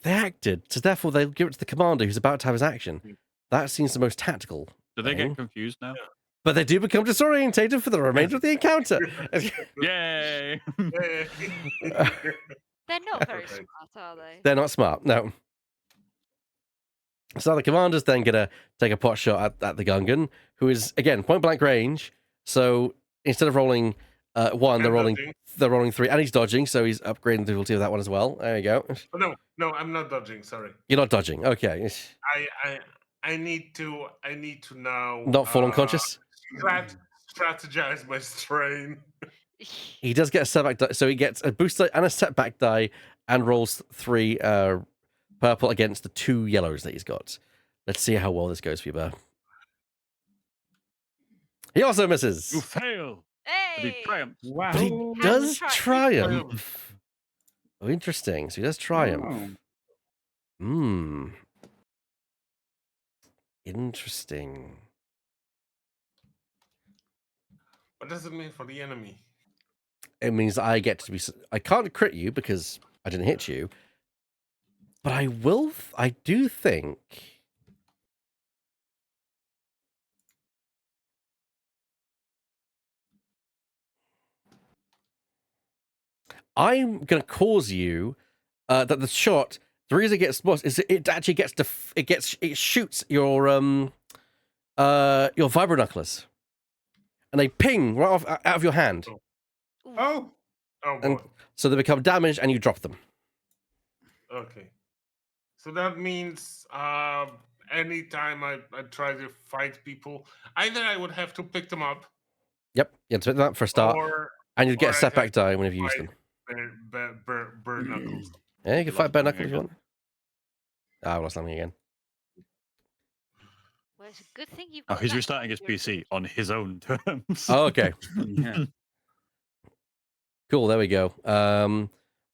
they acted, so therefore they'll give it to the commander who's about to have his action. That seems the most tactical. Do they thing. get confused now? But they do become disorientated for the remainder of the encounter. Yay! They're not very Okay. smart, are they? They're not smart, no. So the commander's then going to take a pot shot at the Gungan, who is, again, point blank range. So instead of rolling 1, And they're rolling 3, and he's dodging, so he's upgrading the difficulty of that one as well. There you go. Oh, no, I'm not dodging. Sorry. You're not dodging. Okay. I need to now Not fall unconscious? strategize my strain. He does get a setback die, so he gets a boost die and a setback die and rolls 3 purple against the 2 yellows that he's got. Let's see how well this goes for you, Bear. He also misses. You fail. But he Hey! triumphs. Wow. But he Has does triumphed. triumph. Oh, interesting. So he does triumph. Hmm. Interesting. What does it mean for the enemy? It means I get to be. I can't crit you because I didn't hit you. But I will. I do think. I'm going to cause you that the shot. The reason it gets lost is it actually gets it shoots your vibro knucklers, and they ping right off out of your hand. Oh. Oh And boy. so they become damaged, and you drop them. Okay. So that means anytime I try to fight people, either I would have to pick them up, Yep, you have to pick them up for a start, and you get a I'd setback have to die whenever you use fight them. Burn knuckles. Yeah, you can You fight lost bare something knuckles if you again. want. Ah, I lost something again. Well, it's a good thing you've Oh, got he's that restarting his to your PC on his own terms. Oh, okay. Yeah. Cool, there we go.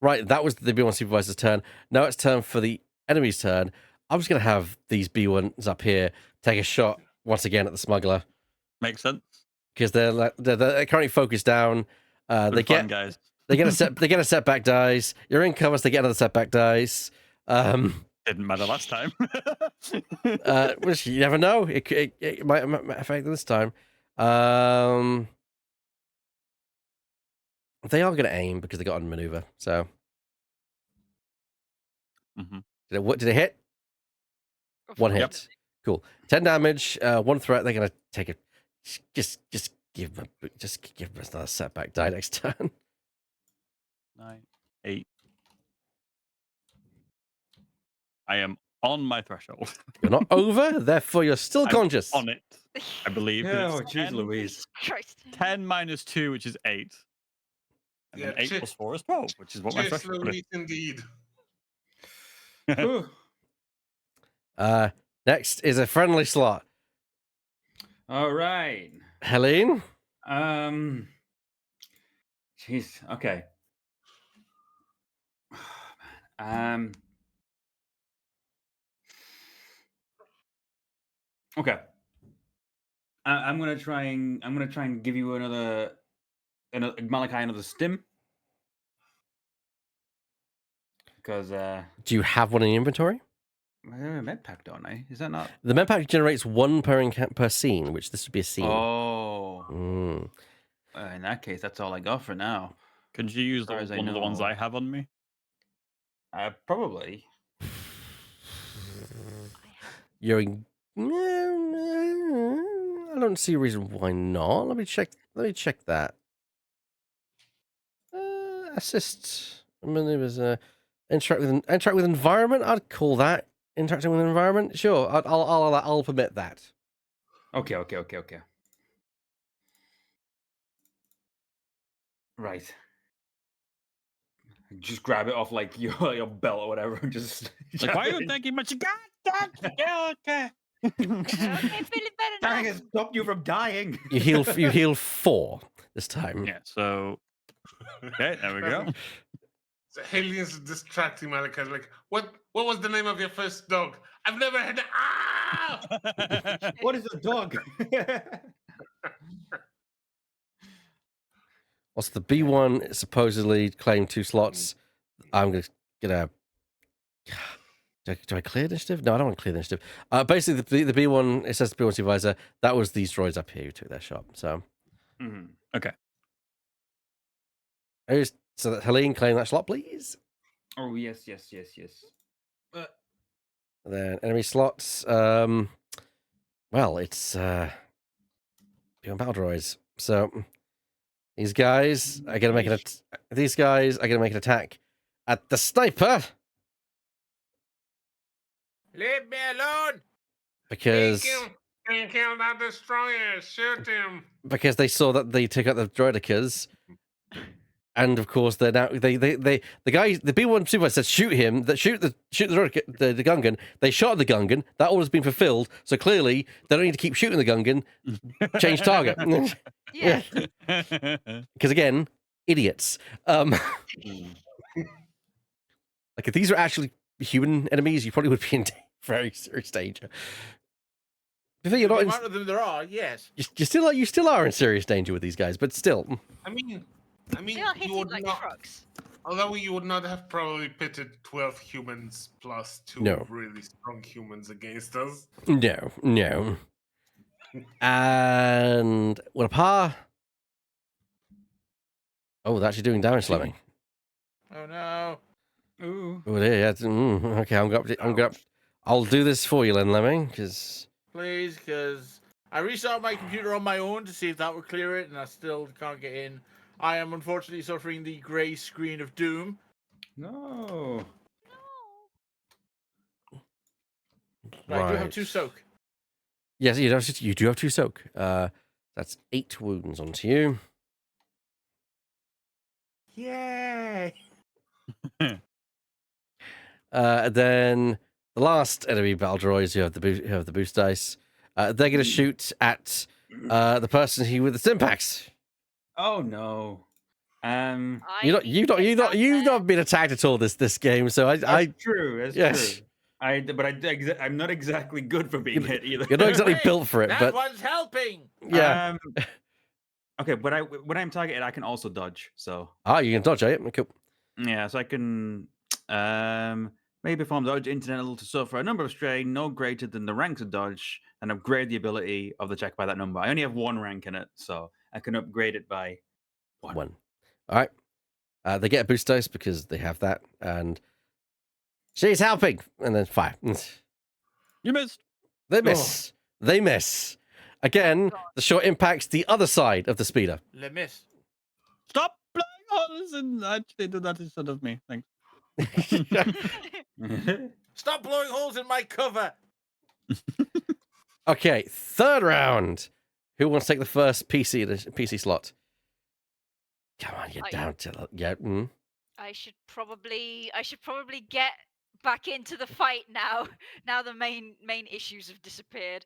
Right, that was the B1 supervisor's turn. Now it's turn for the enemy's turn. I'm just going to have these B1s up here take a shot once again at the smuggler Makes sense. because they're currently focused down. They Good fun, get guys. they get a setback dice. You're in cover, so they get another setback dice. Didn't matter last time. Which you never know. It might affect them this time. They are going to aim because they got on maneuver. So Mhm. did it hit? One hit. Yep. Cool. 10 damage. 1 threat. They're gonna take it. Just give them another setback die next turn. 9, 8. I am on my threshold. You're not over, therefore you're still I'm conscious. on it, I believe. 'cause Oh, it's jeez 10, Louise. Christ. 10 minus 2, which is 8. And then Yeah, 8 plus 4 is 12, which is what my Cheers, threshold is. Louise, indeed. Ooh. Next is a friendly slot. All right. Helene? Jeez. Okay. Okay. I'm gonna try and give you another Malachi another stim. Because Do you have one in the inventory? I have a med pack, don't I? Is that not? The med pack generates one per scene, which this would be a scene. Oh. Mm. In that case, that's all I got for now. Could you use far as I one of the ones know. I have on me? Probably. I have You're in... I don't see a reason why not. Let me check that. Assist. I mean, it was interact with environment. I'd call that interacting with environment. Sure, I'll permit that. Okay. Right. Just grab it off like your belt or whatever. Just Like, why are you thinking much? God, okay. okay, feeling better Trying now. to stop you from dying. You heal 4 this time. Yeah. So okay, there we go. So Alien's distracting Malika. Like, what was the name of your first dog? I've never heard. Ah! What is a dog? Also, the B1 supposedly claimed 2 slots. I'm gonna. Do I clear initiative? No, I don't want to clear initiative. Basically, the B1, it says the B1 supervisor. That was these droids up here who took their shot. So, Okay. so that Helene claim that slot, please. Oh yes. And then enemy slots. Well, it's B1 battle droids. So these guys are gonna make an attack at the sniper Leave me alone. because Can't kill that destroyer. Shoot him. they saw that they took out the droidicas. And of course, they're now the guy, the B1 supervisor said shoot him. That shoot the Gungan. They shot the Gungan. That order's been fulfilled. So clearly, they don't need to keep shooting the Gungan. Change target. Yeah. Because again, idiots. Like if these were actually human enemies, you probably would be in very serious danger. But you're The not. amount of them there are, yes. You still are in serious danger with these guys, but still. I mean, They are you hitting would like not. trucks. Although you would not have probably pitted 12 humans plus 2 No. really strong humans against us. No. And what a par. Oh, they're actually doing damage slamming. Oh no. Ooh. Oh, yeah. Okay, I'm going. I'll do this for you, then, Lemming, because Please, because I restarted my computer on my own to see if that would clear it, and I still can't get in. I am unfortunately suffering the grey screen of doom. No. But I do have 2 soak. Yes, you do have 2 soak. That's 8 wounds onto you. Yay! Then the last enemy battle droids who have the boost dice. They're going to shoot at the person who with the stimpaks. Oh no. You've not been attacked at all this game. So That's true. That's yes. true. I'm not exactly good for being hit either. You're not exactly Wait, built for it, that but one's helping. yeah. Okay, when I'm targeted, I can also dodge. So You can dodge it. Cool. yeah, so I can maybe perform dodge incidental to suffer a number of strain no greater than the ranks of dodge, and upgrade the ability of the check by that number. I only have 1 rank in it, so I can upgrade it by 1. All right. They get a boost dice because they have that, and she's helping, and then fire. You missed. They miss. They miss. Again, the shot impacts the other side of the speeder. Le miss. Stop blowing holes and actually do that instead of me. Thanks. Stop blowing holes in my cover. Okay, 3rd round. Who wants to take the first PC slot? Come on, you're down to I should probably get back into the fight now. Now the main issues have disappeared.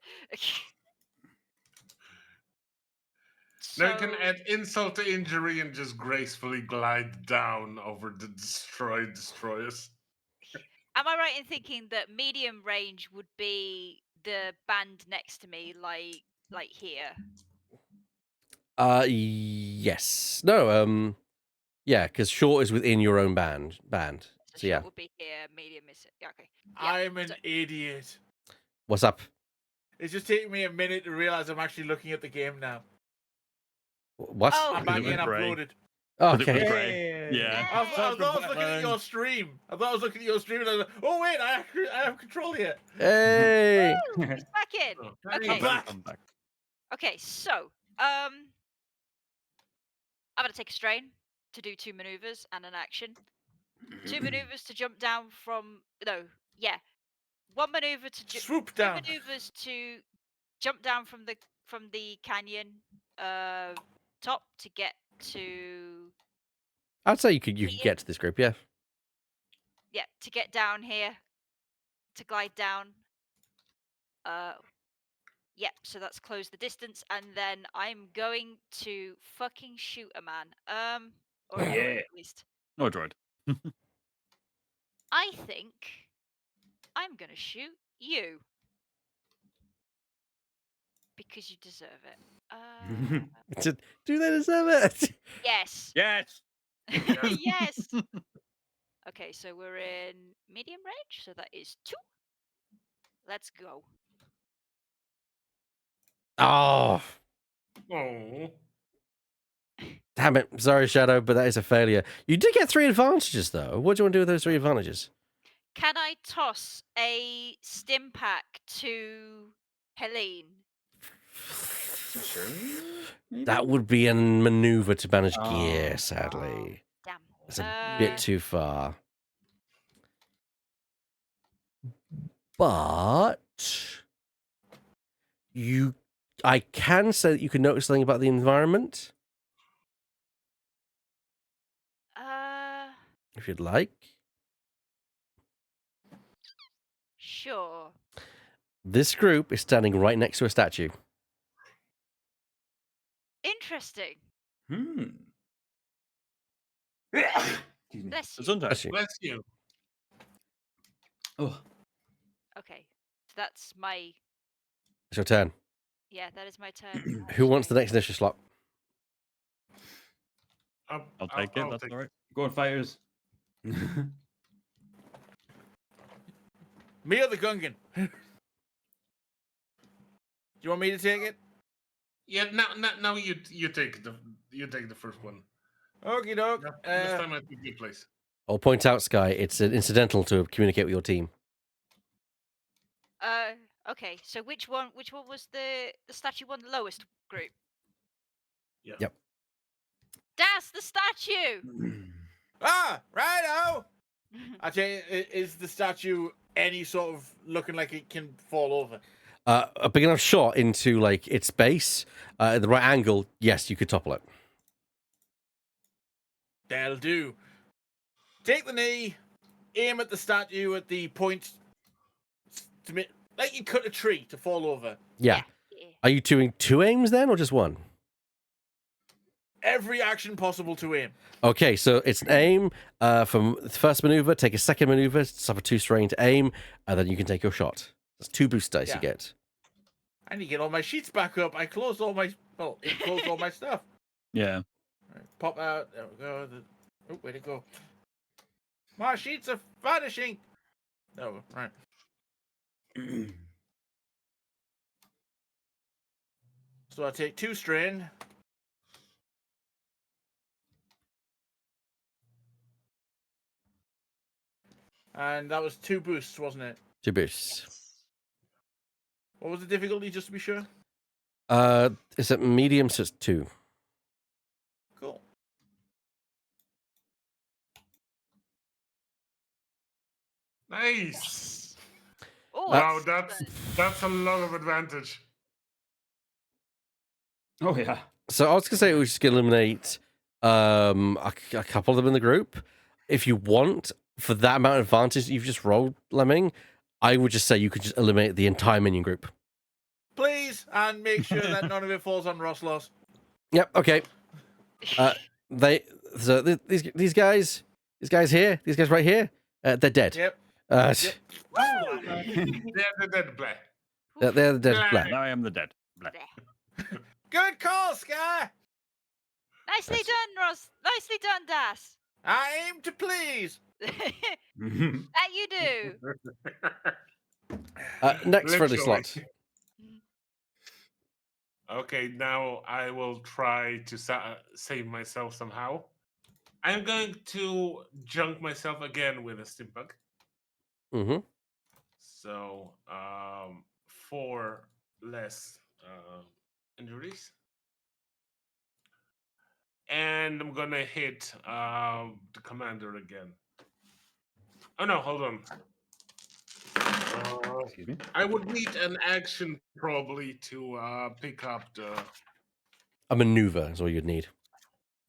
Now you can add insult to injury and just gracefully glide down over the destroyers. Am I right in thinking that medium range would be the band next to me, like here? Yes. No. Yeah, because short is within your own band. So yeah. short would be here, medium is yeah, okay. Yeah, I'm an so- idiot. What's up? It's just taking me a minute to realize I'm actually looking at the game now. What? Oh. I'm Because back it in was grey. uploaded. Because it was Okay. grey. Yeah. I thought I was looking at your Wetland. stream. I thought I was looking at your stream and I was like, oh wait, I have control here. Hey. Woo, he's back in. Oh, Okay. I'm back. I'm back. Okay, so I'm gonna take a strain to do 2 maneuvers and an action. 2 maneuvers to jump down from yeah. 1 maneuver to Swoop 2 down. maneuvers to jump down from the canyon top to get to I'd say you could get to this group, yeah. to get down here to glide down. Yep, so that's close the distance, and then I'm going to fucking shoot a man. Or a droid, Yeah. at least. No droid. I think I'm gonna shoot you because you deserve it. Do they deserve it? Yes. Yes. Yes. Okay, so we're in medium range, so that is 2. Let's go. Oh, Oh. damn it. Sorry, Shadow, but that is a failure. You did get 3 advantages, though. What do you want to do with those 3 advantages? Can I toss a stim pack to Helene? Sure. Maybe? That would be a maneuver to manage Oh. gear, sadly. Damn. It's a bit too far. But I can say that you can notice something about the environment if you'd like. Sure. This group is standing right next to a statue. Interesting. Excuse me. Bless you. Gesundheit. Statue. Bless you. Oh. Okay, so that's my It's your turn. that is my turn. Who wants the next initiative slot? I'll take it. That's all right. Go on, fighters. Me or the Gungan? Do you want me to take it? Yeah, now you take the first one. Okie doke. This time I took your place. I'll point out, Sky, it's incidental to communicate with your team. Okay, so which one was the statue one, the lowest group? Yeah. Yep. That's the statue. Righto. Actually, is the statue any sort of looking like it can fall over? A big enough shot into like its base, at the right angle, yes, you could topple it. That'll do. Take the knee, aim at the statue at the point to like you cut a tree to fall over. Yeah. Yeah. Are you doing 2 aims then, or just 1? Every action possible to aim. Okay, so it's an aim from the first maneuver, take a second maneuver, suffer 2 strain to aim, and then you can take your shot. That's 2 boost dice you Yeah. get. I need to get all my sheets back up. I closed all my it closed all my stuff. Yeah. Right, pop out. There we go. Oh, way to go. My sheets are vanishing. No, right. So I take 2 strain. And that was 2 boosts, wasn't it? 2 boosts. What was the difficulty, just to be sure? Is it medium, so it's 2. Cool. Nice. Oh, Wow, excellent. that's a lot of advantage. Oh yeah. So I was gonna say we should eliminate a couple of them in the group. If you want, for that amount of advantage you've just rolled, Lemming, I would just say you could just eliminate the entire minion group. Please, and make sure that none of it falls on Roslos. Yep. Okay. These guys here, these guys right here, they're dead. Yep. Uh, Yep. They're dead black. they're dead. Black. And I am the dead. Black. Bleh. Good call, Sky. Nicely Yes. done, Ross. Nicely done, Das. I aim to please. That you do. Next friendly Literally. slot. Okay, now I will try to save myself somehow. I'm going to junk myself again with a stimpunk. Mm-hmm. So 4 less injuries. And I'm gonna hit the commander again. Oh no, hold on. Excuse me. I would need an action probably to pick up the. A maneuver is all you'd need.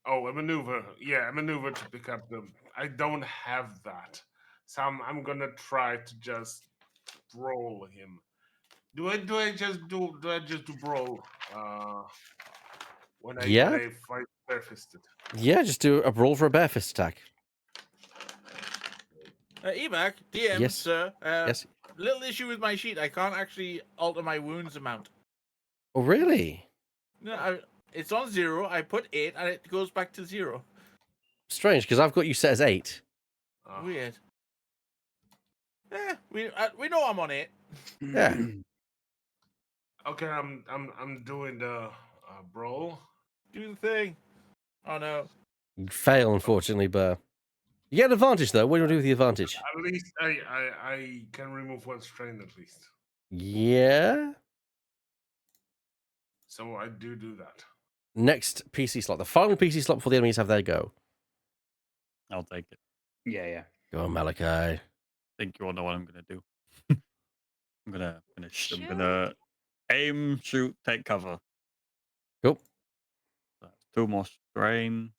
Oh, a maneuver. Yeah, a maneuver to pick up the. I don't have that, so I'm gonna try to just brawl him. Do I just do brawl? When Yeah? I fight barefisted. Yeah, just do a brawl for a bare fist attack. Evac, DM, Yes. sir. Yes. Little issue with my sheet. I can't actually alter my wounds amount. Oh, really? No, it's on 0. I put 8, and it goes back to 0. Strange, because I've got you set as 8. Weird. Yeah, we know I'm on 8. Yeah. Okay, I'm doing the brawl. Do the thing. Oh no. You fail, unfortunately, but you get an advantage, though. What do you want to do with the advantage? At least I can remove 1 strain at least. Yeah. So I do that. Next PC slot. The final PC slot before the enemies have their go. I'll take it. Yeah. Go on, Malachi. I think you all know what I'm gonna do. I'm gonna aim, shoot, take cover. Cool. So that's 2 more strain.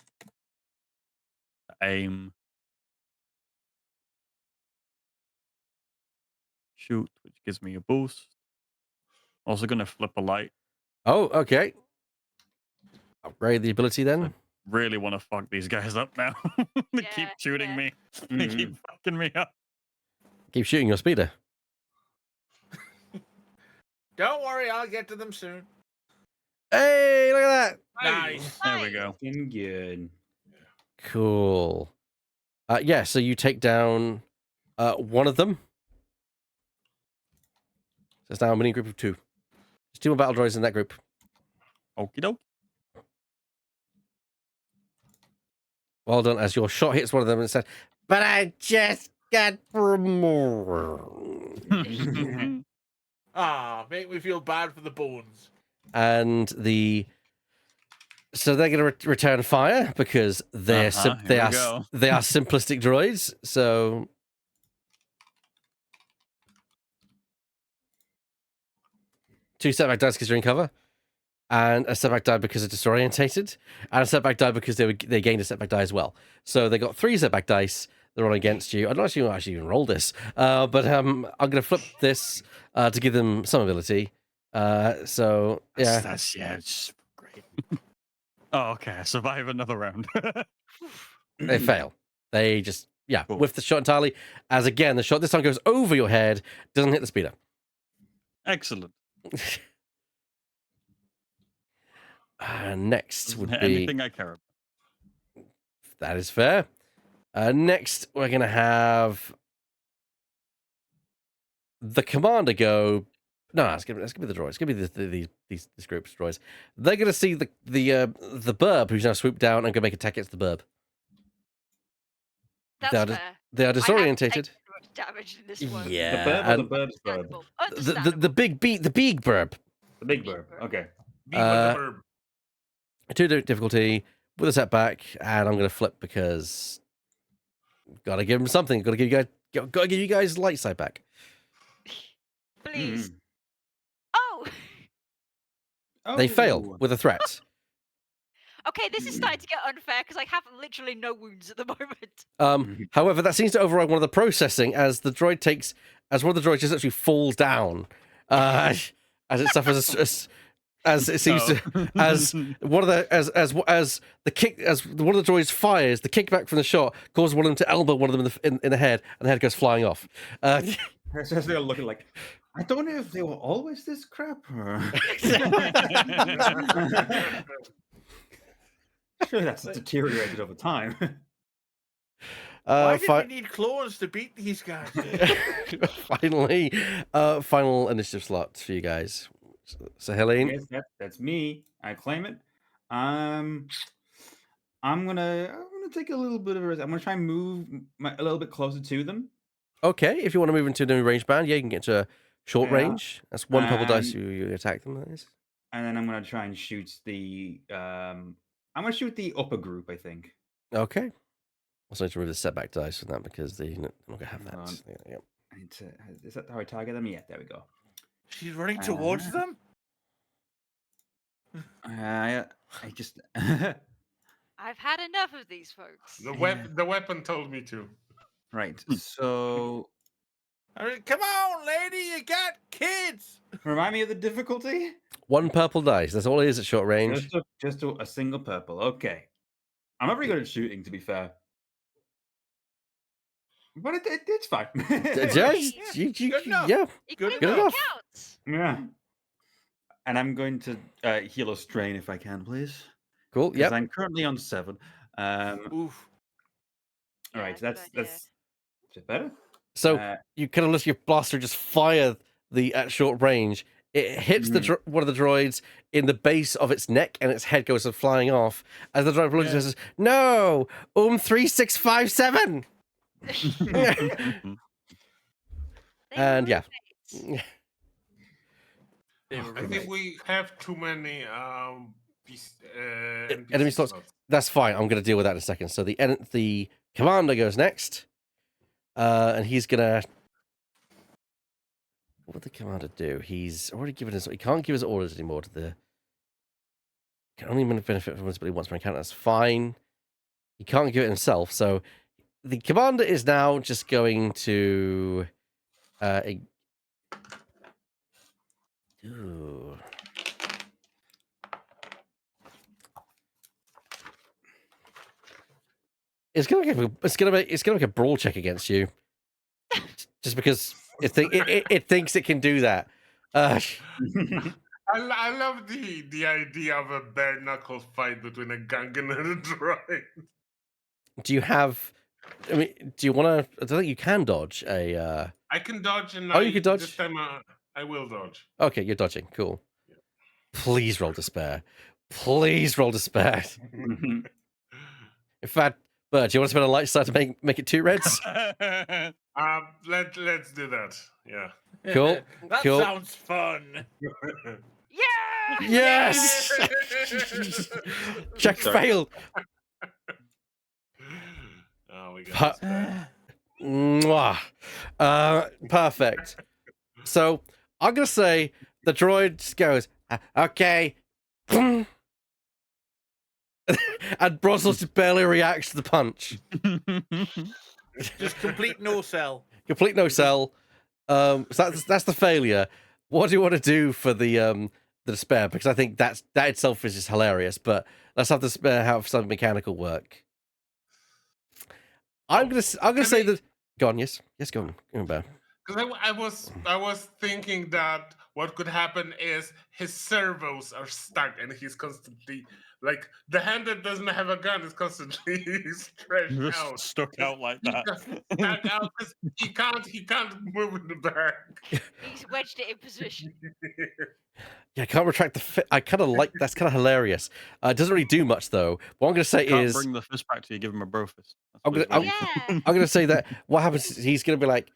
Aim. Shoot, which gives me a boost. Also gonna flip a light. Oh, okay. Upgrade the ability then. Really want to fuck these guys up now. They keep shooting yeah. me. They keep fucking me up. Keep shooting your speeder. Don't worry, I'll get to them soon. Hey, look at that. Nice. There we go. Looking good. Cool. Yeah, so you take down one of them. So it's now a mini group of 2. There's 2 more battle droids in that group. Okie doke. Well done, as your shot hits one of them and said, "But I just got more." Make me feel bad for the bones. And so they're going to return fire because they are simplistic droids. So 2 setback dice because you're in cover, and a setback die because they're disorientated, and a setback die because they gained a setback die as well. So they got 3 setback dice. They're on against you. I don't actually even roll this, but I'm going to flip this to give them some ability. So yeah, It's great. Oh, okay. I survive another round. they fail. They just Cool. whiff the shot entirely. As again, the shot this time goes over your head, doesn't hit the speeder. Excellent. Next would be anything I care about. that is fair. Next, we're gonna have the commander go. No, it's gonna be the droids. It's gonna be these groups of droids. They're gonna see the burb who's now swooped down and gonna make attack against the burb. That's They are fair. They are I haven't taken disorientated. too much damage in this one. Yeah, The burb or and the bird's burb? Understandable. Understandable. the big burb. The big burb. Okay. Be like the bird. 2 difficulty with a setback, and I'm gonna flip because gotta give him something. Gotta give you guys light side back. Please. Mm. Oh, They fail with a threat. okay. This is starting to get unfair because I have literally no wounds at the moment. However, that seems to override one of the processing as one of the droids just actually falls down as it suffers as it seems to as one of the as the one of the droids fires, the kickback from the shot causes one of them to elbow one of them in the head, and the head goes flying off. They're looking like, I don't know if they were always this crap. Or... Sure, that's deteriorated over time. Why did we need clones to beat these guys? Finally, final initiative slots for you guys. So Helene, Yes, that's me. I claim it. I'm gonna take a little bit of a risk. I'm gonna try and move a little bit closer to them. okay. If you want to move into the range band, yeah, you can get to short Yeah. range. That's one purple dice. You attack them. That is. And then I'm gonna try and shoot the I'm gonna shoot the upper group, I think. Okay. Also need to remove the setback dice from that because they're not gonna have Hold that. on. Yep. I need to, is that how I target them? Yeah, there we go. She's running towards them. I just I've had enough of these folks. The weapon told me to. right. So I mean, come on, lady, you got kids. remind me of the difficulty. One purple dice. That's all it is at short range. Just a single purple. Okay. I'm not very good at shooting, to be fair. But it's fine. Just, Good enough. yeah. Equipment Good enough. counts. Yeah. And I'm going to heal a strain if I can, please. Cool. Because Yep. I'm currently on 7. Oof. All right, Yeah, good idea. that's is it better? So you kind of let your blaster just fire at short range. It hits one of the droids in the base of its neck, and its head goes flying off. As the droid looks and says, "No, 3657." And yeah. I think we have too many Enemy NPC slots. slots. That's fine. I'm going to deal with that in a second. So the commander goes next, and he's gonna. What would the commander do? He's already given us. He can't give us orders anymore to the. Can only benefit from visibility once per encounter. That's fine. He can't give it himself. So the commander is now just going to. Ooh. It's gonna make a brawl check against you, just because it thinks it can do that. I love the idea of a bare knuckle fight between a Gungan and a droid. Do you have? I mean, do you want to? I don't think you can dodge a. I can dodge, and you can dodge. This time I will dodge. Okay, you're dodging. Cool. Please roll despair. Please roll despair. In fact, Bert, do you want to spend a light side to make it 2 reds? Let's do that. Yeah. Cool. That Cool. sounds fun. Yeah. Yes. Check failed. Oh, we got Mwah. Perfect. So I'm gonna say the droid just goes, okay. And Brussels just barely reacts to the punch. Just complete no sell. Complete no sell. So that's the failure. What do you want to do for the despair? Because I think that itself is just hilarious. But let's have the despair have some mechanical work. I'm gonna say that. Go on, yes, go on, Bear. Because I was thinking that what could happen is his servos are stuck and he's constantly like the hand that doesn't have a gun is constantly stretched Just out. stuck out like that. Just stuck out 'cause he can't move in the back. He's wedged it in position. Yeah, I can't retract the fit. I kind of like that's kind of hilarious. It doesn't really do much though. What I'm gonna say Can't is, bring the fist back to you. Give him a bro fist. I'm gonna- That's what Yeah. he's I'm gonna say that what happens is he's gonna be like,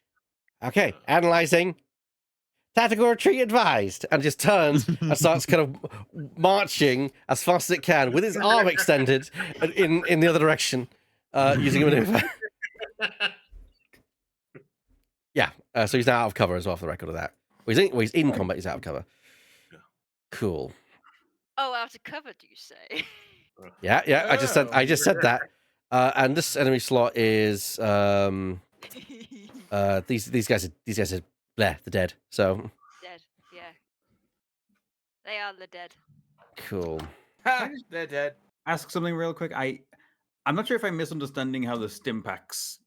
okay, analyzing, tactical retreat advised, and just turns and starts kind of marching as fast as it can with his arm extended in the other direction, using a maneuver. Yeah, so he's now out of cover as well for the record of that. Well, he's in combat. He's out of cover. Cool. Oh, out of cover, do you say? Yeah. I just said that. And this enemy slot is these guys are bleh, they're dead. So Dead. Yeah. They are the dead. cool. Ha, they're dead. Ask something real quick. I'm not sure if I'm misunderstanding how the Stimpaks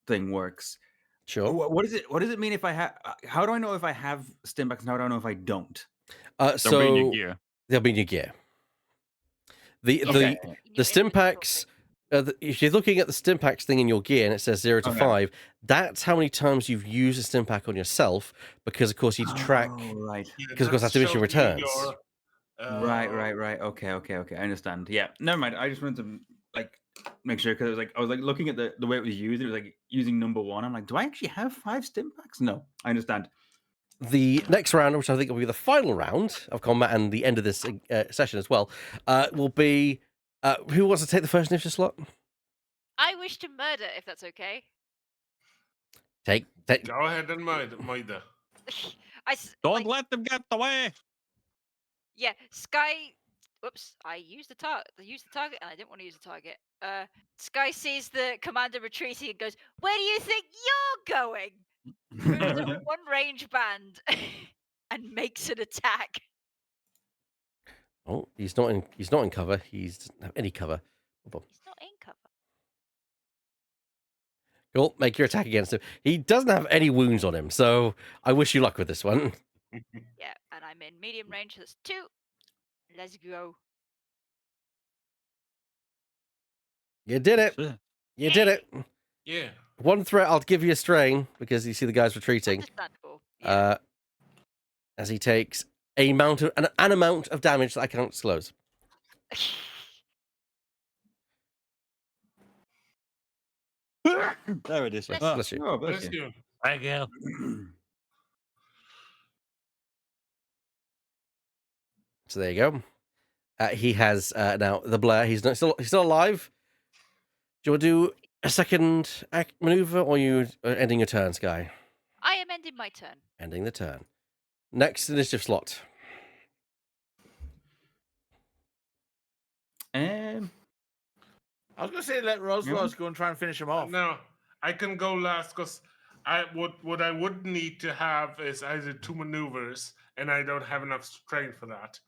thing works. Sure. What does it mean if I have? How do I know if I have Stimpaks and how do I know if I don't? So They'll be in your gear. they'll be in your gear. The In your Stimpaks if you're looking at the Stimpaks thing in your gear and it says 0 to Okay. 5, that's how many times you've used a Stimpak on yourself, because of course you need to track, Oh, right. Yeah, because of course that that's diminishing shows you returns. Right. Okay. I understand. Yeah. Never mind. I just wanted to like make sure because I was like looking at the way it was used. It was like using number 1. I'm like, do I actually have 5 Stimpaks? No, I understand. The next round, which I think will be the final round of combat and the end of this session as well, will be who wants to take the first initiative slot? I wish to murder, if that's okay. Take. Go ahead and Maida. Don't let them get away. Yeah, Sky. Whoops! I used the target. And I didn't want to use the target. Sky sees the commander retreating and goes, "Where do you think you're going?" Moves at one range band and makes an attack. Oh, he's not in. He's not in cover. He doesn't have any cover. He's not in cover. Cool. Make your attack against him. He doesn't have any wounds on him, so I wish you luck with this one. Yeah, and I'm in medium range. So that's 2. Let's go. You did it. You did it. Yeah. One threat. I'll give you a strain because you see the guy's retreating. Understandable. Yeah. As he takes an amount of damage that I cannot disclose. There it is. Bless you. Oh, bless Bless you. you. Thank you. So there you go. He has now the Blair. He's still alive. Do you want to do a second act maneuver, or you ending your turn, Sky? I am ending my turn. Ending the turn. Next initiative slot. I was gonna say let Roslos go and try and finish him off. No, I can go last because what I would need to have is either 2 maneuvers, and I don't have enough strength for that,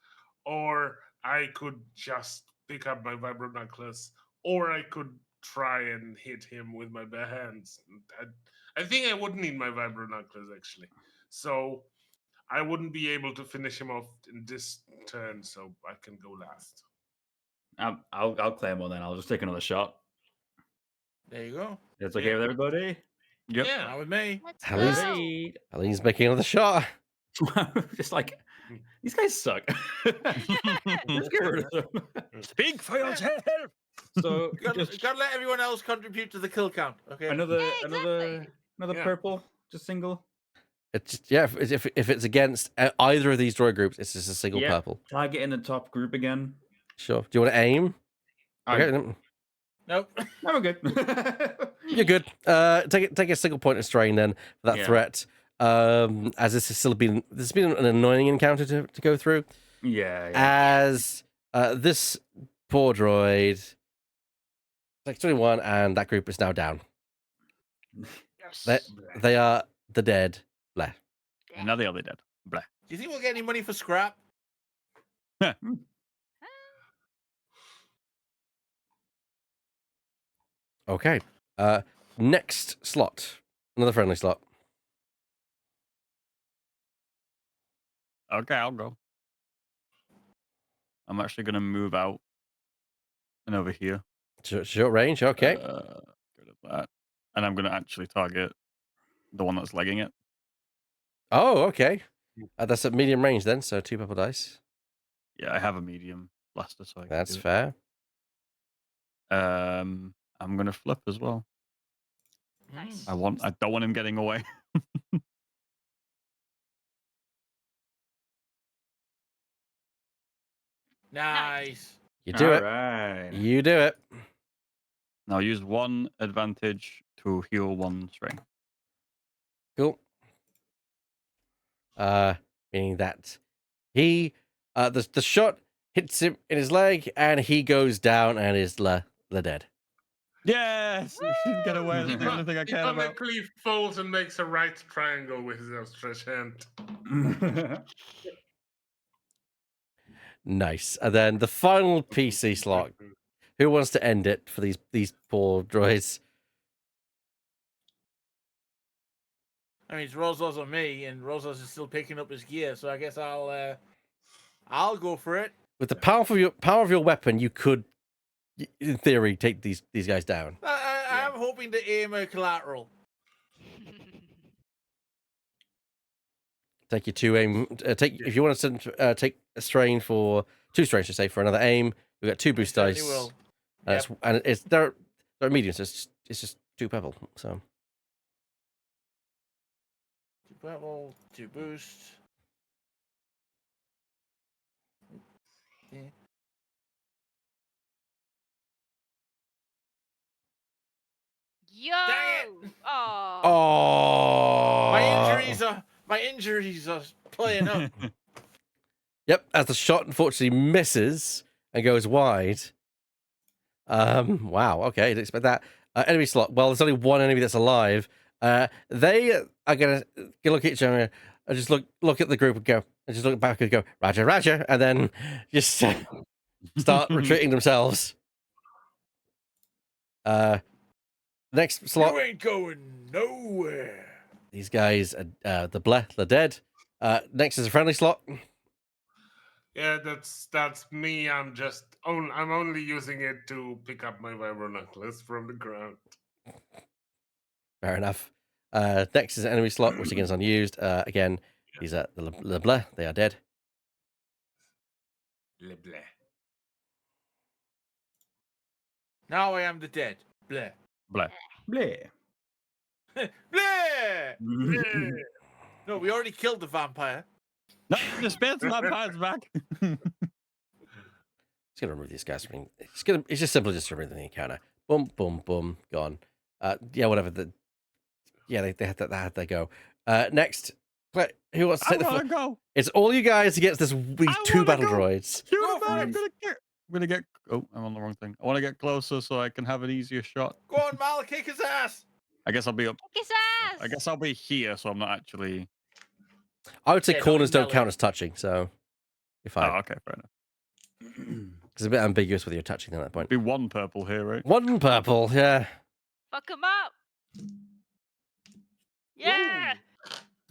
or I could just pick up my vibro necklace, or I could try and hit him with my bare hands. I think I would need my vibro necklace actually, so I wouldn't be able to finish him off in this turn, so I can go last. I'll claim one then. I'll just take another shot. There you go. That's okay Yeah. with everybody? Yep. Yeah. Not with me. Let's Hello. go. Great. He's making another shot. Just like these guys suck. Let's get rid of them. Speak for yourself. So You gotta, just gotta let everyone else contribute to the kill count. Okay. another Yeah, exactly. another Yeah. purple, just single. It's if it's against either of these droid groups, it's just a single Yeah. purple. Target in the top group again. Sure. Do you want to aim? Okay. Nope. No, we're good. You're good. Take a single point of strain then for that Yeah. threat. As this has been an annoying encounter to go through. Yeah. As this poor droid, like 21, and that group is now down. Yes. They are the dead. Blah. And now they are dead. Blah. Do you think we'll get any money for scrap? Okay. Next slot, another friendly slot. Okay, I'll go. I'm actually going to move out and over here. Short range. Okay. Good at that. And I'm going to actually target the one that's legging it. Oh, okay. That's at medium range then, so 2 purple dice. Yeah, I have a medium blaster, so I can That's do it. fair. I'm going to flip as well. Nice. I don't want him getting away. Nice. You do it. Right. You do it. Now use 1 advantage to heal 1 strain. Cool. Meaning that he, the shot hits him in his leg, and he goes down and is the dead. Yes! He didn't get away. That's the only thing I He care about. publicly folds and makes a right triangle with his outstretched hand. Nice. And then the final PC slot. Who wants to end it for these poor droids? I mean, it's Roslos on me, and Roslos is still picking up his gear, so I guess I'll go for it. With the power of your weapon, you could in theory, take these guys down. I'm hoping to aim a collateral. Take your 2 aim. If you want to send, take a strain for 2 strains, to say for another aim. We've got 2 boost certainly dice. will. And they're medium, so it's just 2 purple. So 2 purple, 2 boost. Okay. Yo! Dang it! Oh. oh, My injuries are playing up. Yep, as the shot unfortunately misses and goes wide. Wow. Okay, didn't expect that. Enemy slot. Well, there's only one enemy that's alive. They are gonna look at each other and just look at the group and go, and just look back and go, Roger, Roger, and then just start retreating themselves. Next slot. You ain't going nowhere. These guys, the bleh, they're dead. Next is a friendly slot. Yeah, that's me. I'm only using it to pick up my vibronacles from the ground. Fair enough. Next is an enemy slot, which again is unused. Again, these are the bleh, they are dead. Le bleh. Now I am the dead. Bleh. Blah. Bleh. Bleh! Bleh. No, we already killed the vampire. No, the spirits vampire's back. It's gonna remove these guys from. It's just simply just remove the encounter. Boom, boom, boom, gone. Yeah, whatever. They had that go. Next, who wants to I take the wanna floor? go. It's all you guys against these 2 wanna battle go. droids. Shoot Go him, for man. it. I'm gonna get. Oh, I'm on the wrong thing. I want to get closer so I can have an easier shot. Go on, Mal, kick his ass. I guess I'll be up. Kick his ass! I guess I'll be here, so I'm not actually. I would say Yeah, not corners don't melee. count as touching, so you're fine. Oh, okay, fair enough. It's a bit ambiguous whether you're touching at that point. Be 1 purple here, right? 1 purple, yeah. Fuck him up! Yeah!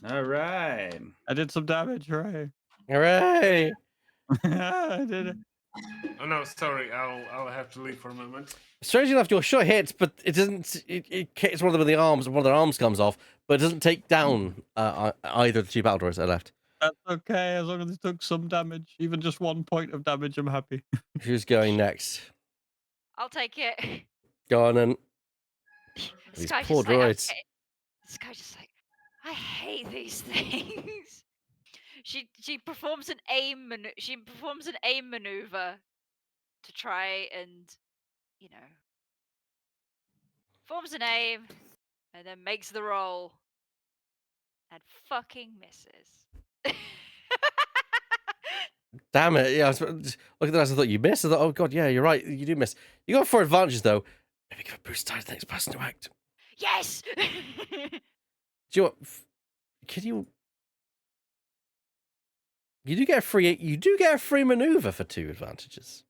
All right. I did some damage, right? Hooray! I did it. Oh no, sorry. I'll have to leave for a moment. Strangely enough, your shot hits, but it doesn't. It hits one of them in the arms, and one of their arms comes off, but it doesn't take down either of the 2 battle droids that are left. That's okay, as long as it took some damage. Even just 1 point of damage, I'm happy. Who's going next? I'll take it. Go on and This these guy's poor just like, droids. this guy's just like, I hate these things. She performs an aim maneuver to try and, you know, forms an aim and then makes the roll and fucking misses. Damn it! Yeah, look at that. I thought you missed. I thought, oh god, yeah, you're right. You do miss. You got 4 advantages though. Maybe give a boost die to the next person to act. Yes. Do you know what? Can you? You do get a free. You do get a free maneuver for 2 advantages.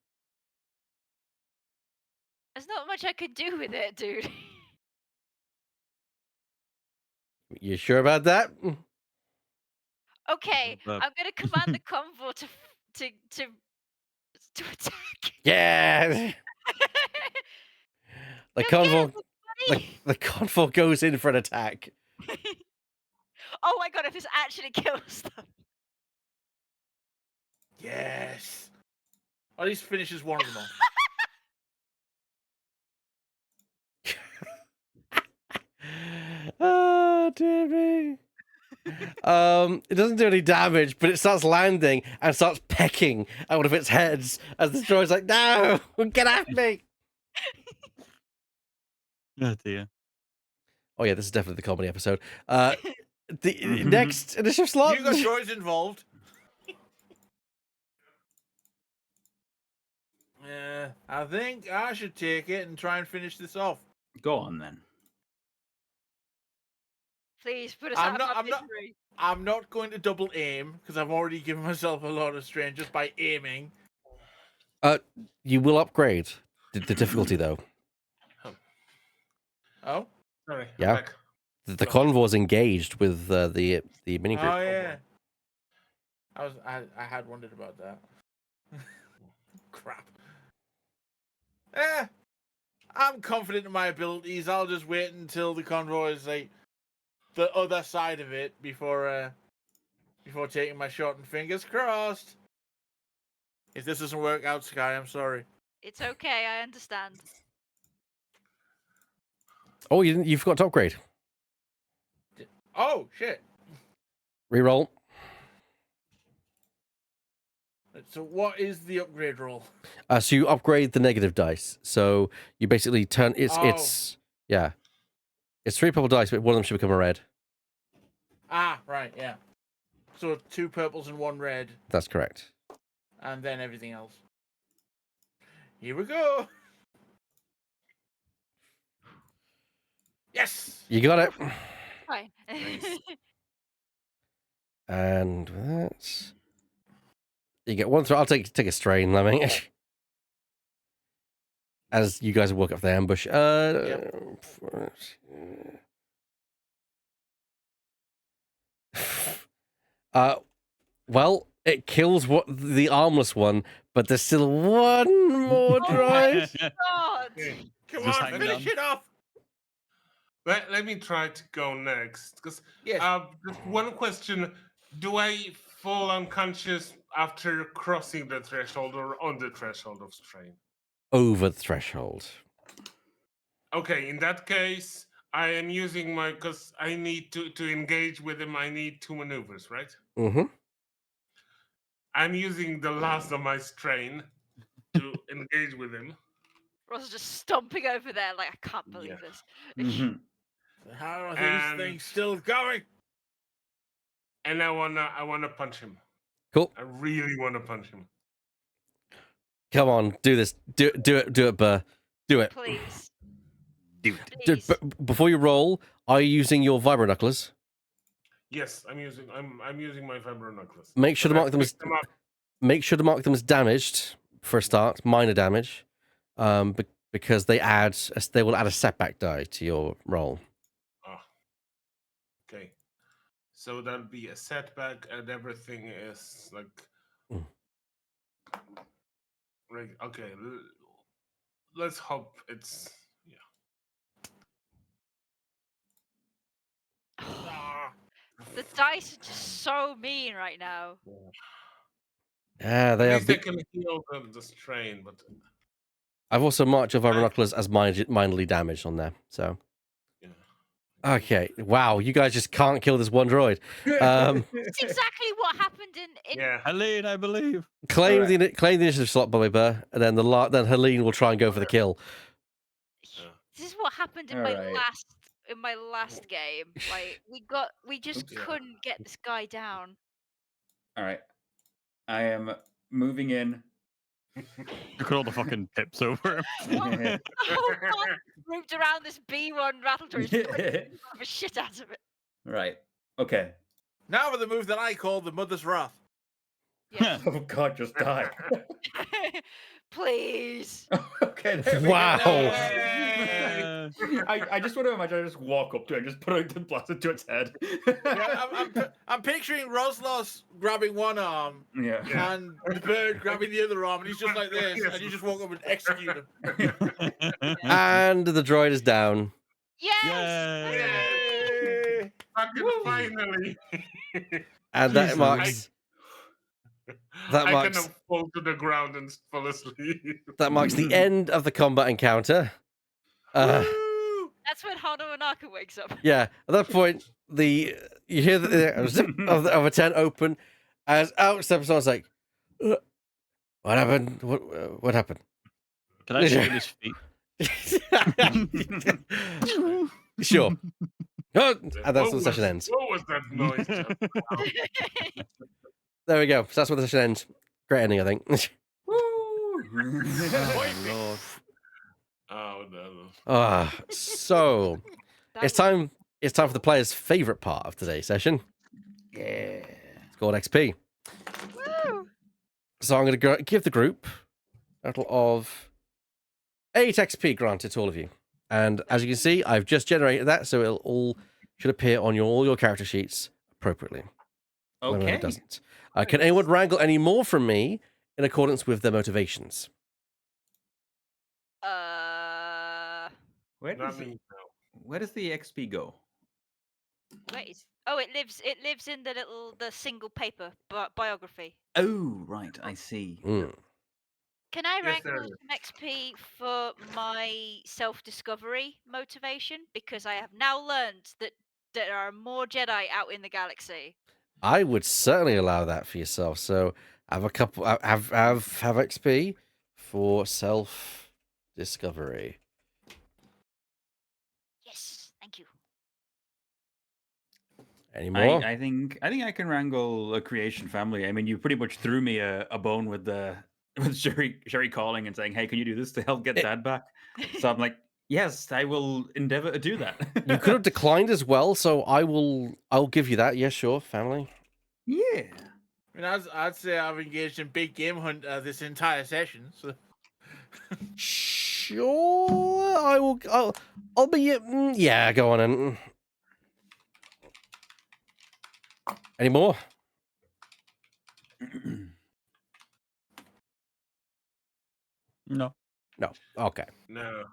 There's not much I could do with it, dude. You sure about that? Okay, But- I'm gonna command the convoy to attack. Yeah. The Go get convoy. him, buddy! The convoy goes in for an attack. Oh my god! If this actually kills them. Yes. At least finishes one of them off. Oh, dear me. It doesn't do any damage, but it starts landing and starts pecking at one of its heads as the droid's like, no, get off me. Oh, dear. Oh, yeah, this is definitely the comedy episode. The next initiative slot. You got droids involved. Yeah, I think I should take it and try and finish this off. Go on then. Please put us I'm out not- of I'm our not- misery. I'm not going to double aim because I've already given myself a lot of strain just by aiming. You will upgrade the difficulty, though. Oh, Sorry. Yeah. I'm back. The convoy's engaged with the mini group. oh yeah. I had wondered about that. Crap. I'm confident in my abilities. I'll just wait until the convoy is like the other side of it before taking my shot. And fingers crossed. If this doesn't work out, Sky, I'm sorry. It's okay, I understand. Oh, you forgot to upgrade. Oh shit! Reroll. So what is the upgrade roll? So you upgrade the negative dice. So you basically turn it's Oh. it's 3 purple dice, but one of them should become a red. Ah, right, yeah. So 2 purples and 1 red, That's correct. and then everything else. Here we go. Yes. You got it. Fine. Nice. And that you get 1 throw. I'll take a strain, Lemming. As you guys work up the ambush. Well, it kills the armless one, but there's still one more droid. God! Okay. Come Just on, hang finish down. it off. Let me try to go next. Because Yes. just one question: do I fall unconscious after crossing the threshold or on the threshold of strain? Over the threshold. Okay, in that case, I am using because I need to engage with him. I need 2 maneuvers, right? Mm-hmm. I'm using the last of my strain to engage with him. Ross is just stomping over there like, I can't believe Yeah. this. Mhm. How are these And- things still going? And I wanna punch him. Cool. I really wanna punch him. Come on, do this. Do it, Burr. Do it. Please. Dude, Please. before you roll, are you using your vibro knucklers? Yes, I'm using my vibro knuckles. Make sure to But I mark them as picked them up. make sure to mark them as damaged for a start, minor damage, because they will add a setback die to your roll. Oh. Okay. So that'll be a setback, and everything is like. Mm. Right. Okay. Let's hope it's. Yeah. Ah, The dice are just so mean right now. Yeah, they At are. least I can heal the strain, but. I've also marked your vibro knucklers as minorly damaged on there. So Yeah. okay, wow, you guys just can't kill this one droid. It's exactly what happened in Yeah. Helene, I believe. Claim Alright. the initiative slot, Bobby Burr, and then then Helene will try and go for the kill. This is what happened in Alright. my last game. Like we just Oops. couldn't get this guy down. All right. I am moving in. Look at all the fucking pips over him. Oh God! Roped around this B1 rattle droid, the shit out of it. Right. Okay. now for the move that I call the Mother's Wrath. Yeah. Oh God, just die. Please. Okay. There we Wow. Go. Uh, I just want to imagine I just walk up to it and just put out the blast into its head. Yeah, I'm picturing Roslos grabbing one arm Yeah. and the bird grabbing the other arm, and he's just like this, and you just walk up and execute him. And the droid is down. Yes. Yay. Yay! Fucking finally. And that Jesus. marks That I marks- can fall to the ground and fall asleep. the end of the combat encounter. Woo! That's when Hano Anaka wakes up. Yeah, at that point, you hear the zip of a tent open as out steps someone's like, what happened? What happened? Can I feel his feet? Sure. Oh, and that's where the session ends. What was that noise? There we go. So that's where the session ends. Great ending, I think. Woo! Oh, Lord. Oh no. So That it's time. It's time for the player's favorite part of today's session. Yeah. It's called XP. Woo! So I'm going to give the group a total of 8 XP granted to all of you. And as you can see, I've just generated that, so it'll all should appear on all your character sheets appropriately. When Okay. it doesn't. Can anyone wrangle any more from me in accordance with their motivations? Where Not does me. No. where does the XP go? where is? Oh, it lives in the single paper biography. Oh, right, I see. Mm. Can I Yes, there wrangle is. some XP for my self-discovery motivation? Because I have now learned that there are more Jedi out in the galaxy. I would certainly allow that for yourself. So have a couple. Have XP for self discovery. Yes, thank you. Any more? I think I can wrangle a creation family. I mean, you pretty much threw me a bone with the with Sherry calling and saying, "Hey, can you do this to help get Dad back?" So I'm like, "Yes, I will endeavor to do that." You could have declined as well, so I'll give you that. Yeah, sure, family. Yeah. I mean, I'd say I've engaged in big game hunt this entire session. So Sure, I will. I'll be. Yeah, go on and. Any more? No. No. Okay. No.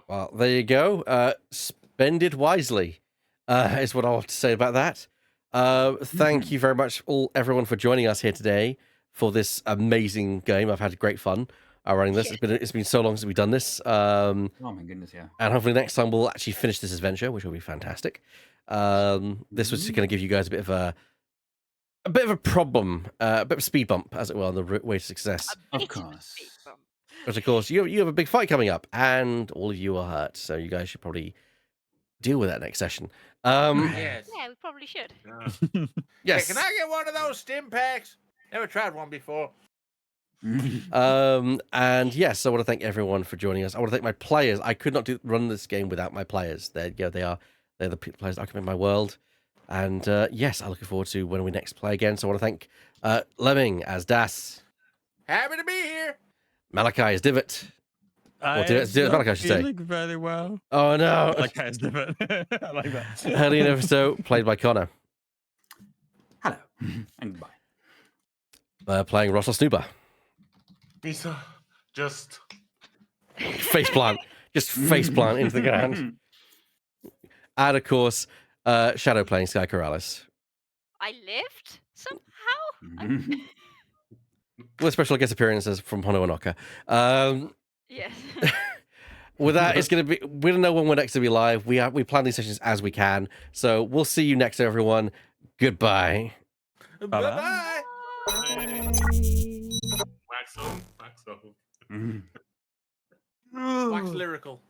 Well, there you go. Spend it wisely, is what I want to say about that. Thank you very much, everyone, for joining us here today for this amazing game. I've had great fun running this. Yeah. It's been so long since we've done this. Oh my goodness, yeah. And hopefully next time we'll actually finish this adventure, which will be fantastic. This was going to give you guys a bit of a problem, a bit of a speed bump, as it were, on the way to success. A Of bit course. a speed bump. But of course, you have a big fight coming up, and all of you are hurt, so you guys should probably deal with that next session. yes. Yeah, we probably should. Yeah. Yes. Hey, can I get one of those stim packs? Never tried one before. And yes, I want to thank everyone for joining us. I want to thank my players. I could not run this game without my players. They're the players that occupy my world. And yes, I'm looking forward to when we next play again. So I want to thank Lemming as Das, Happy to be here. Malachi as Divot. I Divot am Malachi, I should say. feeling very well. Oh no, Like that is different. I like that. Helene Everstow, played by Connor, Hello. And goodbye. playing Russell Snooper. Misa, just Faceplant, just faceplant into the ground. And of course, Shadow playing Sky Corrales. I lived somehow. With special guest appearances from Hono Anoka. Yes. With that, it's going to be. We don't know when we're next to be live. We plan these sessions as we can. So we'll see you next, everyone. Goodbye. Bye-bye. wax on. Wax lyrical.